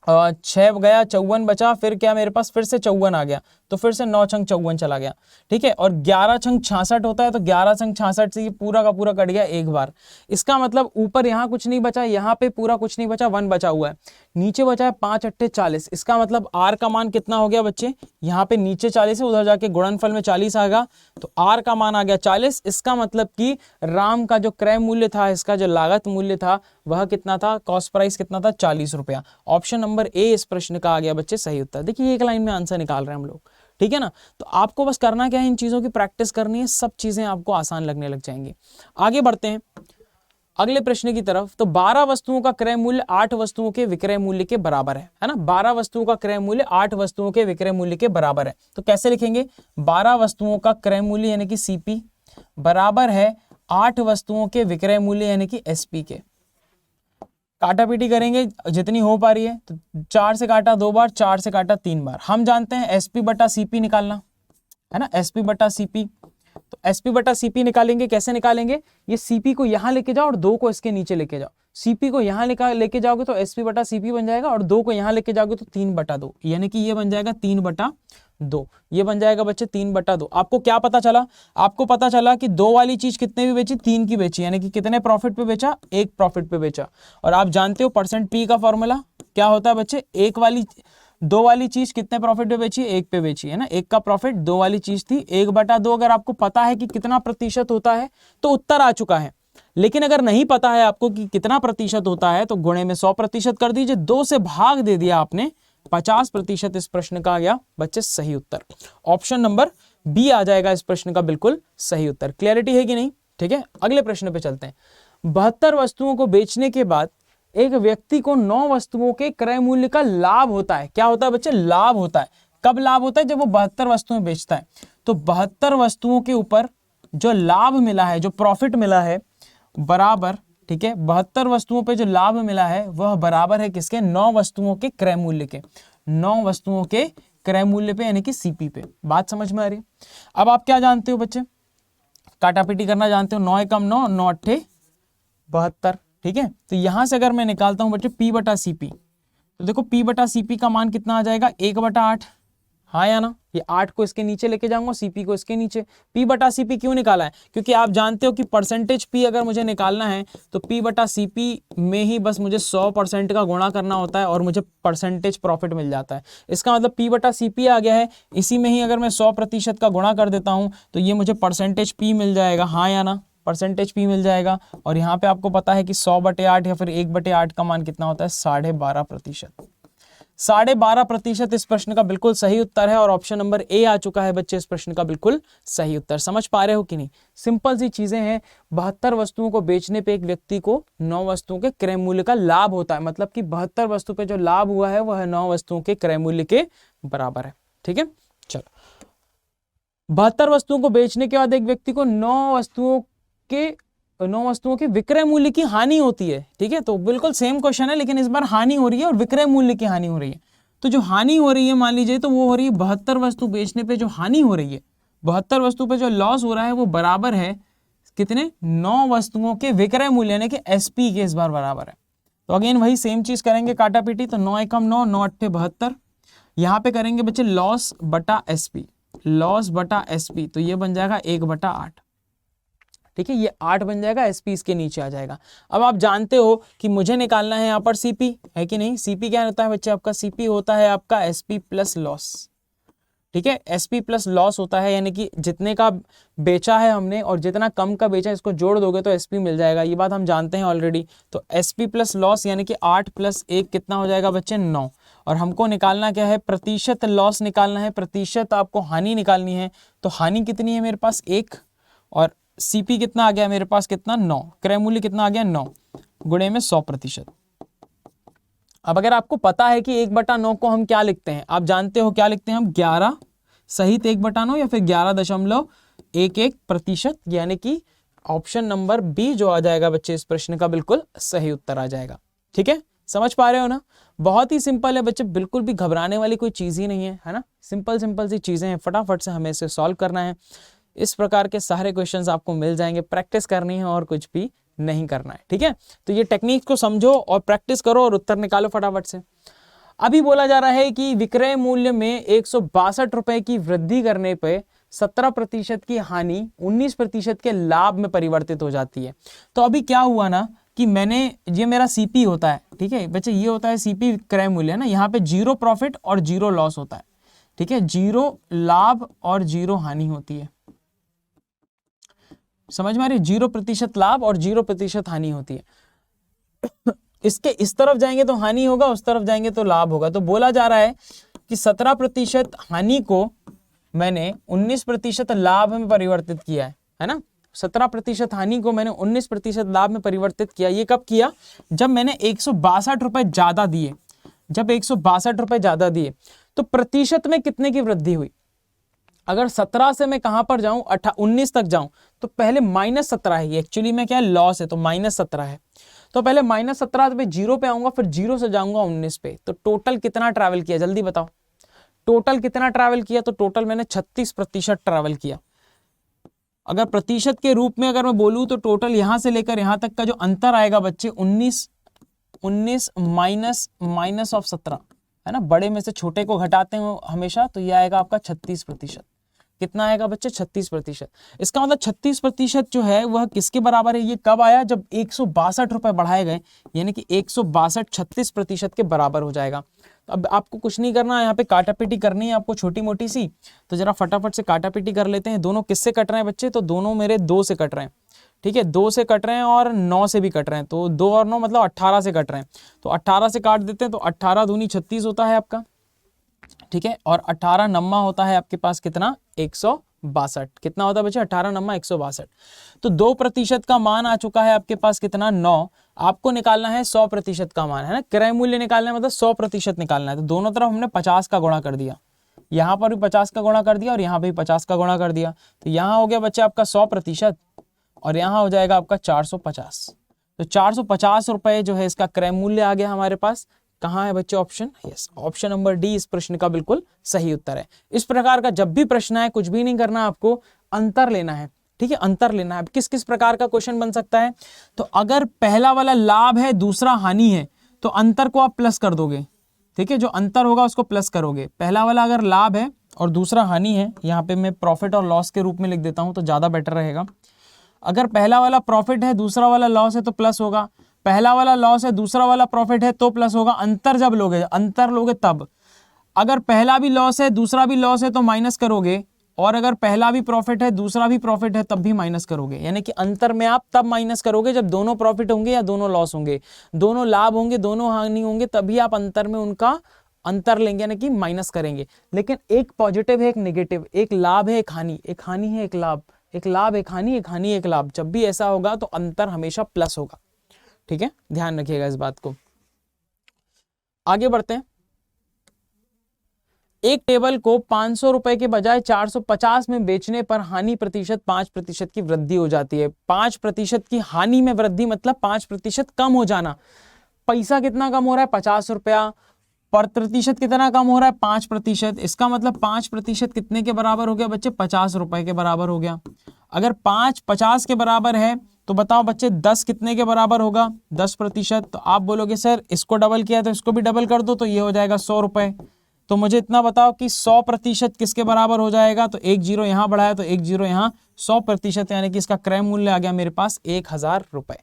6 गया, 54 बचा, फिर क्या मेरे पास फिर से 54 आ गया, तो फिर से 9 छंग 54 चला गया। ठीक है, और 11 छंग 66 होता है, तो 11 छंग 66 से ये पूरा का पूरा कट गया एक बार। इसका मतलब ऊपर यहाँ कुछ नहीं बचा, यहाँ पे पूरा कुछ नहीं बचा, 1 बचा हुआ है, नीचे बचा है 5 8 40। इसका मतलब आर का मान कितना हो गया बच्चे, यहाँ पे नीचे 40 है, उधर जाके गुणनफल में 40 आएगा, तो आर का मान आ गया 40। इसका मतलब कि राम का जो क्रय मूल्य था, इसका जो लागत मूल्य था, वह कितना था, कॉस्ट प्राइस कितना था, 40 रुपया। ऑप्शन नंबर ए इस प्रश्न का आ गया बच्चे सही उत्तर। देखिए एक लाइन में आंसर निकाल रहे हैं हम लोग, ठीक है ना। तो आपको बस करना क्या है, इन चीजों की प्रैक्टिस करनी है, सब चीजें आपको आसान लगने लग जाएंगी। आगे बढ़ते हैं अगले प्रश्न की तरफ। तो 12 वस्तुओं का क्रय मूल्य 8 वस्तुओं के विक्रय मूल्य के बराबर है ना। 12 वस्तुओं का क्रय मूल्य 8 वस्तुओं के विक्रय मूल्य के बराबर है। तो कैसे लिखेंगे, 12 वस्तुओं का क्रय मूल्य यानी कि सीपी बराबर है 8 वस्तुओं के विक्रय मूल्य यानी कि एसपी के। काटा पीटी करेंगे जितनी हो पा रही है, तो 4 से काटा 2 बार, 4 से काटा 3 बार। हम जानते हैं एसपी बटा सीपी निकालना है ना, एसपी बटा सीपी। तो एसपी बटा सीपी निकालेंगे, कैसे निकालेंगे, ये सीपी को यहां लेके जाओ और 2 को इसके नीचे लेके जाओ। सीपी को यहां लेके जाओगे तो एसपी बटा सीपी बन जाएगा, और 2 को यहां लेके जाओगे तो 3/2, यानी कि ये बन जाएगा 3/2। ये बन जाएगा बच्चे 3/2। आपको क्या पता चला, आपको पता चला कि 2 वाली चीज कितने भी बेची, 3 की बेची, यानी कि कितने प्रॉफिट पे बेचा, 1 प्रॉफिट पे बेचा। और आप जानते हो परसेंट पी का फॉर्मूला क्या होता है बच्चे, 2 वाली चीज कितने प्रॉफिट पे बेची, 1 पे बेची है ना, 1 का प्रॉफिट, 2 वाली चीज थी 1/2। अगर आपको पता है कि कितना प्रतिशत होता है तो उत्तर आ चुका है। लेकिन अगर नहीं पता है आपको कि कितना प्रतिशत होता है, तो गुणे में 100% कर दीजिए, 2 से भाग दे दिया आपने, 50% इस प्रश्न का आ गया बच्चे सही उत्तर। ऑप्शन नंबर बी आ जाएगा इस प्रश्न का बिल्कुल सही उत्तर। क्लियरिटी है कि नहीं, ठीक है। अगले प्रश्न पे चलते हैं। 72 वस्तुओं को बेचने के बाद एक व्यक्ति को 9 वस्तुओं के क्रय मूल्य का लाभ होता है। क्या होता है बच्चे, लाभ होता है। कब लाभ होता है? जब वो 72 वस्तुएं बेचता है। तो 72 वस्तुओं के ऊपर जो लाभ मिला है, जो प्रॉफिट मिला है, बराबर, ठीक है, 72 वस्तुओं पे जो लाभ मिला है वह बराबर है किसके? 9 वस्तुओं के क्रय मूल्य के, 9 वस्तुओं के क्रय मूल्य पे, यानी कि सीपी पे। बात समझ में आ रही है? अब आप क्या जानते हो बच्चे? काटापीटी करना जानते हो। 9 एकम 9, 9 अट्ठे 72, ठीक है। तो यहां से अगर मैं निकालता हूं बच्चे P बटा सीपी, तो देखो P बटा सीपी का मान कितना आ जाएगा? 1/8, हाँ या ना? ये 8 को इसके नीचे लेके जाऊंगा, सीपी को इसके नीचे। P बटा सीपी क्यों निकाला है? क्योंकि आप जानते हो कि परसेंटेज P अगर मुझे निकालना है तो P बटा सीपी में ही बस मुझे 100% का गुणा करना होता है और मुझे परसेंटेज प्रॉफिट मिल जाता है। इसका मतलब P बटा सीपी आ गया है, इसी में ही अगर मैं 100% का गुणा कर देता हूं तो ये मुझे परसेंटेज P मिल जाएगा, हाँ या ना? परसेंटेज P मिल जाएगा। और यहाँ पे आपको पता है कि 100/8 या फिर 1/8 का मान कितना होता है? 12.5%। 12.5% इस प्रश्न का बिल्कुल सही उत्तर है और ऑप्शन नंबर ए आ चुका है बच्चे इस प्रश्न का बिल्कुल सही उत्तर। समझ पा रहे हो कि नहीं? सिंपल सी चीजें हैं। 72 वस्तुओं को बेचने पे एक व्यक्ति को 9 वस्तुओं के क्रय मूल्य का लाभ होता है, मतलब कि 72 वस्तु पे जो लाभ हुआ है वह 9 वस्तुओं के क्रय मूल्य के बराबर है। ठीक है, चलो 72 वस्तुओं को बेचने के बाद एक व्यक्ति को 9 वस्तुओं के विक्रय मूल्य की हानि होती है। ठीक है, तो बिल्कुल सेम क्वेश्चन है लेकिन इस बार हानि हो रही है और विक्रय मूल्य की हानि हो रही है। तो जो हानि हो रही है मान लीजिए तो वो हो रही है 72 वस्तु बेचने पे जो हानि हो रही है, 72 वस्तु पे जो लॉस हो रहा है वो बराबर है कितने? 9 वस्तुओं के विक्रय मूल्य यानी कि एसपी के इस बार बराबर है। तो अगेन वही सेम चीज करेंगे काटापीटी। तो 9 एकम 9, 9 अट्ठे 72। यहाँ पे करेंगे बच्चे लॉस बटा एसपी, लॉस बटा एसपी, तो ये बन जाएगा 1/8। ठीक है, ये 8 बन जाएगा, एसपी इसके नीचे आ जाएगा। अब आप जानते हो कि मुझे निकालना है यहाँ पर सीपी, है कि नहीं? सीपी क्या होता है बच्चे? आपका सीपी होता है आपका एसपी प्लस लॉस। ठीक है, एसपी प्लस लॉस होता है, यानी कि जितने का बेचा है हमने और जितना कम का बेचा है इसको जोड़ दोगे तो एसपी मिल जाएगा। ये बात हम जानते हैं ऑलरेडी। तो एसपी प्लस लॉस यानी कि 8 + 1 कितना हो जाएगा बच्चे? 9। और हमको निकालना क्या है? प्रतिशत लॉस निकालना है, प्रतिशत आपको हानि निकालनी है। तो हानि कितनी है मेरे पास? 1। और सीपी कितना आ गया मेरे पास? कितना? 9। क्रय मूल्य कितना आ गया? 9 गुणे में 100%। अब अगर आपको पता है कि 1/9 को हम क्या लिखते हैं, आप जानते हो क्या लिखते हैं हम? 11 सहित 1/9 या फिर 11.11%, यानी कि ऑप्शन नंबर बी जो आ जाएगा बच्चे इस प्रश्न का बिल्कुल सही उत्तर आ जाएगा। ठीक है, समझ पा रहे हो ना? बहुत ही सिंपल है बच्चे, बिल्कुल भी घबराने वाली कोई चीज ही नहीं है ना? सिंपल सिंपल सी चीजें हैं, फटाफट से हमें इसे सॉल्व करना है। इस प्रकार के सारे क्वेश्चंस आपको मिल जाएंगे, प्रैक्टिस करनी है और कुछ भी नहीं करना है। ठीक है, तो ये टेक्निक को समझो और प्रैक्टिस करो और उत्तर निकालो फटाफट से। अभी बोला जा रहा है कि विक्रय मूल्य में 162 रुपए की वृद्धि करने पे 17% की हानि 19% के लाभ में परिवर्तित हो जाती है। तो अभी क्या हुआ ना कि मैंने, ये मेरा सीपी होता है, ठीक है बच्चे, ये होता है सीपी क्रय मूल्य है ना। यहाँ पे 0 प्रॉफिट और 0 लॉस होता है। ठीक है, 0 लाभ और 0 हानि होती है। समझ में आ रही है? 0% लाभ और 0% हानि होती है। इसके इस तरफ जाएंगे तो हानि होगा, उस तरफ जाएंगे तो लाभ होगा। तो बोला जा रहा है कि 17% हानि को मैंने 19% लाभ में परिवर्तित किया है ना? 17% हानि को मैंने 19% लाभ में परिवर्तित किया। ये कब किया? जब मैंने 162 रुपए ज्यादा दिए। जब 162 रुपए ज्यादा दिए तो प्रतिशत में कितने की वृद्धि हुई? अगर 17 से मैं कहां पर जाऊं, 19 तक जाऊं, तो पहले -17 है। ये एक्चुअली में क्या है? लॉस है, तो -17 है। तो पहले -17 पे 0 पे आऊंगा, फिर 0 से जाऊंगा 19 पे। तो टोटल कितना ट्रैवल किया? जल्दी बताओ, टोटल कितना ट्रैवल किया? तो टोटल मैंने 36% ट्रैवल किया। अगर प्रतिशत के रूप में अगर मैं बोलूं तो टोटल यहां से लेकर यहां तक का जो अंतर आएगा बच्चे 19 माइनस ऑफ 17 है ना। बड़े में से छोटे को घटाते हैं हमेशा, तो यह आएगा आपका 36%। कितना आएगा बच्चे? 36%। इसका मतलब 36% जो है वह किसके बराबर है? ये कब आया? जब 162 रुपए बढ़ाए गए, यानी कि 162 36% के बराबर हो जाएगा। अब आपको कुछ नहीं करना, यहाँ पे काटापीटी करनी है आपको छोटी मोटी सी। तो जरा फटाफट से काटापीटी कर लेते हैं। दोनों किससे कट रहे हैं बच्चे? तो दोनों मेरे 2 से कट रहे हैं। ठीक है, 2 से कट रहे हैं और 9 से भी कट रहे हैं। तो 2 और 9 मतलब 18 से कट रहे हैं। तो 18 से काट देते हैं तो 18 दूनी 36 होता है आपका। ठीक है, और 18 नम्मा होता है आपके पास कितना? 162। कितना होता है बच्चे? 18 नम्मा 162। तो 2% का मान आ चुका है आपके पास कितना? 9। आपको निकालना है 100% का मान, है ना। क्रय मूल्य निकालना है मतलब 100% निकालना है। तो दोनों तरफ हमने 50 का गुणा कर दिया। यहाँ पर भी 50 का गुणा कर दिया और यहाँ पे भी 50 का गुणा कर दिया, तो यहाँ हो गया बच्चे आपका 100% और यहाँ हो जाएगा आपका 450। तो 450 रुपए जो है इसका क्रय मूल्य आ गया हमारे पास। कहाँ है बच्चे option? Yes, option number D इस प्रश्न का बिल्कुल सही उत्तर है। इस प्रकार का जब भी प्रश्न है कुछ भी नहीं करना, आपको अंतर लेना है, ठीक है, अंतर लेना है। अब किस किस प्रकार का क्वेश्चन बन सकता है? तो अगर पहला वाला लाभ है दूसरा हानि है तो अंतर को आप प्लस कर दोगे, ठीक है, जो अंतर होगा उसको प्लस करोगे। पहला वाला अगर लाभ है और दूसरा हानि है, यहाँ पे मैं प्रॉफिट और लॉस के रूप में लिख देता हूं तो ज्यादा बेटर रहेगा। अगर पहला वाला प्रॉफिट है दूसरा वाला लॉस है तो प्लस होगा, पहला वाला लॉस है दूसरा वाला प्रॉफिट है तो प्लस होगा। अंतर जब लोगे, अंतर लोगे तब, अगर पहला भी लॉस है दूसरा भी लॉस है तो माइनस करोगे, और अगर पहला भी प्रॉफिट है दूसरा भी प्रॉफिट है तब भी माइनस करोगे। यानी कि अंतर में आप तब माइनस करोगे जब दोनों प्रॉफिट होंगे या दोनों लॉस होंगे, दोनों लाभ होंगे दोनों हानि होंगे, तभी आप अंतर में उनका अंतर लेंगे, यानी कि माइनस करेंगे। लेकिन एक पॉजिटिव है एक नेगेटिव, एक लाभ है एक हानि, एक हानि है एक लाभ, एक लाभ एक हानि, एक हानि एक लाभ, जब भी ऐसा होगा तो अंतर हमेशा प्लस होगा, ठीक है, ध्यान रखिएगा इस बात को। आगे बढ़ते हैं। एक टेबल को 500 रुपए के बजाय 450 में बेचने पर हानि प्रतिशत 5% की वृद्धि हो जाती है। 5% की हानि में वृद्धि मतलब 5% कम हो जाना। पैसा कितना कम हो रहा है? 50 रुपया। पर प्रतिशत कितना कम हो रहा है? 5%। इसका मतलब 5% कितने के बराबर हो गया बच्चे? 50 रुपए के बराबर हो गया। अगर 5 50 के बराबर है तो बताओ बच्चे 10 कितने के बराबर होगा? 10%। तो आप बोलोगे सर इसको डबल किया तो इसको भी डबल कर दो, तो ये हो जाएगा 100 रुपए। तो मुझे इतना बताओ कि 100% किसके बराबर हो जाएगा? तो एक जीरो यहाँ बढ़ाया तो एक जीरो यहाँ, 100%, यानी कि इसका क्रय मूल्य आ गया मेरे पास 1000 रुपए,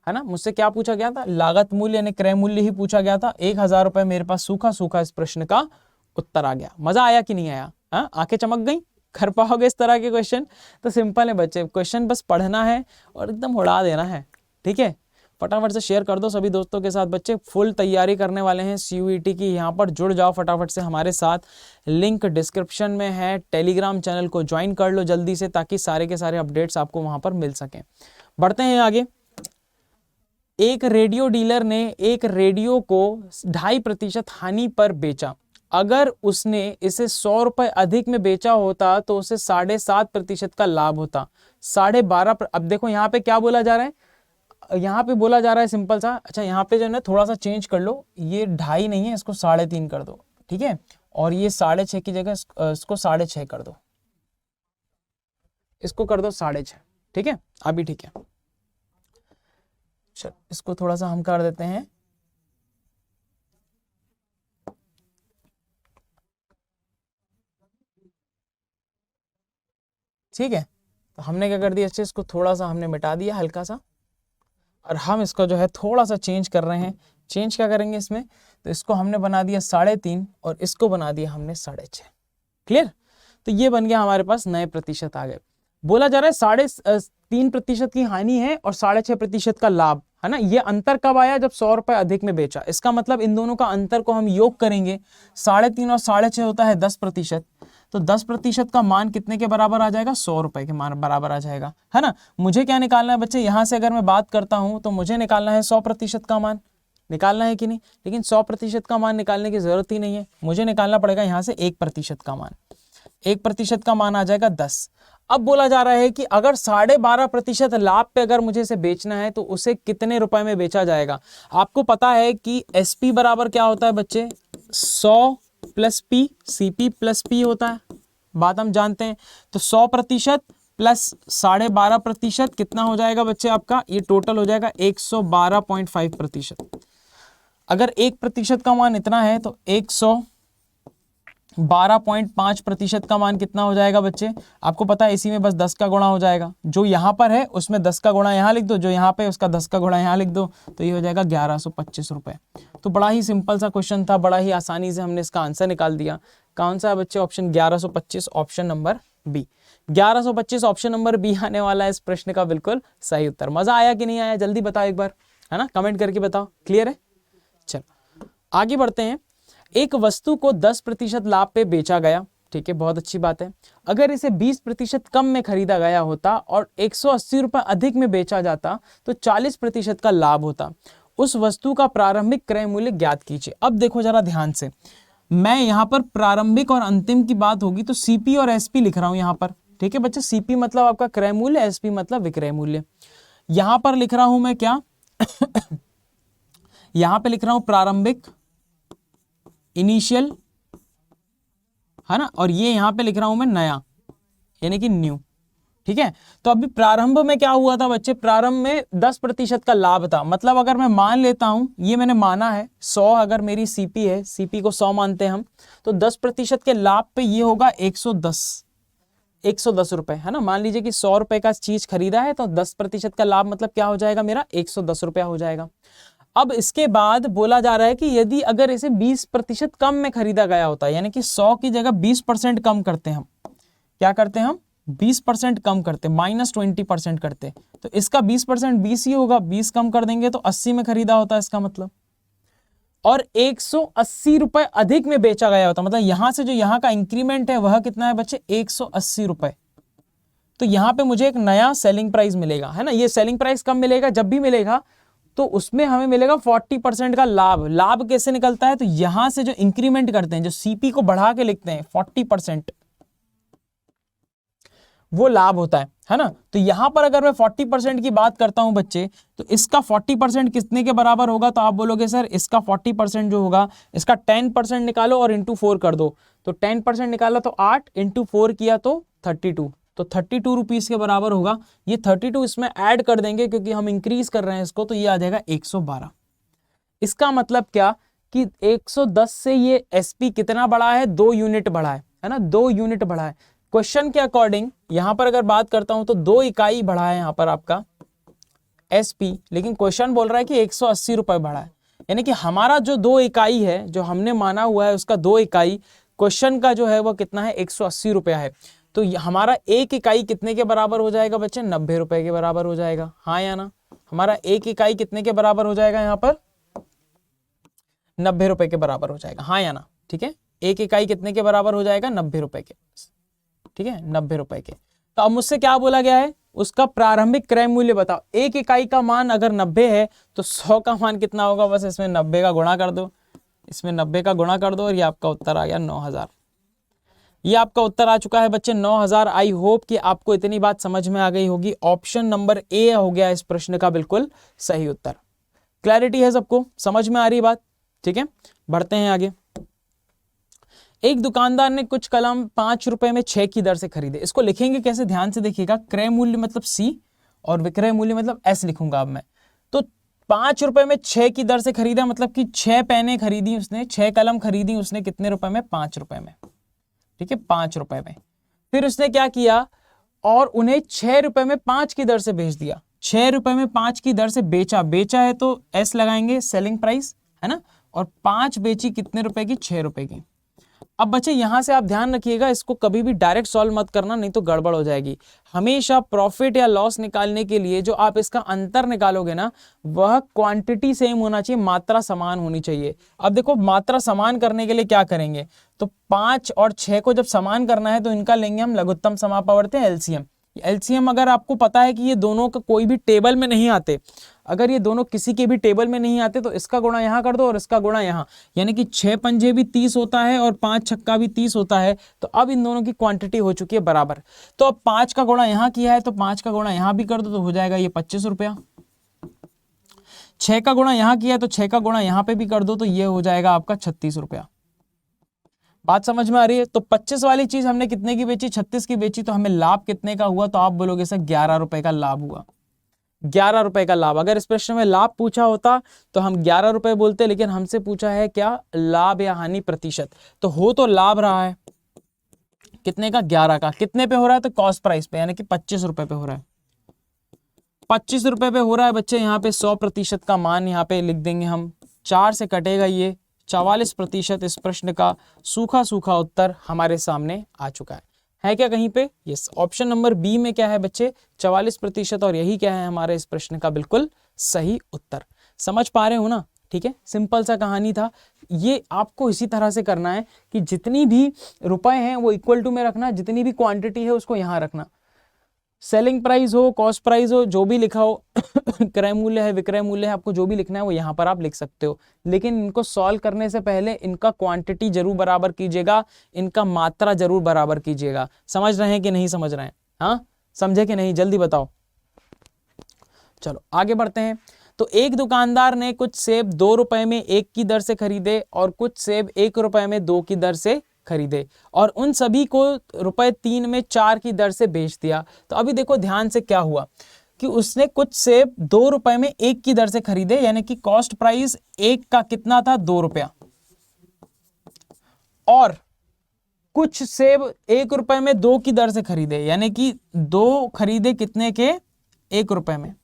है ना। मुझसे क्या पूछा गया था? लागत मूल्य यानी क्रय मूल्य ही पूछा गया था। 1000 रुपए मेरे पास सूखा सूखा इस प्रश्न का उत्तर आ गया। मजा आया कि नहीं आया? हाँ, आंखें चमक गई? कर पाओगे इस तरह के क्वेश्चन? तो सिंपल है बच्चे, क्वेश्चन बस पढ़ना है और एकदम उड़ा देना है, ठीक है। फटाफट से शेयर कर दो सभी दोस्तों के साथ। बच्चे फुल तैयारी करने वाले हैं CUET की, यहाँ पर जुड़ जाओ फटाफट से हमारे साथ। लिंक डिस्क्रिप्शन में है, टेलीग्राम चैनल को ज्वाइन कर लो जल्दी से, ताकि सारे के सारे अपडेट्स आपको वहां पर मिल सकें। बढ़ते हैं आगे। एक रेडियो डीलर ने एक रेडियो को 2.5% हानि पर बेचा। अगर उसने इसे 100 रुपए अधिक में बेचा होता तो उसे 7.5% का लाभ होता। 12.5। अब देखो यहाँ पे क्या बोला जा रहा है, यहाँ पे बोला जा रहा है सिंपल सा, अच्छा यहाँ पे जो है थोड़ा सा चेंज कर लो, ये 2.5 नहीं है, इसको 3.5 कर दो, ठीक है, और ये 6.5 की जगह इसको 6.5 कर दो, इसको कर दो 6.5, ठीक है, अभी ठीक है। चल इसको थोड़ा सा हम कर देते हैं, ठीक है। तो हमने क्या कर दिया, अच्छे इसको थोड़ा सा हमने मिटा दिया हल्का सा, और हम इसको जो है थोड़ा सा चेंज कर रहे हैं। चेंज क्या करेंगे इसमें, तो इसको हमने बना दिया 3.5 और इसको बना दिया हमने 6.5। क्लियर? तो ये बन गया हमारे पास नए प्रतिशत आ गए। बोला जा रहा है 3.5% की हानि है और 6.5% का लाभ, है ना। ये अंतर कब आया? जब 100 रुपए अधिक में बेचा। इसका मतलब इन दोनों का अंतर को हम योग करेंगे, 3.5 और 6.5 होता है 10%। तो 10% का मान कितने के बराबर आ जाएगा? 100 रुपए के मान बराबर आ जाएगा, है ना। मुझे क्या निकालना है बच्चे? यहां से अगर मैं बात करता हूं तो मुझे निकालना है 100% का मान, निकालना है कि नहीं? लेकिन 100% का मान निकालने की जरूरत ही नहीं है, मुझे निकालना पड़ेगा यहाँ से 1% का मान। 1% का मान आ जाएगा 10। अब बोला जा रहा है कि अगर 12.5% लाभ पे अगर मुझे इसे बेचना है तो उसे कितने रुपए में बेचा जाएगा? आपको पता है कि SP बराबर क्या होता है बच्चे? 100 plus P, CP plus P होता है, बात हम जानते हैं। तो 100% प्लस 12.5% कितना हो जाएगा बच्चे आपका? ये टोटल हो जाएगा 112.5%। अगर 1% का मान इतना है तो 112.5% का मान कितना हो जाएगा बच्चे? आपको पता है इसी में बस 10 का गुणा हो जाएगा, जो यहाँ पर है उसमें 10 का गुणा यहाँ लिख दो, जो यहाँ पे उसका 10 का गुणा यहाँ लिख दो, तो ये हो जाएगा 1125 रुपए। तो बड़ा ही सिंपल सा क्वेश्चन था, बड़ा ही आसानी से हमने इसका आंसर निकाल दिया। कौन सा है बच्चे? Option 1125, option number B. 1125 option number B आने वाला है इस प्रश्न का बिल्कुल सही उत्तर। मजा आया कि नहीं आया? जल्दी बताओ एक बार, है ना, कमेंट करके बताओ। क्लियर है? चलो आगे बढ़ते हैं। एक वस्तु को 10% लाभ पे बेचा गया, ठीक है, बहुत अच्छी बात है। अगर इसे 20% कम में खरीदा गया होता और 180 रुपए अधिक में बेचा जाता तो 40% का लाभ होता। उस वस्तु का प्रारंभिक क्रय मूल्य ज्ञात कीजिए। अब देखो जरा ध्यान से, मैं यहाँ पर प्रारंभिक और अंतिम की बात होगी तो सीपी और एसपी लिख रहा हूं यहाँ पर, ठीक है बच्चे। सीपी मतलब आपका क्रय मूल्य, एसपी मतलब विक्रय मूल्य। यहां पर लिख रहा हूं मैं क्या यहां पे लिख रहा हूं प्रारंभिक, इनिशियल, है ना, और ये यहां पे लिख रहा हूं मैं नया, यानी कि न्यू, ठीक है। तो अभी प्रारंभ में क्या हुआ था बच्चे, प्रारंभ में 10% का लाभ था। मतलब अगर मैं मान लेता हूं, ये मैंने माना है 100, अगर मेरी सीपी है, सीपी को 100 मानते हैं हम, तो 10% के लाभ पे ये होगा 110 रुपए, है ना। मान लीजिए कि 100 रुपए का चीज खरीदा है तो 10% का लाभ मतलब क्या हो जाएगा मेरा, 110 रुपया हो जाएगा। अब इसके बाद बोला जा रहा है कि यदि अगर इसे 20% कम में खरीदा गया होता है, यानी कि 100 की जगह 20% कम करते हैं हम, क्या करते हैं हम, 20% कम करते, -20% करते, तो इसका 20% 20 ही होगा, 20 कम कर देंगे तो 80 में खरीदा होता है इसका मतलब, और 180 रुपए अधिक में बेचा गया होता, मतलब यहां से जो यहां का इंक्रीमेंट है वह कितना है बच्चे, 180 रुपए। तो यहां पे मुझे एक नया सेलिंग प्राइस मिलेगा, है ना। ये सेलिंग प्राइस कब मिलेगा, जब भी मिलेगा तो उसमें हमें मिलेगा 40% का लाभ। लाभ कैसे निकलता है, तो यहां से जो इंक्रीमेंट करते हैं, जो सीपी को बढ़ा के लिखते हैं 40%, वो लाभ होता है ना। तो यहां पर अगर मैं 40% की बात करता हूं बच्चे, तो इसका 40% कितने के बराबर होगा, तो आप बोलोगे सर इसका 40% जो होगा, इसका 10% निकालो और इंटू 4 कर दो। तो 10% निकाला तो 8, इंटू 4 किया तो 32, तो 32 रुपीज के बराबर होगा। ये 32 इसमें ऐड कर देंगे क्योंकि हम इंक्रीज कर रहे हैं इसको, तो ये आ जाएगा 112। इसका मतलब क्या कि 110 से ये एसपी कितना बढ़ा है, 2 यूनिट बढ़ा है ना, 2 यूनिट बढ़ा है। क्वेश्चन के अकॉर्डिंग यहां पर अगर बात करता हूं तो 2 इकाई बढ़ा है यहां पर आपका एसपी, लेकिन क्वेश्चन बोल रहा है कि 180 रुपए बढ़ा है, यानी कि हमारा जो 2 इकाई है, जो हमने माना हुआ है उसका 2 इकाई, क्वेश्चन का जो है वो कितना है, 180 रुपया है। तो हमारा 1 इकाई कितने के बराबर हो जाएगा बच्चे, 90 रुपए के बराबर हो जाएगा, हाँ या ना। हमारा 1 इकाई कितने के बराबर हो जाएगा यहाँ पर, 90 रुपए के बराबर हो जाएगा, हाँ या ना, ठीक है। 1 इकाई कितने के बराबर हो जाएगा, 90 रुपए के, ठीक है, 90 रुपए के। तो अब मुझसे क्या बोला गया है, उसका प्रारंभिक क्रय मूल्य बताओ। 1 इकाई का मान अगर 90 है तो 100 का मान कितना होगा, बस इसमें 90 का गुणा कर दो, इसमें 90 का गुणा कर दो और ये आपका उत्तर आ गया 9000। ये आपका उत्तर आ चुका है बच्चे 9000। आई होप कि आपको इतनी बात समझ में आ गई होगी। ऑप्शन नंबर ए हो गया इस प्रश्न का बिल्कुल सही उत्तर। क्लैरिटी है सबको, समझ में आ रही बात, ठीक है। बढ़ते हैं आगे। एक दुकानदार ने कुछ कलम 5 रुपए में 6 की दर से खरीदे। इसको लिखेंगे कैसे, ध्यान से देखिएगा। क्रय मूल्य मतलब सी और विक्रय मूल्य मतलब एस लिखूंगा अब मैं। तो 5 रुपए में 6 की दर से खरीदा, मतलब कि 6 पेनें खरीदी उसने, 6 कलम खरीदी उसने, कितने रुपए में, 5 रुपए में, ठीक है, 5 रुपए में। फिर उसने क्या किया, और उन्हें 6 रुपए में 5 की दर से बेच दिया। 6 रुपए में 5 की दर से बेचा, बेचा है तो एस लगाएंगे, सेलिंग प्राइस, है ना। और 5 बेची कितने रुपए की, 6 रुपए की। अब बच्चे यहां से आप ध्यान रखिएगा, इसको कभी भी डायरेक्ट सॉल्व मत करना, नहीं तो गड़बड़ हो जाएगी। हमेशा प्रॉफिट या लॉस निकालने के लिए जो आप इसका अंतर निकालोगे ना, वह क्वांटिटी सेम होना चाहिए, मात्रा समान होनी चाहिए। अब देखो मात्रा समान करने के लिए क्या करेंगे, तो 5 और 6 को जब समान करना है तो इनका लेंगे हम लघुत्तम समापवर्ती एलसीएम। एलसीएम अगर आपको पता है कि ये दोनों का कोई भी टेबल में नहीं आते, अगर ये दोनों किसी के भी टेबल में नहीं आते तो इसका गुणा यहां कर दो और इसका गुणा यहां, यानी कि 6 पंजे भी 30 होता है और 5 छक्का भी 30 होता है। तो अब इन दोनों की क्वांटिटी हो चुकी है बराबर। तो अब 5 का गुणा यहां किया है तो 5 का गुणा यहां भी कर दो, तो हो जाएगा ये 25 रुपया। 6 का गुणा यहां किया है तो 6 का गुणा यहां पे भी कर दो, तो ये हो जाएगा आपका 36 रुपया। बात समझ में आ रही है। तो 25 वाली चीज हमने कितने की बेची, 36 की बेची, तो हमें लाभ कितने का हुआ, तो आप बोलोगे सर 11 रुपए का लाभ हुआ। 11 रुपए का लाभ। अगर इस प्रश्न में लाभ पूछा होता तो हम 11 रुपए बोलते, लेकिन हमसे पूछा है क्या, लाभ या हानि प्रतिशत। तो हो तो लाभ रहा है कितने का, 11 का। कितने पे हो रहा है, तो कॉस्ट प्राइस पे, यानी कि 25 रुपए पे हो रहा है। 25 रुपए पे हो रहा है बच्चे। यहाँ पे 100% का मान यहाँ पे लिख देंगे हम, 4 से कटेगा ये, 44%। इस प्रश्न का सूखा सूखा उत्तर हमारे सामने आ चुका है क्या कहीं पे, यस। ऑप्शन नंबर बी में क्या है बच्चे, 44%, और यही क्या है हमारे इस प्रश्न का बिल्कुल सही उत्तर। समझ पा रहे हो ना, ठीक है। सिंपल सा कहानी था ये। आपको इसी तरह से करना है कि जितनी भी रुपए हैं वो इक्वल टू में रखना, जितनी भी क्वांटिटी है उसको यहां रखना। सेलिंग प्राइस हो, कॉस्ट प्राइस हो, जो भी लिखा हो क्रय मूल्य है, विक्रय मूल्य है, आपको जो भी लिखना है वो यहाँ पर आप लिख सकते हो। लेकिन इनको सॉल्व करने से पहले इनका क्वांटिटी जरूर बराबर कीजिएगा, इनका मात्रा जरूर बराबर कीजिएगा। समझ रहे हैं कि नहीं समझ रहे हैं? हाँ, समझे कि नहीं, जल्दी बताओ। चलो आगे बढ़ते हैं। तो एक दुकानदार ने कुछ सेब 2 रुपए में 1 की दर से खरीदे और कुछ सेब 1 रुपए में 2 की दर से खरीदे और उन सभी को रुपए 3 में 4 की दर से बेच दिया। तो अभी देखो ध्यान से क्या हुआ कि उसने कुछ सेब 2 रुपए में 1 की दर से खरीदे, यानी कि कॉस्ट प्राइस एक का कितना था, 2 रुपया, और कुछ सेब 1 रुपए में 2 की दर से खरीदे, यानी कि 2 खरीदे कितने के, 1 रुपए में।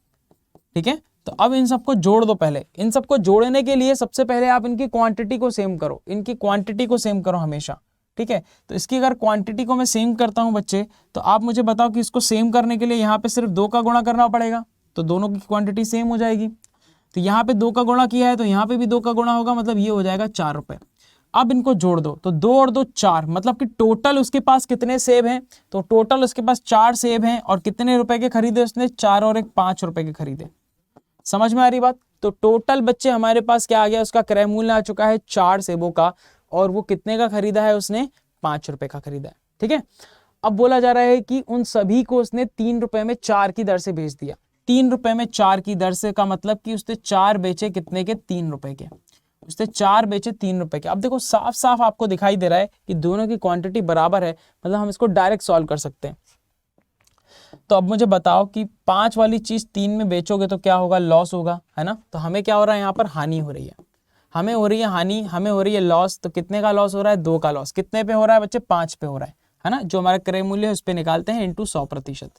ठीक है, तो अब इन सबको जोड़ दो। पहले इन सबको जोड़ने के लिए सबसे पहले आप इनकी क्वांटिटी को सेम करो, इनकी क्वांटिटी को सेम करो हमेशा। ठीक है, तो इसकी अगर क्वांटिटी को मैं सेम करता हूं बच्चे, तो आप मुझे बताओ कि इसको सेम करने के लिए यहाँ पे सिर्फ 2 का गुणा करना पड़ेगा, तो दोनों की क्वांटिटी सेम हो जाएगी। तो यहाँ पे 2 का गुणा किया है तो यहाँ पे भी 2 का गुणा होगा, मतलब ये हो जाएगा 4 रुपए। अब इनको जोड़ दो, तो 2 और 2 4, मतलब कि टोटल उसके पास कितने सेब हैं, तो टोटल उसके पास 4 सेब हैं और कितने रुपए के खरीदे उसने, 4 और 1 5 रुपए के खरीदे। समझ में आ रही बात? तो टोटल बच्चे हमारे पास क्या आ गया, उसका क्रय मूल्य आ चुका है 4 सेबों का, और वो कितने का खरीदा है उसने, 5 रुपए का खरीदा है। ठीक है, अब बोला जा रहा है कि उन सभी को उसने 3 रुपए में 4 की दर से बेच दिया। 3 रुपए में 4 की दर से का मतलब कि उसने 4 बेचे कितने के, 3 रुपए के। उसने 4 बेचे 3 रुपए के। अब देखो साफ साफ आपको दिखाई दे रहा है कि दोनों की क्वांटिटी बराबर है, मतलब हम इसको डायरेक्ट सॉल्व कर सकते हैं। तो अब मुझे बताओ कि 5 वाली चीज 3 में बेचोगे तो क्या होगा, लॉस होगा, है ना। तो हमें क्या हो रहा है, यहाँ पर हानि हो रही है, हमें हो रही है हानि, हमें हो रही है लॉस। तो कितने का लॉस हो रहा है, 2 का लॉस। कितने पे हो रहा है बच्चे, 5 पे हो रहा है ना। जो हमारा क्रय मूल्य है उस पे निकालते हैं इंटू 100%।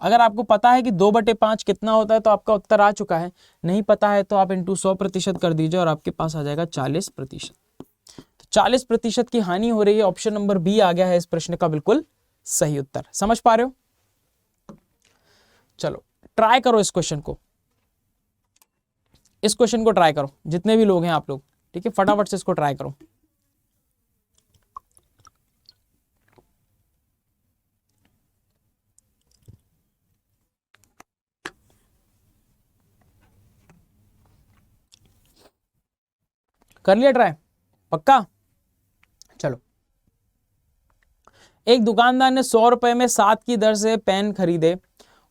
अगर आपको पता है कि 2/5 कितना होता है तो आपका उत्तर आ चुका है, नहीं पता है तो आप इंटू 100% कर दीजिए और आपके पास आ जाएगा 40%। तो 40% की हानि हो रही है। ऑप्शन नंबर बी आ गया है इस प्रश्न का बिल्कुल सही उत्तर। समझ पा रहे हो? चलो ट्राई करो इस क्वेश्चन को, इस क्वेश्चन को ट्राई करो, जितने भी लोग हैं आप लोग। ठीक है, फटाफट से इसको ट्राई करो। कर लिया ट्राई, पक्का? चलो, एक दुकानदार ने 100 रुपए में 7 की दर से पेन खरीदे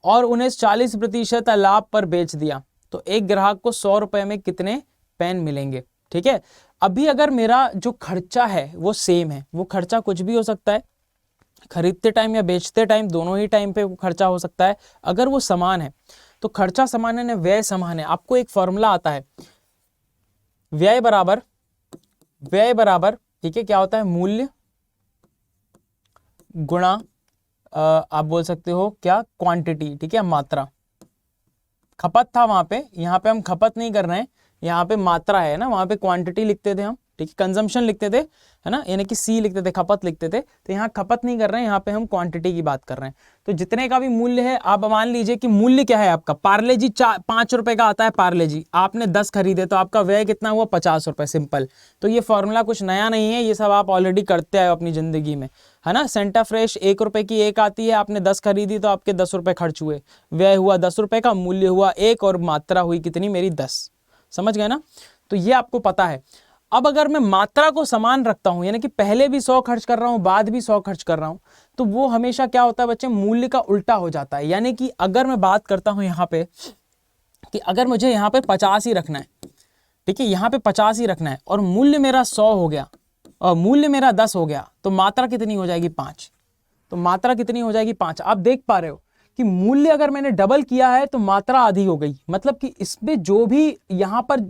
और उन्हें 40% लाभ पर बेच दिया। तो एक ग्राहक को 100 रुपए में कितने पेन मिलेंगे? ठीक है, अभी अगर मेरा जो खर्चा है वो सेम है, वो खर्चा कुछ भी हो सकता है, खरीदते टाइम या बेचते टाइम, दोनों ही टाइम पे खर्चा हो सकता है। अगर वो समान है तो खर्चा समान है ना, व्यय समान है। आपको एक फॉर्मूला आता है, व्यय बराबर, ठीक है, क्या होता है, मूल्य गुणा आप बोल सकते हो क्या, क्वांटिटी। ठीक है, मात्रा। खपत था वहां पे, यहाँ पे हम खपत नहीं कर रहे हैं, यहाँ पे मात्रा है ना, वहां पे क्वांटिटी लिखते थे हम। ठीक है, कंजम्पशन लिखते थे, है ना, यानी कि सी लिखते थे, खपत लिखते थे। तो यहाँ खपत नहीं कर रहे हैं, यहाँ पे हम क्वांटिटी की बात कर रहे हैं। तो जितने का भी मूल्य है, आप मान लीजिए कि मूल्य क्या है आपका, पार्ले जी 5 रुपए का आता है पार्ले जी, आपने 10 खरीदे तो आपका व्यय कितना हुआ, 50 रुपए, सिंपल। तो ये फॉर्मूला कुछ नया नहीं है, ये सब आप ऑलरेडी करते आए अपनी जिंदगी में, है ना। सेंटा फ्रेश 1 रुपए की एक आती है, आपने 10 खरीदी तो आपके 10 रुपए खर्च हुए, व्यय हुआ 10 रुपए का, मूल्य हुआ 1 और मात्रा हुई कितनी मेरी, 10। समझ गए ना? तो ये आपको पता है। अब अगर मैं मात्रा को समान रखता हूं, यानी कि पहले भी 100 खर्च कर रहा हूं, बाद भी 100 खर्च कर रहा हूं, तो वो हमेशा क्या होता है बच्चे, मूल्य का उल्टा हो जाता है। यानी कि अगर मैं बात करता हूं यहां पे कि अगर मुझे यहां पे 50 ही रखना है, ठीक है, यहां पे 50 ही रखना है और मूल्य मेरा 100 हो गया और मूल्य मेरा 10 हो गया, तो मात्रा कितनी हो जाएगी, 5। तो मात्रा कितनी हो जाएगी, 5। आप देख पा रहे हो कि मूल्य अगर मैंने डबल किया है तो मात्रा आधी हो गई। मतलब कि इसमें जो भी यहां पर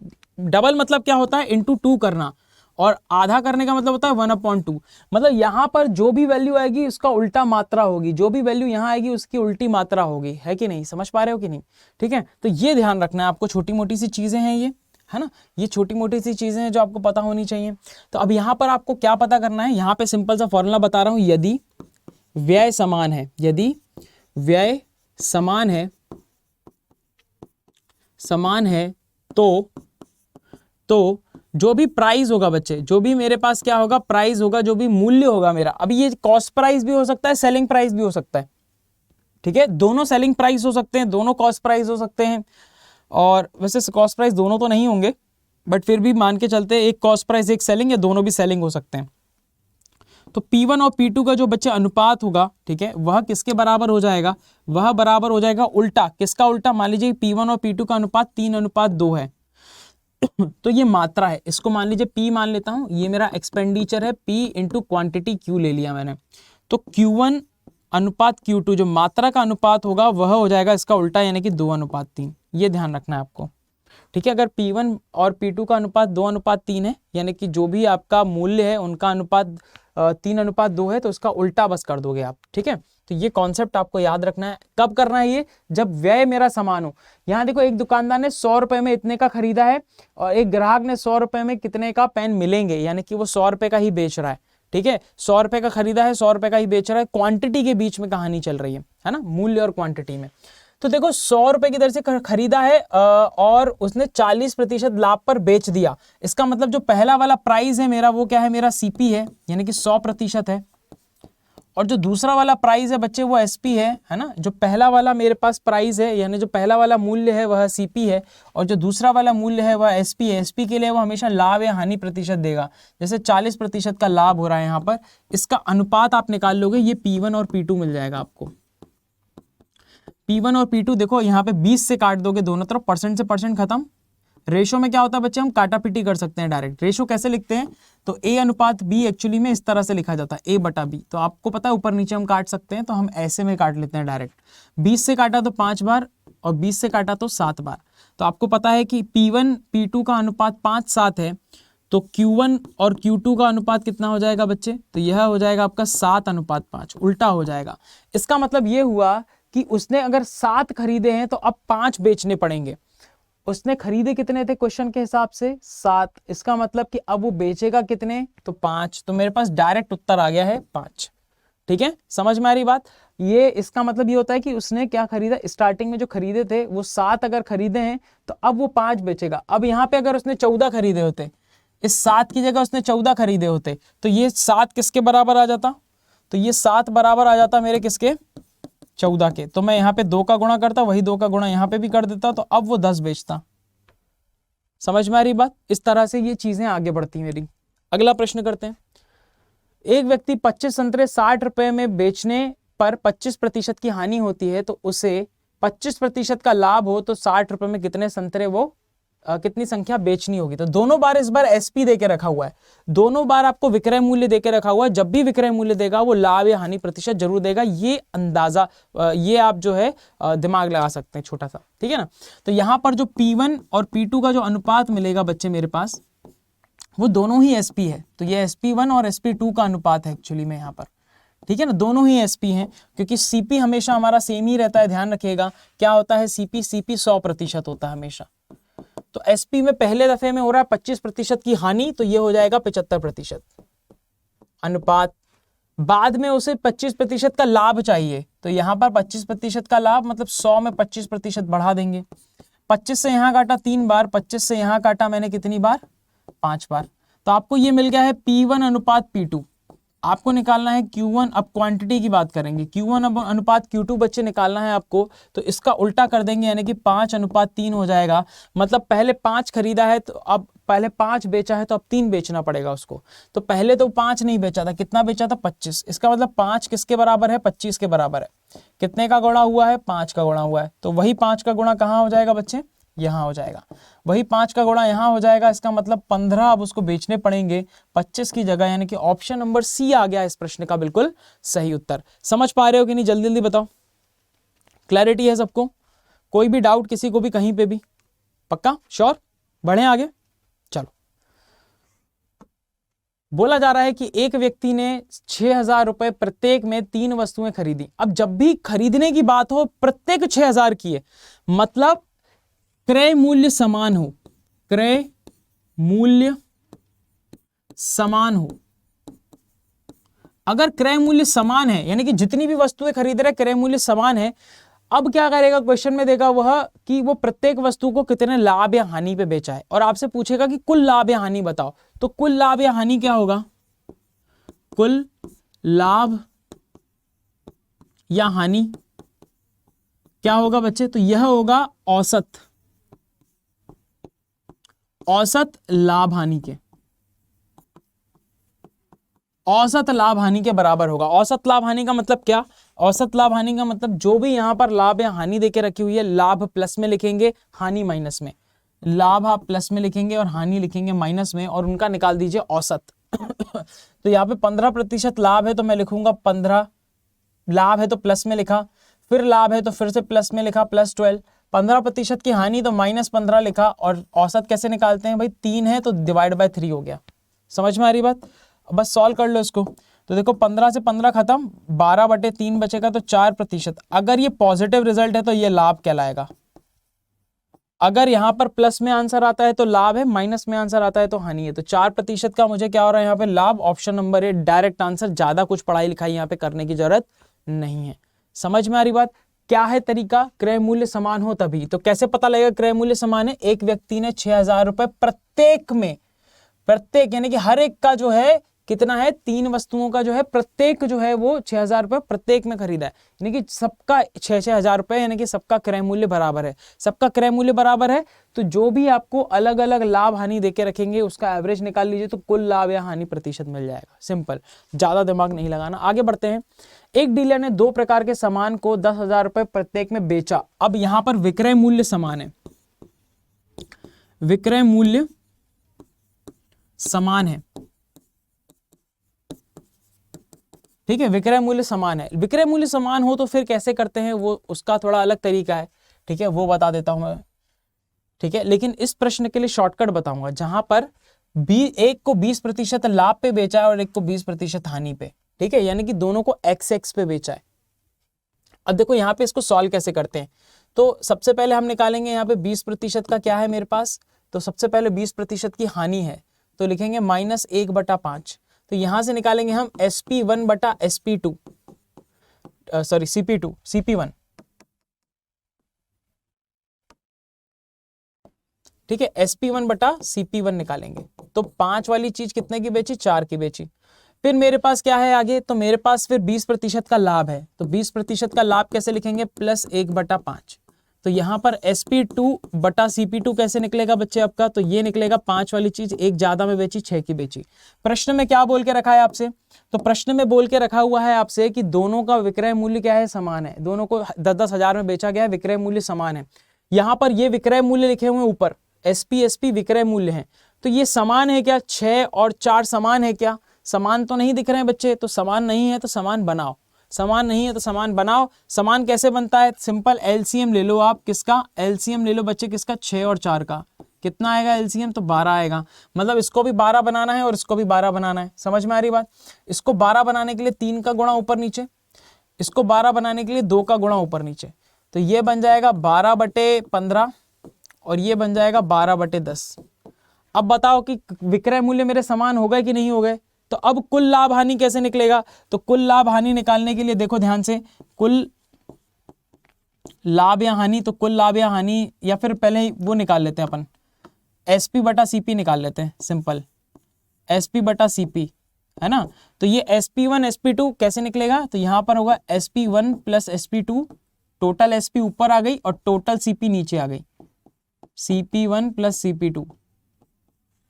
डबल मतलब क्या होता है, इंटू 2 करना, और आधा करने का मतलब होता है 1/2। मतलब यहां पर जो भी वैल्यू आएगी उसका उल्टा मात्रा होगी, जो भी वैल्यू यहां आएगी उसकी उल्टी मात्रा होगी, है कि नहीं? समझ पा रहे हो कि नहीं? ठीक है, तो ये ध्यान रखना है आपको। छोटी मोटी सी चीजें हैं ये, है ना, ये छोटी मोटी सी चीजें हैं जो आपको पता होनी चाहिए। तो अब यहां पर आपको क्या पता करना है, यहां पे सिंपल सा फॉर्मूला बता रहा हूं, यदि व्यय समान है, यदि व्यय समान है तो जो भी प्राइस होगा बच्चे, जो भी मेरे पास क्या होगा, प्राइस होगा, जो भी मूल्य होगा मेरा, अभी ये कॉस्ट प्राइस भी हो सकता है, सेलिंग प्राइस भी हो सकता है, ठीक है, दोनों सेलिंग प्राइस हो सकते हैं, दोनों कॉस्ट प्राइस हो सकते हैं, और वैसे कॉस्ट प्राइस दोनों तो नहीं होंगे, बट फिर भी मान के चलते हैं एक कॉस्ट प्राइस एक सेलिंग, या दोनों भी सेलिंग हो सकते हैं। तो P1 और P2 का जो बच्चे अनुपात होगा, ठीक है, वह किसके बराबर हो जाएगा, वह बराबर हो जाएगा उल्टा, किसका उल्टा, मान लीजिए P1 और P2 का अनुपात 3:2 है तो ये मात्रा है, इसको मान लीजिए P मान लेता हूं, ये मेरा एक्सपेंडिचर है, P इंटू क्वांटिटी Q ले लिया मैंने, तो Q1 अनुपात Q2 जो मात्रा का अनुपात होगा वह हो जाएगा इसका उल्टा, यानी कि 2:3। ये ध्यान रखना है आपको, ठीक है। अगर P1 और P2 का अनुपात 2:3 है, यानी कि जो भी आपका मूल्य है उनका अनुपात 3:2 है, तो उसका उल्टा बस कर दोगे आप, ठीक है। तो ये कॉन्सेप्ट आपको याद रखना है। कब करना है ये, जब व्यय मेरा समान हो। यहाँ देखो, एक दुकानदार ने 100 रुपए में इतने का खरीदा है, और एक ग्राहक ने 100 रुपए में कितने का पेन मिलेंगे, यानी कि वो 100 रुपए का ही बेच रहा है, ठीक है। 100 रुपए का खरीदा है, 100 रुपए का ही बेच रहा है, क्वांटिटी के बीच में कहानी चल रही है ना, मूल्य और क्वांटिटी में। तो देखो 100 रुपए की दर से खरीदा है और उसने 40% लाभ पर बेच दिया, इसका मतलब जो पहला वाला प्राइस है मेरा, वो क्या है, मेरा सीपी है, यानी कि 100% है, और जो दूसरा वाला प्राइस है बच्चे वो एसपी है ना। जो पहला वाला मेरे पास प्राइस है, यानी जो पहला वाला मूल्य है वह सीपी है, और जो दूसरा वाला मूल्य है वह एसपी है। एसपी के लिए वो हमेशा लाभ या हानि प्रतिशत देगा, जैसे 40% का लाभ हो रहा है यहाँ पर, इसका अनुपात आप निकाल लोगे, ये P1 और P2 मिल जाएगा आपको। P1 और P2 देखो यहाँ पे 20 से काट दोगे दोनों तरफ, परसेंट से परसेंट खत्म। रेशो में क्या होता है बच्चे, हम काटापीटी कर सकते हैं डायरेक्ट। रेशो कैसे लिखते हैं, तो A अनुपात B एक्चुअली में इस तरह से लिखा जाता है, A बटा B। तो आपको पता है ऊपर नीचे हम काट सकते हैं, तो हम ऐसे में काट लेते हैं डायरेक्ट। 20 से काटा तो 5 बार, और 20 से काटा तो 7 बार। तो आपको पता है कि P1 P2 का अनुपात 5:7 है, तो Q1 और Q2 का अनुपात कितना हो जाएगा बच्चे, तो यह हो जाएगा आपका 7:5, उल्टा हो जाएगा। इसका मतलब ये हुआ कि उसने अगर 7 खरीदे हैं तो अब 5 बेचने पड़ेंगे। उसने खरीदे कितने थे क्वेश्चन के हिसाब से, 7, इसका मतलब कि अब वो बेचेगा कितने, तो 5। तो मेरे पास डायरेक्ट उत्तर आ गया है 5, ठीक है, समझ में आ रही बात। ये इसका मतलब ये होता है कि उसने क्या खरीदा, स्टार्टिंग में जो खरीदे थे वो 7 अगर खरीदे हैं, तो अब वो 5 बेचेगा। अब यहाँ पे अगर उसने 14 खरीदे होते, इस 7 की जगह उसने 14 खरीदे होते, तो ये 7 किसके बराबर आ जाता, तो ये 7 बराबर आ जाता मेरे किसके, 14 के। तो मैं यहाँ पे 2 का गुणा करता, वही 2 का गुणा यहाँ पे भी कर देता, तो अब वो 10 बेचता। समझ में आ रही बात। इस तरह से ये चीजें आगे बढ़ती मेरी। अगला प्रश्न करते हैं। एक व्यक्ति 25 संतरे 60 रुपए में बेचने पर 25% की हानि होती है, तो उसे 25% का लाभ हो तो 60 रुपए में कितने संतरे वो कितनी संख्या बेचनी होगी। तो दोनों बार इस बार एसपी देके रखा हुआ है, दोनों बार आपको विक्रय मूल्य देके रखा हुआ है। जब भी विक्रय मूल्य देगा वो लाभ या हानि प्रतिशत जरूर देगा, ये अंदाजा ये आप जो है दिमाग लगा सकते हैं छोटा सा, ठीक है ना। तो यहां पर जो P1 और P2 का जो अनुपात मिलेगा बच्चे मेरे पास, वो दोनों ही एसपी है। तो ये SP1 और SP2 का अनुपात है एक्चुअली में यहाँ पर, ठीक है ना, दोनों ही एसपी हैं, क्योंकि सीपी हमेशा हमारा सेम ही रहता है। ध्यान रखिएगा क्या होता है, सीपी 100% होता है हमेशा। तो एसपी में पहले दफे में हो रहा है 25% की हानि, तो ये हो जाएगा 75% अनुपात। बाद में उसे 25% का लाभ चाहिए, तो यहां पर 25% का लाभ मतलब 100 में 25% बढ़ा देंगे। 25 से यहां काटा 3 बार, 25 से यहां काटा मैंने कितनी बार, 5 बार। तो आपको ये मिल गया है P1 अनुपात P2। आपको निकालना है Q1, अब क्वांटिटी की बात करेंगे। Q1 अनुपात Q2 बच्चे निकालना है आपको, तो इसका उल्टा कर देंगे, यानी कि 5:3 हो जाएगा। मतलब पहले 5 खरीदा है, तो अब पहले 5 बेचा है, तो अब 3 बेचना पड़ेगा उसको। तो पहले तो 5 नहीं बेचा था, कितना बेचा था, 25। इसका मतलब 5 किसके बराबर है, 25 के बराबर है। कितने का गुणा हुआ है, 5 का गुणा हुआ है। तो वही 5 का गुणा कहाँ हो जाएगा बच्चे, यहाँ हो जाएगा। वही 5 का गुणा यहाँ हो जाएगा, इसका मतलब 15 अब उसको बेचने पड़ेंगे 25 की जगह, यानी कि ऑप्शन नंबर सी आ गया इस प्रश्न का बिल्कुल सही उत्तर। समझ पा रहे हो कि नहीं, जल्दी जल्दी बताओ। क्लैरिटी है सबको, कोई भी डाउट किसी को भी कहीं पे भी, पक्का श्योर, बढ़े आगे। चलो, बोला जा रहा है कि एक व्यक्ति ने 6000 रुपए प्रत्येक में 3 वस्तुएं खरीदी। अब जब भी खरीदने की बात हो, प्रत्येक 6000 की है, मतलब क्रय मूल्य समान हो, क्रय मूल्य समान हो। अगर क्रय मूल्य समान है, यानी कि जितनी भी वस्तुएं खरीद रहे क्रय मूल्य समान है, अब क्या करेगा, क्वेश्चन में देगा वह कि वो प्रत्येक वस्तु को कितने लाभ या हानि पे बेचा है, और आपसे पूछेगा कि कुल लाभ या हानि बताओ। तो कुल लाभ या हानि क्या होगा, कुल लाभ या हानि क्या होगा बच्चे, तो यह होगा औसत लाभ हानि के, औसत लाभ हानि के बराबर होगा। औसत लाभ हानि का मतलब क्या, औसत लाभ हानि का मतलब जो भी यहां पर लाभ या हानि देके रखी हुई है, लाभ प्लस में लिखेंगे, हानि माइनस में। लाभ आप प्लस में लिखेंगे और हानि लिखेंगे माइनस में, और उनका निकाल दीजिए औसत। तो यहाँ पे 15% लाभ है तो मैं लिखूंगा 15, लाभ है तो प्लस में लिखा, फिर लाभ है तो फिर से प्लस में लिखा +12, 15% की हानि तो -15 लिखा। और औसत कैसे निकालते हैं भाई, 3 है तो /3 हो गया। समझ में आ रही बात, बस सॉल्व कर लो इसको। तो देखो 15 से 15 खत्म, 12/3 बचेगा तो 4%। अगर ये पॉजिटिव रिजल्ट है तो ये लाभ कहलाएगा। अगर यहां पर प्लस में आंसर आता है तो लाभ है, माइनस में आंसर आता है तो हानि है। तो 4% का मुझे क्या हो रहा है यहाँ पे, लाभ। Option number A direct answer, ज्यादा कुछ पढ़ाई लिखाई यहाँ पे करने की जरूरत नहीं है। समझ में आ रही बात। क्या है तरीका, क्रय मूल्य समान हो तभी। तो कैसे पता लगेगा क्रय मूल्य समान है, एक व्यक्ति ने 6000 रुपए प्रत्येक में, प्रत्येक यानी कि हर एक का जो है कितना है, 3 वस्तुओं का जो है प्रत्येक जो है वो 6000 रुपए प्रत्येक में खरीदा है, यानी कि सबका 6-6 हजार रुपए, यानी कि सबका क्रय मूल्य बराबर है। सबका क्रय मूल्य बराबर है तो जो भी आपको अलग अलग लाभ हानि देके रखेंगे उसका एवरेज निकाल लीजिए, तो कुल लाभ या हानि प्रतिशत मिल जाएगा। सिंपल, ज्यादा दिमाग नहीं लगाना। आगे बढ़ते हैं। एक डीलर ने 2 प्रकार के सामान को 10,000 रुपए प्रत्येक में बेचा। अब यहां पर विक्रय मूल्य समान है, विक्रय मूल्य समान है, ठीक है, विक्रय मूल्य समान है। विक्रय मूल्य समान हो तो फिर कैसे करते हैं, वो उसका थोड़ा अलग तरीका है, ठीक है, वो बता देता हूं मैं, ठीक है। लेकिन इस प्रश्न के लिए शॉर्टकट बताऊंगा, जहां पर एक को 20% लाभ पे बेचा है और एक को 20% हानि पे, ठीक है, यानी कि दोनों को x पे बेचा है। अब देखो यहाँ पे इसको सॉल्व कैसे करते हैं। तो सबसे पहले हम निकालेंगे यहाँ पे 20% का क्या है मेरे पास, तो सबसे पहले 20% की हानि है तो लिखेंगे -1/5। तो यहां से निकालेंगे हम SP1/SP2, सॉरी CP1, ठीक है, SP1/CP1 निकालेंगे। तो 5 वाली चीज कितने की बेची, 4 की बेची। फिर मेरे पास क्या है आगे, तो मेरे पास फिर 20% का लाभ है, तो 20% का लाभ कैसे लिखेंगे, +1/5। तो यहां पर SP2/CP2 कैसे निकलेगा बच्चे आपका, तो ये निकलेगा 5 वाली चीज एक ज्यादा में बेची, 6 की बेची। प्रश्न में क्या बोल के रखा है आपसे, तो प्रश्न में बोल के रखा हुआ है आपसे कि दोनों का विक्रय मूल्य क्या है, समान है, दोनों को 10-10 हजार में बेचा गया है, विक्रय मूल्य समान है। यहां पर ये विक्रय मूल्य लिखे हुए ऊपर SP विक्रय मूल्य है, तो ये समान है क्या, 6 और 4 समान है क्या, समान तो नहीं दिख रहे हैं बच्चे, तो समान नहीं है तो समान बनाओ, समान नहीं है तो समान बनाओ। समान कैसे बनता है, सिंपल एलसीएम ले लो आप, किसका एलसीएम ले लो बच्चे, किसका, 6 और 4 का, कितना आएगा एलसीएम, तो 12 आएगा। मतलब इसको भी 12 बनाना है और इसको भी 12 बनाना है। समझ में आ रही बात। इसको 12 बनाने के लिए 3 का गुणा ऊपर नीचे, इसको 12 बनाने के लिए 2 का गुणा ऊपर नीचे, तो ये बन जाएगा 12/15 और ये बन जाएगा 12/10। अब बताओ कि विक्रय मूल्य मेरे समान हो गए कि नहीं हो गए। तो अब कुल लाभ हानि कैसे निकलेगा, तो कुल लाभ हानि निकालने के लिए देखो ध्यान से, कुल लाभ या हानि, तो कुल लाभ या हानि, या फिर पहले वो निकाल लेते हैं अपन, SP/CP निकाल लेते हैं, सिंपल SP/CP है ना। तो ये SP1 SP2 कैसे निकलेगा, तो यहां पर होगा SP1 + SP2, टोटल SP ऊपर आ गई और टोटल CP नीचे आ गई, CP1 + CP2,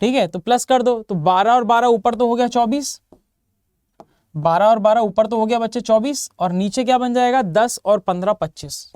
ठीक है। तो प्लस कर दो, तो 12 और 12 ऊपर तो हो गया 24, 12 और 12 ऊपर तो हो गया बच्चे 24, और नीचे क्या बन जाएगा, 10 और 15 25।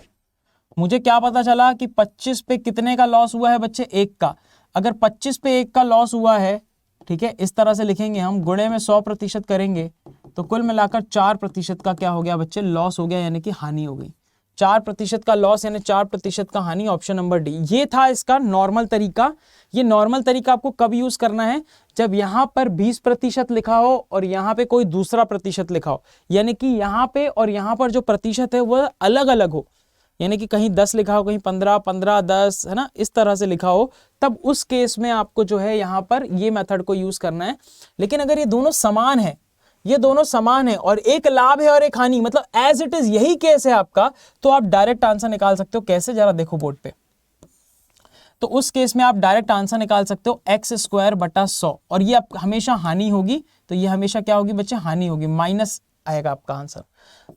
मुझे क्या पता चला कि 25 पे कितने का लॉस हुआ है बच्चे, 1 का। अगर 25 पे 1 का लॉस हुआ है, ठीक है, इस तरह से लिखेंगे हम, गुणे में 100% करेंगे, तो कुल मिलाकर 4% का क्या हो गया बच्चे, लॉस हो गया, यानी कि हानि हो गई। 4% का लॉस यानी 4% का हानि, ऑप्शन नंबर डी। ये था इसका नॉर्मल तरीका। ये नॉर्मल तरीका आपको कब यूज करना है, जब यहां पर 20% लिखा हो और यहां पे कोई दूसरा प्रतिशत लिखा हो, यानी कि यहां पे और यहां पर जो प्रतिशत है वह अलग अलग हो, यानी कि कहीं 10 लिखा हो, कहीं 15, 15, 10, है ना, इस तरह से लिखा हो, तब उस केस में आपको जो है यहां पर ये मेथड को यूज करना है। लेकिन अगर ये दोनों समान है, ये दोनों समान है और एक लाभ है और एक हानि, मतलब एज इट इज यही केस है आपका, तो आप डायरेक्ट आंसर निकाल सकते हो। कैसे, जरा देखो बोर्ड पे। तो उस केस में आप डायरेक्ट आंसर निकाल सकते हो x² बटा 100, और ये आप हमेशा हानि होगी, तो ये हमेशा क्या होगी बच्चे, हानि होगी, आएगा आपका आंसर।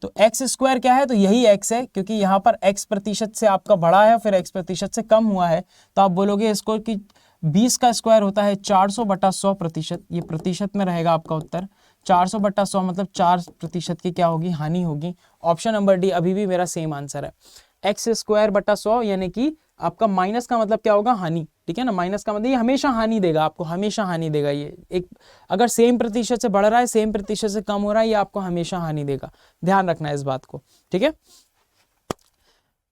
तो एक्स स्क्वायर क्या है, तो यही एक्स है, क्योंकि यहाँ पर एक्स प्रतिशत से आपका बढ़ा है फिर एक्स प्रतिशत से कम हुआ है, तो आप बोलोगे इसको कि 20 का स्क्वायर होता है 400/100%। ये प्रतिशत में रहेगा आपका उत्तर। 400/100 मतलब 4% की क्या होगी, हानि होगी। ऑप्शन नंबर डी अभी भी मेरा सेम आंसर है। x²/100 यानी कि आपका माइनस का मतलब क्या होगा, हानि। ठीक है ना, माइनस का मतलब ये हमेशा हानि देगा आपको, हमेशा हानि देगा। ये एक अगर सेम प्रतिशत से बढ़ रहा है, सेम प्रतिशत से कम हो रहा है, ये आपको हमेशा हानि देगा। ध्यान रखना है इस बात को। ठीक है,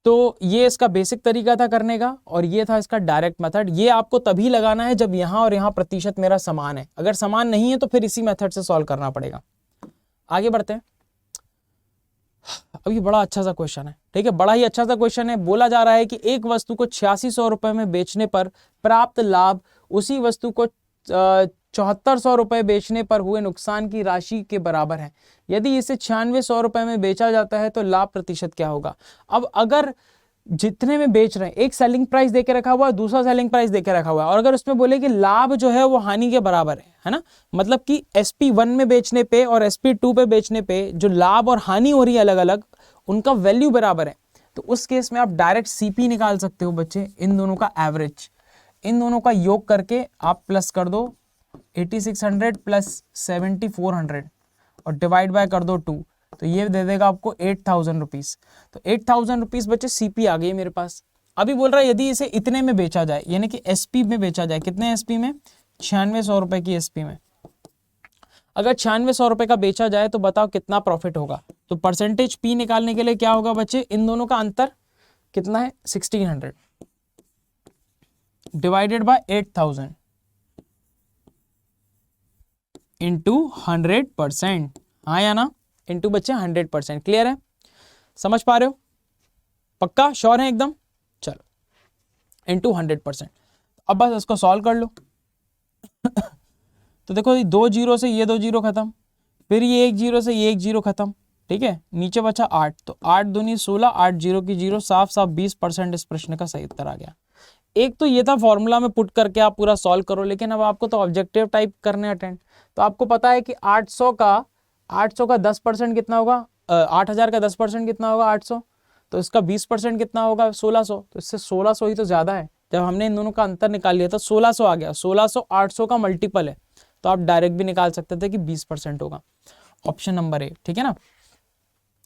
तो ये इसका बेसिक तरीका था करने का, और ये था इसका डायरेक्ट मेथड। ये आपको तभी लगाना है जब यहाँ और यहाँ प्रतिशत मेरा समान है। अगर समान नहीं है तो फिर इसी मेथड से सॉल्व करना पड़ेगा। आगे बढ़ते हैं। अब ये बड़ा अच्छा सा क्वेश्चन है। ठीक है, बड़ा ही अच्छा सा क्वेश्चन है। बोला जा रहा है कि एक वस्तु को 8600 रुपए में बेचने पर प्राप्त लाभ उसी वस्तु को 7400 रुपए बेचने पर हुए नुकसान की राशि के बराबर है। यदि इसे 9600 रुपए में बेचा जाता है तो लाभ प्रतिशत क्या होगा। अब अगर जितने में बेच रहे हैं, एक सेलिंग प्राइस देके रखा हुआ है, दूसरा सेलिंग प्राइस देके रखा हुआ है, और अगर उसमें बोले कि लाभ जो है वो हानि के बराबर है ना, मतलब कि SP1 में बेचने पे और SP2 पे बेचने पे जो लाभ और हानि हो रही है अलग अलग, उनका वैल्यू बराबर है, तो उस केस में आप डायरेक्ट CP निकाल सकते हो बच्चे। इन दोनों का एवरेज, इन दोनों का योग करके आप प्लस कर दो 8600 प्लस 7400 और डिवाइड बाय कर दो 2, तो ये दे देगा आपको 8000 रुपीज। तो 8000 रुपीज बच्चे CP आ गई मेरे पास। अभी बोल रहा है यदि इसे इतने में बेचा जाए, यानी कि SP में बेचा जाए, कितने SP में, 9600 रुपए की SP में। अगर 9600 रुपए का बेचा जाए तो बताओ कितना प्रॉफिट होगा। तो परसेंटेज P निकालने के लिए क्या होगा बच्चे, इन दोनों का अंतर कितना है, 1600 डिवाइडेड बाय 8000 इंटू 100%। हाँ या ना, इंटू बच्चे 100%। क्लियर है, समझ पा रहे हो, पक्का श्योर है एकदम। चलो, इंटू 100%। अब बस इसको सॉल्व कर लो। तो देखो, 2 जीरो से ये 2 जीरो खत्म, फिर ये 1 जीरो से ये 1 जीरो खत्म। ठीक है, नीचे बचा 8, तो 8 दूनी 16, 8 जीरो की जीरो, साफ साफ 20% इस प्रश्न का सही उत्तर आ गया। एक तो ये था फॉर्मूला में पुट करके आप पूरा सॉल्व करो, लेकिन अब आपको तो ऑब्जेक्टिव टाइप करने अटेंड। तो आपको पता है कि 800 का 10% कितना होगा, 8000 का 10% कितना होगा, 800। तो इसका 20% कितना होगा, 1600। तो इससे 1600 ही तो ज्यादा है। जब हमने इन दोनों का अंतर निकाल लिया था 1600 आ गया। 1600 800 का मल्टीपल है, तो आप डायरेक्ट भी निकाल सकते थे कि 20% होगा। Option number A. ठीक है ना,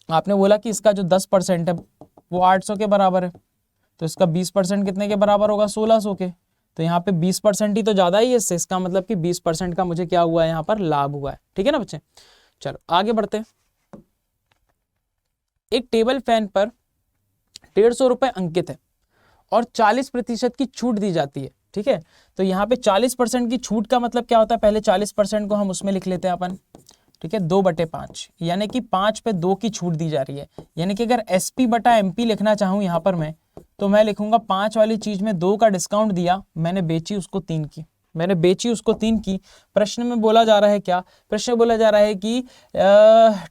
आपने बोला कि इसका जो 10% है वो 800 के बराबर है, तो इसका 20% कितने के बराबर होगा, 1600 के। तो यहाँ पे 20% ही तो ज्यादा ही है इससे, इसका मतलब कि 20% का मुझे क्या हुआ है, यहाँ पर लाभ हुआ है। ठीक है ना बच्चे, चलो आगे बढ़ते हैं। एक टेबल फैन पर 150 रुपए अंकित है और 40% की छूट दी जाती है। ठीक है, तो यहाँ पे 40% की छूट का मतलब क्या होता है, पहले 40% को हम उसमें लिख लेते हैं अपन। ठीक है, 2/5, यानी कि 5 पे 2 की छूट दी जा रही है। यानी कि अगर SP/MP लिखना चाहूँ यहाँ पर मैं, तो मैं लिखूंगा 5 वाली चीज में 2 का डिस्काउंट दिया, मैंने बेची उसको 3 की, मैंने बेची उसको 3 की। प्रश्न में बोला जा रहा है क्या, प्रश्न में बोला जा रहा है कि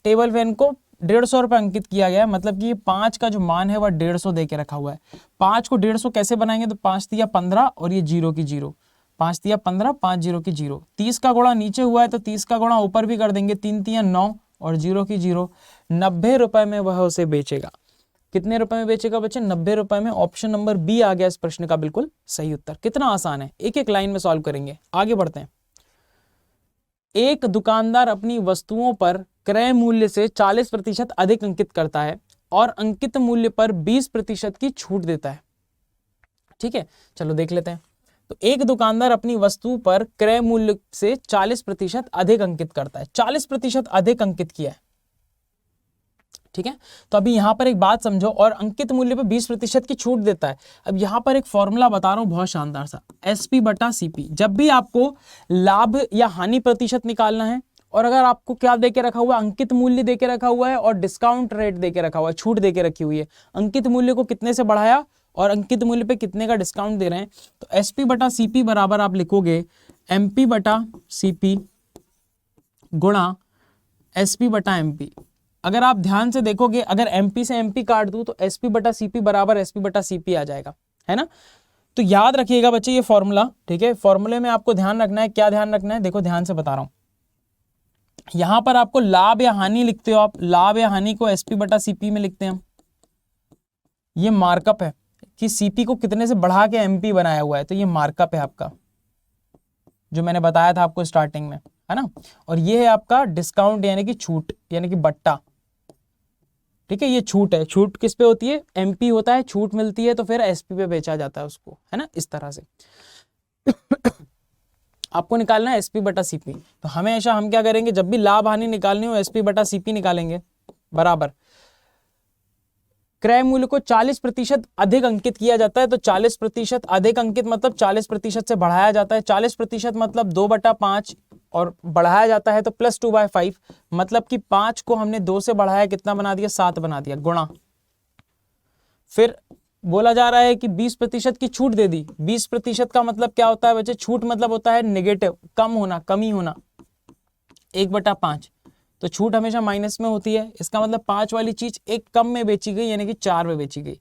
टेबल फैन को 150 रुपए अंकित किया गया, मतलब कि 5 का जो मान है वह 150 दे के रखा हुआ है। 5 को 150 कैसे बनाएंगे, तो 5 तिया 15 और ये 0 की 0, 5 तिया 15, 5 0 की 0। 30 का गुणा नीचे हुआ है तो 30 का गुणा ऊपर भी कर देंगे, 3 तिया 9 और 0 की 0। 90 रुपए में वह उसे बेचेगा। कितने रुपए में बेचेगा बच्चे, 90 रुपए में। ऑप्शन नंबर बी आ गया इस प्रश्न का बिल्कुल सही उत्तर। कितना आसान है, एक एक लाइन में सॉल्व करेंगे। आगे बढ़ते हैं। एक दुकानदार अपनी वस्तुओं पर क्रय मूल्य से 40% अधिक अंकित करता है और अंकित मूल्य पर 20% की छूट देता है। ठीक है, चलो देख लेते हैं। तो एक दुकानदार अपनी वस्तु पर क्रय मूल्य से 40% अधिक अंकित करता है, 40% अधिक अंकित किया है। ठीक है, तो अभी यहां पर एक बात समझो, और अंकित मूल्य पर 20% की छूट देता है। अब यहां पर एक फॉर्मूला बता रहा हूं बहुत शानदार सा, SP/CP। जब भी आपको लाभ या हानि प्रतिशत निकालना है, और अगर आपको क्या देके रखा हुआ है, अंकित मूल्य देके रखा हुआ है और डिस्काउंट रेट देके रखा हुआ है, छूट देके रखी हुई है, अंकित मूल्य को कितने से बढ़ाया और अंकित मूल्य पे कितने का डिस्काउंट दे रहे हैं, तो SP/CP बराबर आप लिखोगे MP/CP गुणा SP/MP। अगर आप ध्यान से देखोगे, अगर MP से MP काट दूं तो SP/CP बराबर SP/CP आ जाएगा, है ना। तो याद रखिएगा बच्चे ये फॉर्मूला। ठीक है, फॉर्मूले में आपको ध्यान रखना है, क्या ध्यान रखना है, देखो ध्यान से बता रहा हूं। यहां पर आपको लाभ या हानि लिखते हो आप, लाभ या हानि को एसपी बटा सीपी में लिखते हैं हम। ये मार्कअप है कि सीपी को कितने से बढ़ा के एमपी बनाया हुआ है, तो ये मार्कअप है आपका, जो मैंने बताया था आपको स्टार्टिंग में, है ना। और ये है आपका डिस्काउंट यानी कि छूट यानी कि बट्टा, ठीक है। ये छूट है, छूट किस पे होती है, एमपी होता है, छूट मिलती है तो फिर एसपी पे बेचा जाता है उसको, है ना, इस तरह से। आपको निकालना है एसपी बटा सीपी, तो हमेशा हम क्या करेंगे, जब भी लाभ हानि निकालनी हो एसपी बटा सीपी निकालेंगे, बराबर क्रय मूल्य को 40% अधिक अंकित किया जाता है। तो 40% अधिक अंकित मतलब 40% से बढ़ाया जाता है, 40% मतलब 2/5 और बढ़ाया जाता है तो +2/5, मतलब कि 5 को हमने 2 से बढ़ाया, कितना बना दिया, 7 बना दिया, गुणा। फिर बोला जा रहा है कि 20% की छूट दे दी। 20% का मतलब क्या होता है बच्चे, छूट मतलब होता है नेगेटिव, कम होना, कमी होना, 1/5। तो छूट हमेशा माइनस में होती है, इसका मतलब 5 वाली चीज एक कम में बेची गई यानी कि 4 में बेची गई।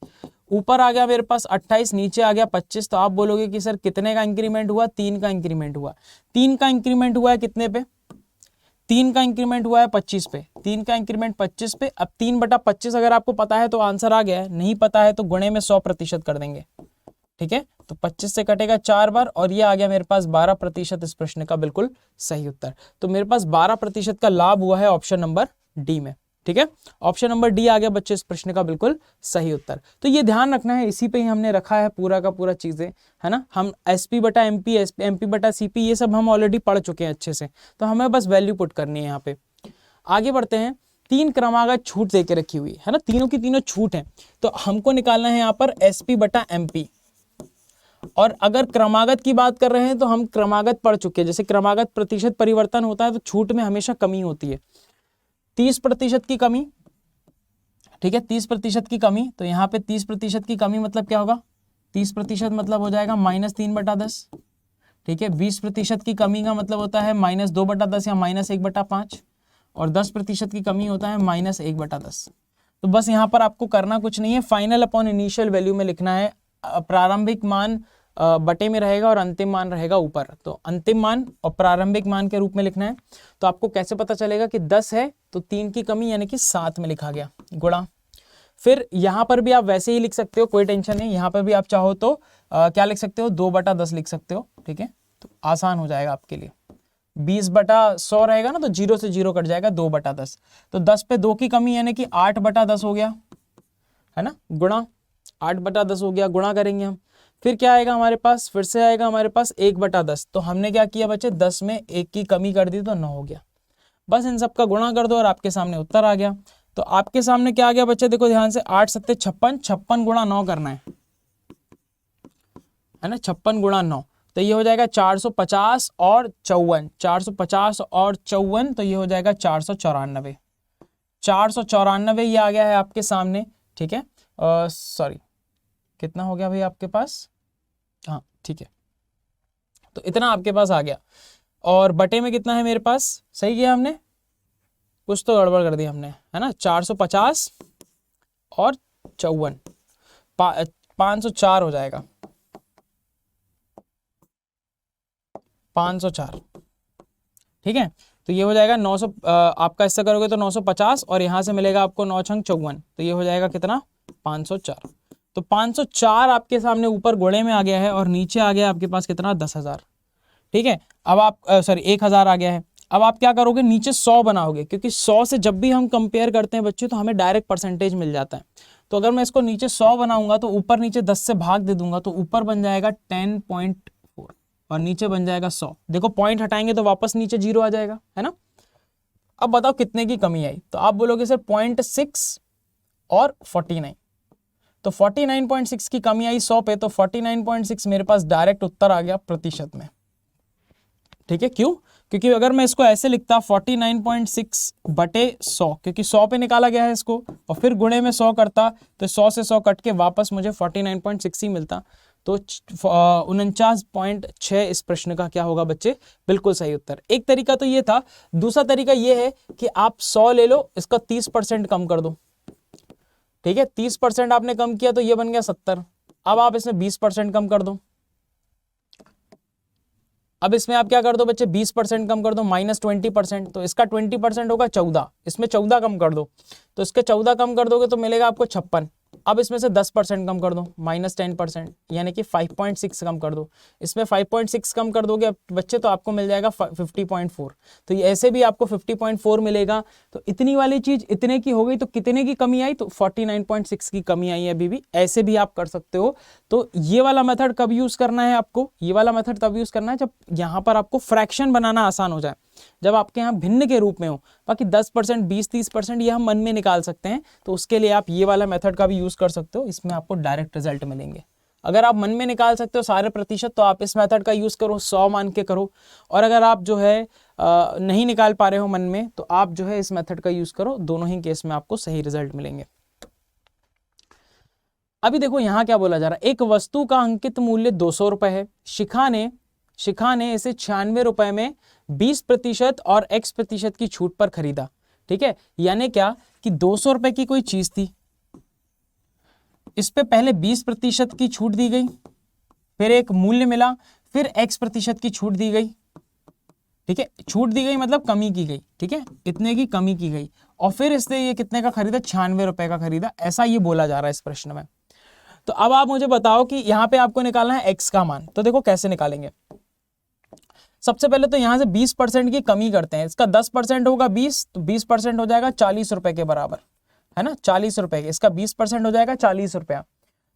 ऊपर आ गया मेरे पास 28, नीचे आ गया 25। तो आप बोलोगे कि सर कितने का इंक्रीमेंट हुआ, 3 का इंक्रीमेंट हुआ। 3 का इंक्रीमेंट हुआ है कितने पे, 3 का इंक्रीमेंट हुआ है 25 पे, 3 का इंक्रीमेंट 25 पे। अब 3/25 अगर आपको पता है तो आंसर आ गया है, नहीं पता है तो गुणे में 100% कर देंगे, ठीक है। तो 25 से कटेगा 4 बार और ये आ गया मेरे पास 12% इस प्रश्न का बिल्कुल सही उत्तर। तो मेरे पास 12% का लाभ हुआ है ऑप्शन नंबर डी में, ठीक है। ऑप्शन नंबर डी आ गया बच्चे इस प्रश्न का बिल्कुल सही उत्तर। तो ये ध्यान रखना है, इसी पे ही हमने रखा है पूरा का पूरा चीजें, है ना। हम एसपी बटा एमपी, एमपी बटा सीपी, ये सब हम ऑलरेडी पढ़ चुके हैं अच्छे से, तो हमें बस वैल्यू पुट करनी है यहाँ पे। आगे बढ़ते हैं। 3 क्रमागत छूट देके रखी हुई है ना, तीनों की तीनों छूट है, तो हमको निकालना है यहाँ पर एसपी बटा एमपी। और अगर क्रमागत की बात कर रहे हैं तो हम क्रमागत पढ़ चुके हैं, जैसे क्रमागत प्रतिशत परिवर्तन होता है तो छूट में हमेशा कमी होती है, 30% की कमी, ठीक है, 30% की कमी। तो यहाँ पे 30% की कमी मतलब क्या होगा, 30% मतलब हो जाएगा -3/10, ठीक है। 20% की कमी का मतलब होता है -2/10 या -1/5, और 10% की कमी होता है -1/10। तो बस यहाँ पर आपको करना कुछ नहीं है, फाइनल अपॉन इनिशियल वैल्यू में लिखना है। प्रारंभिक मान बटे में रहेगा और अंतिम मान रहेगा ऊपर, तो अंतिम मान और प्रारंभिक मान के रूप में लिखना है। तो आपको कैसे पता चलेगा कि 10 है तो 3 की कमी यानी कि 7 में लिखा गया, गुणा। फिर यहाँ पर भी आप वैसे ही लिख सकते हो, कोई टेंशन नहीं, यहाँ पर भी आप चाहो तो क्या लिख सकते हो, 2/10 लिख सकते हो, ठीक है। तो आसान हो जाएगा आपके लिए, 20/100 रहेगा ना, तो 0 से 0 कट जाएगा, 2/10। तो 10 पे 2 की कमी यानी कि 8/10 हो गया, है ना, गुणा 8/10 हो गया, गुणा करेंगे हम। फिर क्या आएगा हमारे पास, फिर से आएगा हमारे पास 1/10। तो हमने क्या किया बच्चे, 10 में 1 की कमी कर दी तो 9 हो गया। बस इन सब का गुणा कर दो और आपके सामने उत्तर आ गया। तो आपके सामने क्या आ गया बच्चे, देखो ध्यान से, 8 सत्ते 56, 56 गुणा 9 करना है ना, 56 गुणा 9, तो ये हो जाएगा 450 और 54, 450 और 54, तो ये हो जाएगा 494, 494 ये आ गया है आपके सामने, ठीक है। सॉरी, कितना हो गया भाई आपके पास, हाँ ठीक है, तो इतना आपके पास आ गया। और बटे में कितना है मेरे पास, सही किया हमने, कुछ तो गड़बड़ कर दी हमने, है ना, 450 और 54, 504 हो जाएगा, 504, ठीक है। तो ये हो जाएगा 900, आपका इससे करोगे तो 950 और यहाँ से मिलेगा आपको 9 छंग 54, तो ये हो जाएगा कितना, 504। तो 504 आपके सामने ऊपर गुणे में आ गया है और नीचे आ गया आपके पास कितना, 10,000, ठीक है। अब आप सॉरी 1,000 आ गया है। अब आप क्या करोगे, नीचे 100 बनाओगे, क्योंकि 100 से जब भी हम कंपेयर करते हैं बच्चे तो हमें डायरेक्ट परसेंटेज मिल जाता है। तो अगर मैं इसको नीचे 100 बनाऊंगा तो ऊपर नीचे 10 से भाग दे दूंगा, तो ऊपर बन जाएगा 10.4 और नीचे बन जाएगा 100। देखो पॉइंट हटाएंगे तो वापस नीचे 0 आ जाएगा, है ना। अब बताओ कितने की कमी आई, तो आप बोलोगे सर 0.6 और 49, तो 49.6 की कमी आई 100 पे, तो 49.6 मेरे पास डायरेक्ट उत्तर आ गया प्रतिशत में, ठीक है। क्यों, क्योंकि अगर मैं इसको ऐसे लिखता 49.6 बटे 100, क्योंकि 100 पे निकाला गया है इसको, और फिर गुणे में 100 करता तो 100 से 100 कट के वापस मुझे 49.6 ही मिलता। तो 49.6 इस प्रश्न का क्या होगा बच्चे, बिल्कुल सही उत्तर। एक तरीका तो ये था, दूसरा तरीका ये है कि आप 100 ले लो, इसका 30% कम कर दो, ठीक है। 30% आपने कम किया तो ये बन गया 70, अब आप इसमें 20% कम कर दो, अब इसमें आप क्या कर दो बच्चे, 20% कम कर दो, -20%, तो इसका 20% होगा 14, इसमें 14 कम कर दो, तो इसके 14 कम कर दोगे तो मिलेगा आपको 56। अब इसमें से 10% कम कर दो, -10%, यानी कि 5.6 कम कर दो, इसमें 5.6 कम कर दोगे अब बच्चे तो आपको मिल जाएगा 50.4। तो ये ऐसे भी आपको 50.4 मिलेगा। तो इतनी वाली चीज इतने की हो गई, तो कितने की कमी आई, तो 49.6 की कमी आई है अभी भी। ऐसे भी आप कर सकते हो। तो ये वाला मेथड कब यूज करना है आपको, ये वाला मेथड तब यूज करना है जब यहाँ पर आपको फ्रैक्शन बनाना आसान हो जाए, जब आपके यहाँ भिन्न के रूप में हो। बाकी 10%, 20-30% ये हम मन में निकाल सकते हैं, तो उसके लिए आप ये वाला मेथड का भी यूज कर सकते हो, इसमें आपको डायरेक्ट रिजल्ट मिलेंगे। अगर आप मन में निकाल सकते हो सारे प्रतिशत, तो आप इस मेथड का यूज करो, 100 मान के करो। और अगर आप जो है नहीं निकाल पा रहे हो मन में, तो आप जो है इस मेथड का यूज करो, दोनों ही केस में आपको सही रिजल्ट मिलेंगे। अभी देखो यहाँ क्या बोला जा रहा है, एक वस्तु का अंकित मूल्य 200 रुपए है, शिखा ने इसे 96 रुपए में 20% और X% की छूट पर खरीदा। ठीक है, यानी क्या कि 200 रुपए की कोई चीज थी, इस पे पहले 20% की छूट दी गई, फिर एक मूल्य मिला, फिर X% की छूट दी गई। ठीक है, छूट दी गई मतलब कमी की गई। ठीक है, इतने की कमी की गई, और फिर इसने ये कितने का खरीदा, 96 रुपए का खरीदा, ऐसा ये बोला जा रहा है इस प्रश्न में। तो अब आप मुझे बताओ कि यहाँ पे आपको निकालना है X का मान। तो देखो कैसे निकालेंगे। सबसे पहले तो यहां से 20% की कमी करते हैं, इसका 10% होगा 20, तो 20% हो जाएगा 40 रुपए के बराबर, है ना, 40 रुपए के, इसका 20% हो जाएगा 40 रुपया।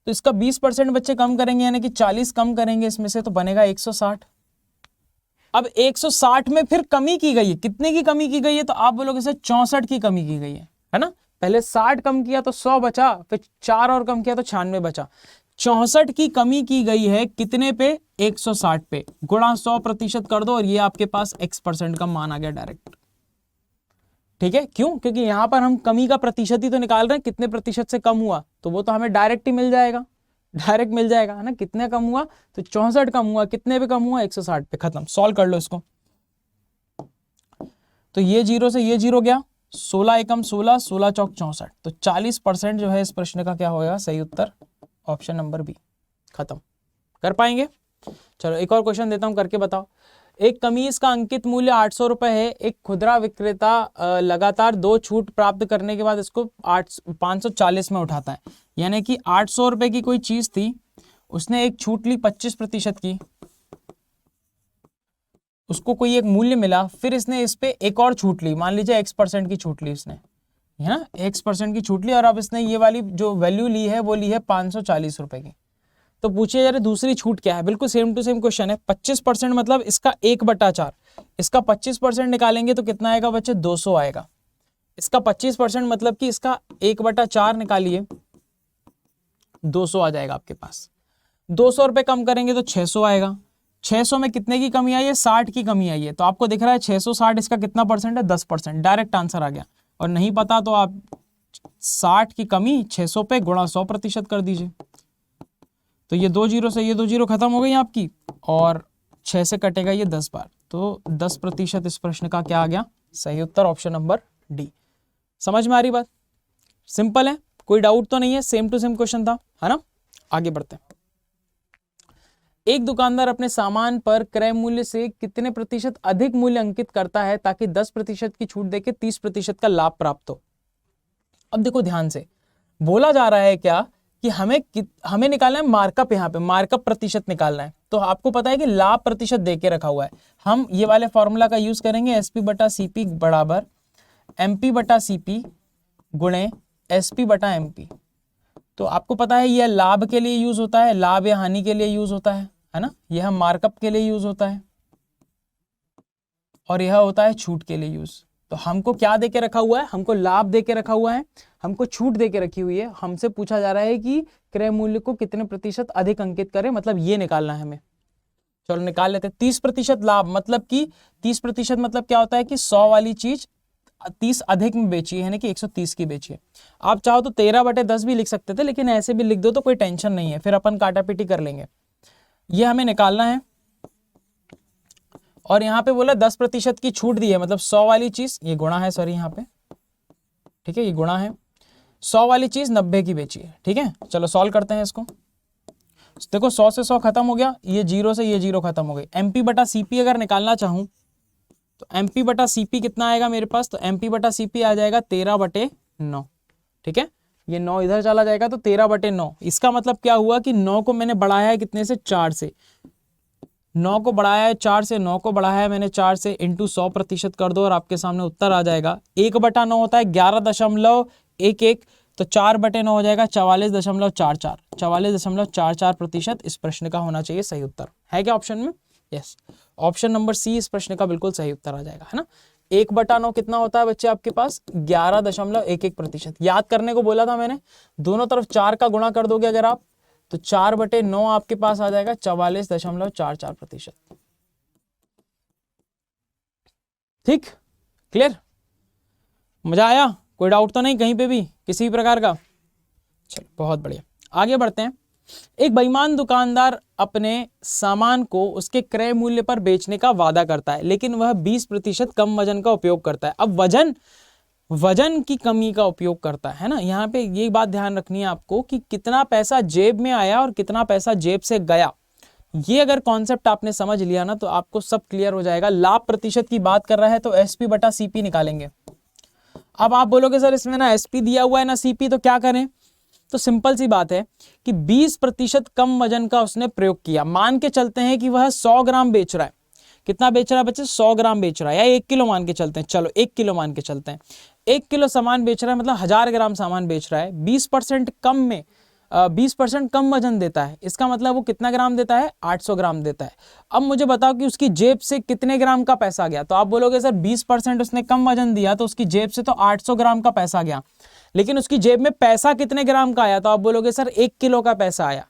तो इसका 20% बच्चे कम करेंगे, यानी कि 40 कम करेंगे इसमें से, तो बनेगा 160। अब 160 में फिर कमी की गई है, कितने की कमी की गई है, तो आप बोलोगे सर 64 की कमी की गई है ना। पहले 60 कम किया तो 100 बचा, फिर 4 और कम किया तो 96 बचा। 64 की कमी की गई है कितने पे, 160 पे, गुणा 100% कर दो, और ये आपके पास X% का मान आ गया डायरेक्ट। ठीक है, क्यों, क्योंकि यहां पर हम कमी का प्रतिशत ही तो निकाल रहे हैं, कितने प्रतिशत से कम हुआ, तो वो तो हमें डायरेक्ट ही मिल जाएगा, डायरेक्ट मिल जाएगा, है ना। कितने कम हुआ, तो 64 कम हुआ, कितने पे कम हुआ, 160 पे, खत्म। सॉल्व कर लो इसको। तो ये 0 से ये 0 गया, 16 एकम 16, 16 चौक 64, तो 40% जो है इस प्रश्न का क्या होगा, सही उत्तर ऑप्शन नंबर बी। खत्म। कर पाएंगे। चलो एक और क्वेश्चन देता हूं, करके बताओ। एक कमीज का अंकित मूल्य 800 रुपए है, एक खुदरा विक्रेता लगातार 2 छूट प्राप्त करने के बाद इसको 540 में उठाता है। यानी कि 800 रुपए की कोई चीज थी, उसने एक छूट ली 25% की, उसको कोई एक मूल्य मिला, फिर इसने इस पे एक और छूट ली, मान लीजिए X% की छूट ली इसने, है ना, X% की छूट ली, और अब इसने ये वाली जो वैल्यू ली है वो ली है 540 रुपए की। तो पूछिए जरा दूसरी छूट क्या है, बिल्कुल सेम टू सेम क्वेश्चन है। 25% मतलब इसका 1/4, इसका 25% निकालेंगे तो कितना आएगा बच्चे, 200 आएगा। इसका 25% मतलब कि इसका 1/4 निकालिए, 200 आ जाएगा आपके पास। 200 रुपए कम करेंगे तो 600 आएगा। 600 में कितने की कमी आई है, 60 की कमी आई है। तो आपको दिख रहा है 660, इसका कितना परसेंट है, 10%, डायरेक्ट आंसर आ गया। और नहीं पता तो आप 60 की कमी 600 पे गुणा 100% कर दीजिए। तो ये 2 0 से ये 2 0 खत्म हो गई आपकी, और 6 से कटेगा ये 10 बार, तो 10% इस प्रश्न का क्या आ गया, सही उत्तर ऑप्शन नंबर डी। समझ में आ रही बात, सिंपल है, कोई डाउट तो नहीं है, सेम टू सेम क्वेश्चन था, है ना। आगे बढ़ते हैं। एक दुकानदार अपने सामान पर क्रय मूल्य से कितने प्रतिशत अधिक मूल्य अंकित करता है ताकि 10% की छूट देके 30% का लाभ प्राप्त हो। अब देखो ध्यान से, बोला जा रहा है क्या कि हमें निकालना है मार्कअप, यहाँ पे मार्कअप प्रतिशत निकालना है। तो आपको पता है कि लाभ प्रतिशत देके रखा हुआ है, हम ये वाले फॉर्मूला का यूज करेंगे, SP/CP बराबर MP/CP गुणे SP/MP। तो आपको पता है यह लाभ के लिए यूज होता है, लाभ या हानि के लिए यूज होता है ना। यह मार्कअप के लिए यूज होता है, और यह होता है छूट के लिए यूज। तो हमको क्या देके रखा हुआ है, हमको लाभ देके रखा हुआ है, हमको छूट देके रखी हुई है। हमसे पूछा जा रहा है कि क्रय मूल्य को कितने प्रतिशत अधिक अंकित करें, मतलब ये निकालना है हमें। चलो निकाल लेते हैं। 30% लाभ मतलब कि 30% मतलब क्या होता है कि 100 वाली चीज 30 अधिक में बेची है, यानी कि 130 की बेची है। आप चाहो तो 13/10 भी लिख सकते थे, लेकिन ऐसे भी लिख दो तो कोई टेंशन नहीं है, फिर अपन काटापीटी कर लेंगे। ये हमें निकालना है, और यहाँ पे बोला 10% की छूट दी है, मतलब 100 वाली चीज, ये गुणा है, सॉरी यहाँ पे, ठीक है, ये गुणा है, 100 वाली चीज 90 की बेची है। ठीक है, चलो सॉल्व करते हैं इसको। देखो 100 से 100 खत्म हो गया, ये 0 से ये 0 खत्म हो गई। MP बटा CP अगर निकालना चाहूँ तो MP बटा CP कितना आएगा मेरे पास, तो MP बटा CP आ जाएगा 13/9। ठीक है, ये 9 इधर चला जाएगा तो 13/9। इसका मतलब क्या हुआ कि 9 को मैंने बढ़ाया है कितने से, 4 से। 9 को बढ़ाया है 4 से, 9 को बढ़ाया है मैंने 4 से, इंटू 100% कर दो और आपके सामने उत्तर आ जाएगा। 1/9 होता है 11.11, तो 4/9 हो जाएगा 44.44। 44.44% इस प्रश्न का होना चाहिए सही उत्तर। है क्या ऑप्शन में? यस, ऑप्शन नंबर सी इस प्रश्न का बिल्कुल सही उत्तर आ जाएगा, है ना। 1/9 कितना होता है बच्चे आपके पास, 11.11%। याद करने को बोला था मैंने, दोनों तरफ 4 का गुणा कर दोगे अगर आप, तो 4/9 आपके पास आ जाएगा 44.44%। ठीक, क्लियर, मजा आया? कोई डाउट तो नहीं कहीं पे भी किसी भी प्रकार का? चलो बहुत बढ़िया, आगे बढ़ते हैं। एक बेईमान दुकानदार अपने सामान को उसके क्रय मूल्य पर बेचने का वादा करता है, लेकिन वह 20% कम वजन का उपयोग करता है। अब वजन की कमी का उपयोग करता है ना। यहाँ पे ये बात ध्यान रखनी है आपको कि कितना पैसा जेब में आया और कितना पैसा जेब से गया। ये अगर कॉन्सेप्ट आपने समझ लिया ना तो आपको सब क्लियर हो जाएगा। लाभ प्रतिशत की बात कर रहा है तो SP बटा CP निकालेंगे। अब आप बोलोगे सर इसमें ना SP दिया हुआ है ना CP, तो क्या करें? तो सिंपल सी बात है कि 20% कम वजन का उसने प्रयोग किया। मान के चलते हैं कि वह 100 ग्राम बेच रहा है। कितना बेच रहा है बच्चे? 100 ग्राम बेच रहा है, या 1 किलो मान के चलते हैं, चलो 1 किलो मान के चलते हैं। 1 किलो सामान बेच रहा है मतलब 1000 ग्राम सामान बेच रहा है। 20% कम में 20% कम वजन देता है, इसका मतलब वो कितना ग्राम देता है? 800 ग्राम देता है। अब मुझे बताओ कि उसकी जेब से कितने ग्राम का पैसा गया। तो आप बोलोगे सर 20% उसने कम वजन दिया तो उसकी जेब से तो 800 ग्राम का पैसा गया, लेकिन उसकी जेब में पैसा कितने ग्राम का आया? तो आप बोलोगे सर 1 किलो का पैसा आया।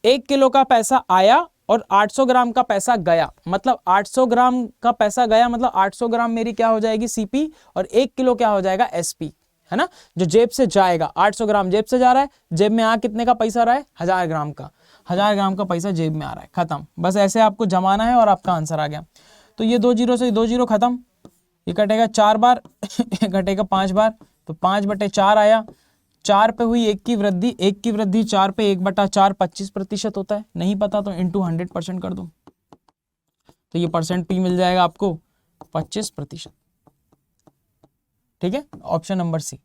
1 किलो का पैसा आया और 800 ग्राम का पैसा गया, मतलब 800 ग्राम का पैसा गया, मतलब 800 ग्राम मेरी क्या हो जाएगी? CP, और 1 किलो क्या हो जाएगा? SP, है ना। जो जेब से जाएगा, 800 ग्राम जेब से जा रहा है, जेब में आ कितने का पैसा रहा है? 1000 ग्राम का। 1000 ग्राम का पैसा जेब में आ रहा है, खत्म। बस ऐसे आपको जमाना है और आपका आंसर आ गया। तो ये 2 जीरो से 2 जीरो खत्म, ये कटेगा 4 बार ये कटेगा 5 बार, तो 5/4 आया। 4 पे हुई 1 की वृद्धि, 1 की वृद्धि 4 पे 1/4 25% होता है। नहीं पता तो इंटू 100% कर दो, तो ये परसेंट P मिल जाएगा आपको 25%। ठीक है, ऑप्शन नंबर C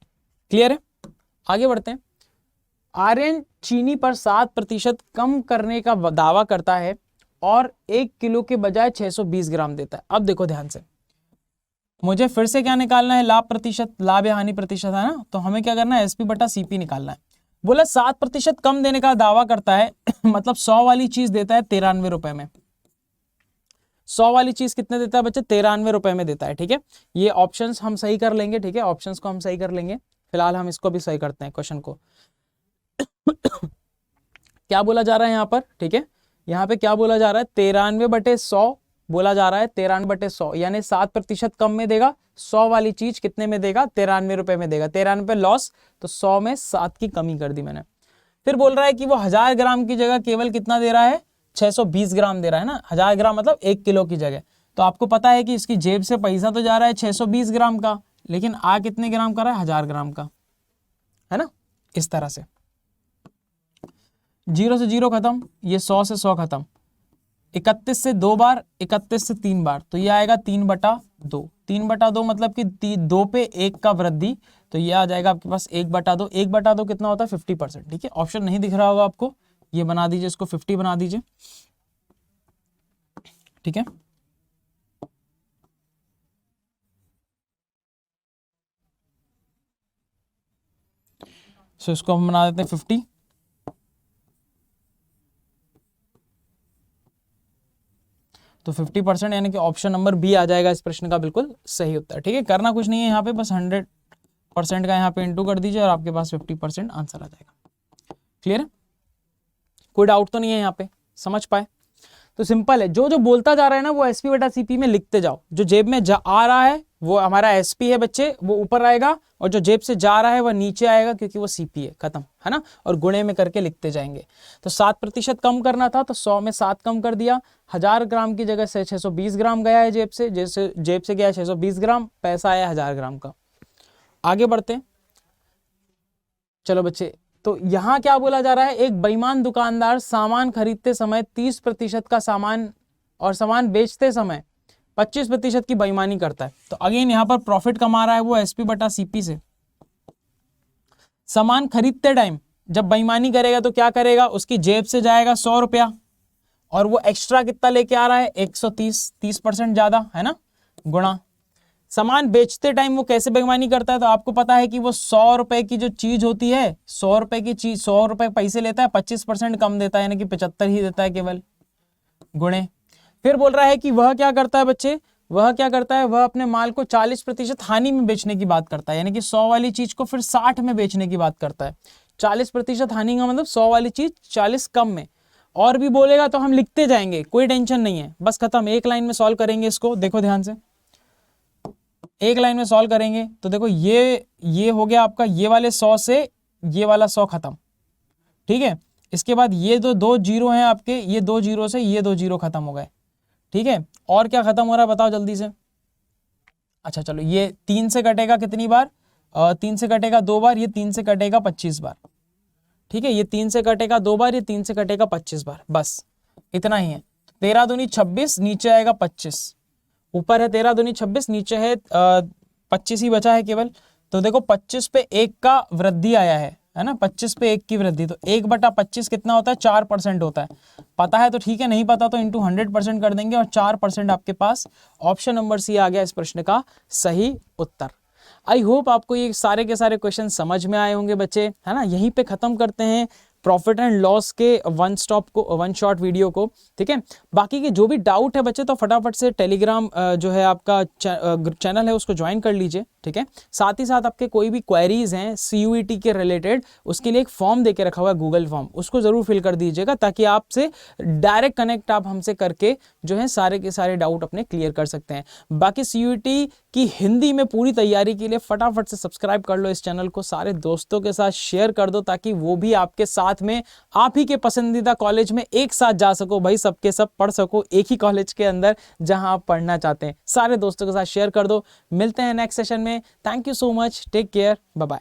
क्लियर है। आगे बढ़ते हैं। आर्यन चीनी पर 7% कम करने का दावा करता है और 1 किलो के बजाय 620 ग्राम देता है। अब देखो ध्यान से, मुझे फिर से क्या निकालना है? लाभ प्रतिशत, लाभ या हानि प्रतिशत, है ना। तो हमें क्या करना है? SP बटा CP निकालना है। बोला 7% कम देने का दावा करता है मतलब 100 वाली चीज देता है 93 रुपए में। 100 वाली चीज कितने देता है बच्चे? 93 रुपए में देता है। ठीक है, ये ऑप्शंस हम सही कर लेंगे। ठीक है, ऑप्शंस को हम सही कर लेंगे। फिलहाल हम इसको भी सही करते हैं, क्वेश्चन को। क्या बोला जा रहा है यहाँ पर? ठीक है, यहाँ पे क्या बोला जा रहा है? 93/100 बोला जा रहा है। 93/100 यानी 7% कम में देगा। 100 वाली चीज कितने में देगा? 93 रुपए में देगा। 93 लॉस, तो 100 में 7 की कमी कर दी मैंने। फिर बोल रहा है कि वो 1000 ग्राम की जगह केवल कितना दे रहा है? 620 ग्राम दे रहा है ना। 1000 ग्राम मतलब 1 किलो की जगह। तो आपको पता है कि इसकी जेब से पैसा तो जा रहा है 620 ग्राम का, लेकिन आ कितने ग्राम का रहा है? 1000 ग्राम का, है ना। इस तरह से 0 से 0 खत्म, ये 100 से 100 खत्म। 31 से 2 बार, 31 से 3 बार, तो ये आएगा 3/2। 3/2 मतलब कि 2 पे 1 का वृद्धि, तो ये आ जाएगा आपके पास 1/2। 1/2 कितना होता है? 50%। ठीक है, ऑप्शन नहीं दिख रहा होगा आपको, ये बना दीजिए, इसको 50 बना दीजिए। ठीक है, सो इसको हम बना देते हैं 50। तो 50% यानी कि ऑप्शन नंबर बी आ जाएगा इस प्रश्न का बिल्कुल सही उत्तर। ठीक है, करना कुछ नहीं है यहाँ पे, बस 100% का यहाँ पे इंटू कर दीजिए और आपके पास 50% आंसर आ जाएगा। क्लियर है, कोई डाउट तो नहीं है यहाँ पे, समझ पाए? तो सिंपल है, जो जो बोलता जा रहा है ना वो SP बटा CP में लिखते जाओ। जो जेब में आ रहा है वो हमारा SP है बच्चे, वो ऊपर आएगा, और जो जेब से जा रहा है वह नीचे आएगा क्योंकि वो CP है, खत्म, है ना। और गुणे में करके लिखते जाएंगे। तो 7% कम करना था तो 100 में 7 कम कर दिया। 1000 ग्राम की जगह से 620 ग्राम गया है जेब से, जैसे जेब से गया है 620 ग्राम, पैसा आया 1000 ग्राम का। आगे बढ़ते हैं, चलो बच्चे तो यहाँ क्या बोला जा रहा है, एक बेईमान दुकानदार सामान खरीदते समय 30% का सामान और सामान बेचते समय 25% की बेईमानी करता है। तो अगेन यहाँ पर प्रॉफिट कमा रहा है वो एसपी बटा सीपी से। सामान खरीदते टाइम जब बेईमानी करेगा तो क्या करेगा, उसकी जेब से जाएगा 100 रुपया और वो एक्स्ट्रा कितना लेके आ रहा है 130, 30% ज्यादा है ना, गुणा सामान बेचते टाइम वो कैसे बेईमानी करता है, तो आपको पता है कि वो 100 रुपए की जो चीज होती है, 100 रुपए की चीज 100 रुपए पैसे लेता है, 25% कम देता है, यानी कि 75 ही देता है केवल, गुणे। फिर बोल रहा है कि वह क्या करता है बच्चे, वह क्या करता है, वह अपने माल को 40% हानि में बेचने की बात करता है, यानी कि 100 वाली चीज को फिर 60 में बेचने की बात करता है। 40% हानि का मतलब 100 वाली चीज 40 कम में। और भी बोलेगा तो हम लिखते जाएंगे, कोई टेंशन नहीं है, बस खत्म। एक लाइन में सॉल्व करेंगे इसको, देखो ध्यान से, एक लाइन में सॉल्व करेंगे तो देखो ये हो गया आपका, ये वाले 100 से ये वाला 100 खत्म, ठीक है। इसके बाद ये दो जीरो हैं आपके, ये 2 जीरो से ये 2 जीरो खत्म हो गए, ठीक है। और क्या खत्म हो रहा है बताओ जल्दी से। अच्छा चलो, ये 3 से कटेगा कितनी बार, 3 से कटेगा 2 बार, ये 3 से कटेगा 25 बार, ठीक है। ये 3 से कटेगा 2 बार, ये 3 से कटेगा 25 बार, बस इतना ही है। 13 दूनी 26, नीचे आएगा 25, ऊपर है 13 दूनी 26, नीचे है 25 ही बचा है केवल। तो देखो 25 पे 1 का वृद्धि आया है ना, 25 पे 1 की वृद्धि, तो 1/25 कितना होता है, 4% होता है। पता है तो ठीक है, नहीं पता तो इंटू 100% कर देंगे और 4% आपके पास। ऑप्शन नंबर सी आ गया इस प्रश्न का सही उत्तर। आई होप आपको ये सारे के सारे क्वेश्चन समझ में आए होंगे बच्चे, है ना। यहीं पे खत्म करते हैं प्रॉफिट एंड लॉस के वन शॉट वीडियो को, ठीक है। बाकी के जो भी डाउट है बच्चे तो फटाफट से टेलीग्राम जो है आपका चैनल है उसको ज्वाइन कर लीजिए, ठीक है। साथ ही साथ आपके कोई भी क्वेरीज हैं सीयूईटी के रिलेटेड, उसके लिए एक फॉर्म देके रखा हुआ है गूगल फॉर्म, उसको जरूर फिल कर दीजिएगा ताकि आपसे डायरेक्ट कनेक्ट आप हमसे करके जो है सारे के सारे डाउट अपने क्लियर कर सकते हैं। बाकी सीयूईटी की हिंदी में पूरी तैयारी के लिए फटाफट से सब्सक्राइब कर लो इस चैनल को, सारे दोस्तों के साथ शेयर कर दो ताकि वो भी आपके साथ में आप ही के पसंदीदा कॉलेज में एक साथ जा सको, भाई सबके सब पढ़ सको एक ही कॉलेज के अंदर जहां आप पढ़ना चाहते हैं। सारे दोस्तों के साथ शेयर कर दो। मिलते हैं नेक्स्ट सेशन में। Thank you so much, take care, bye bye.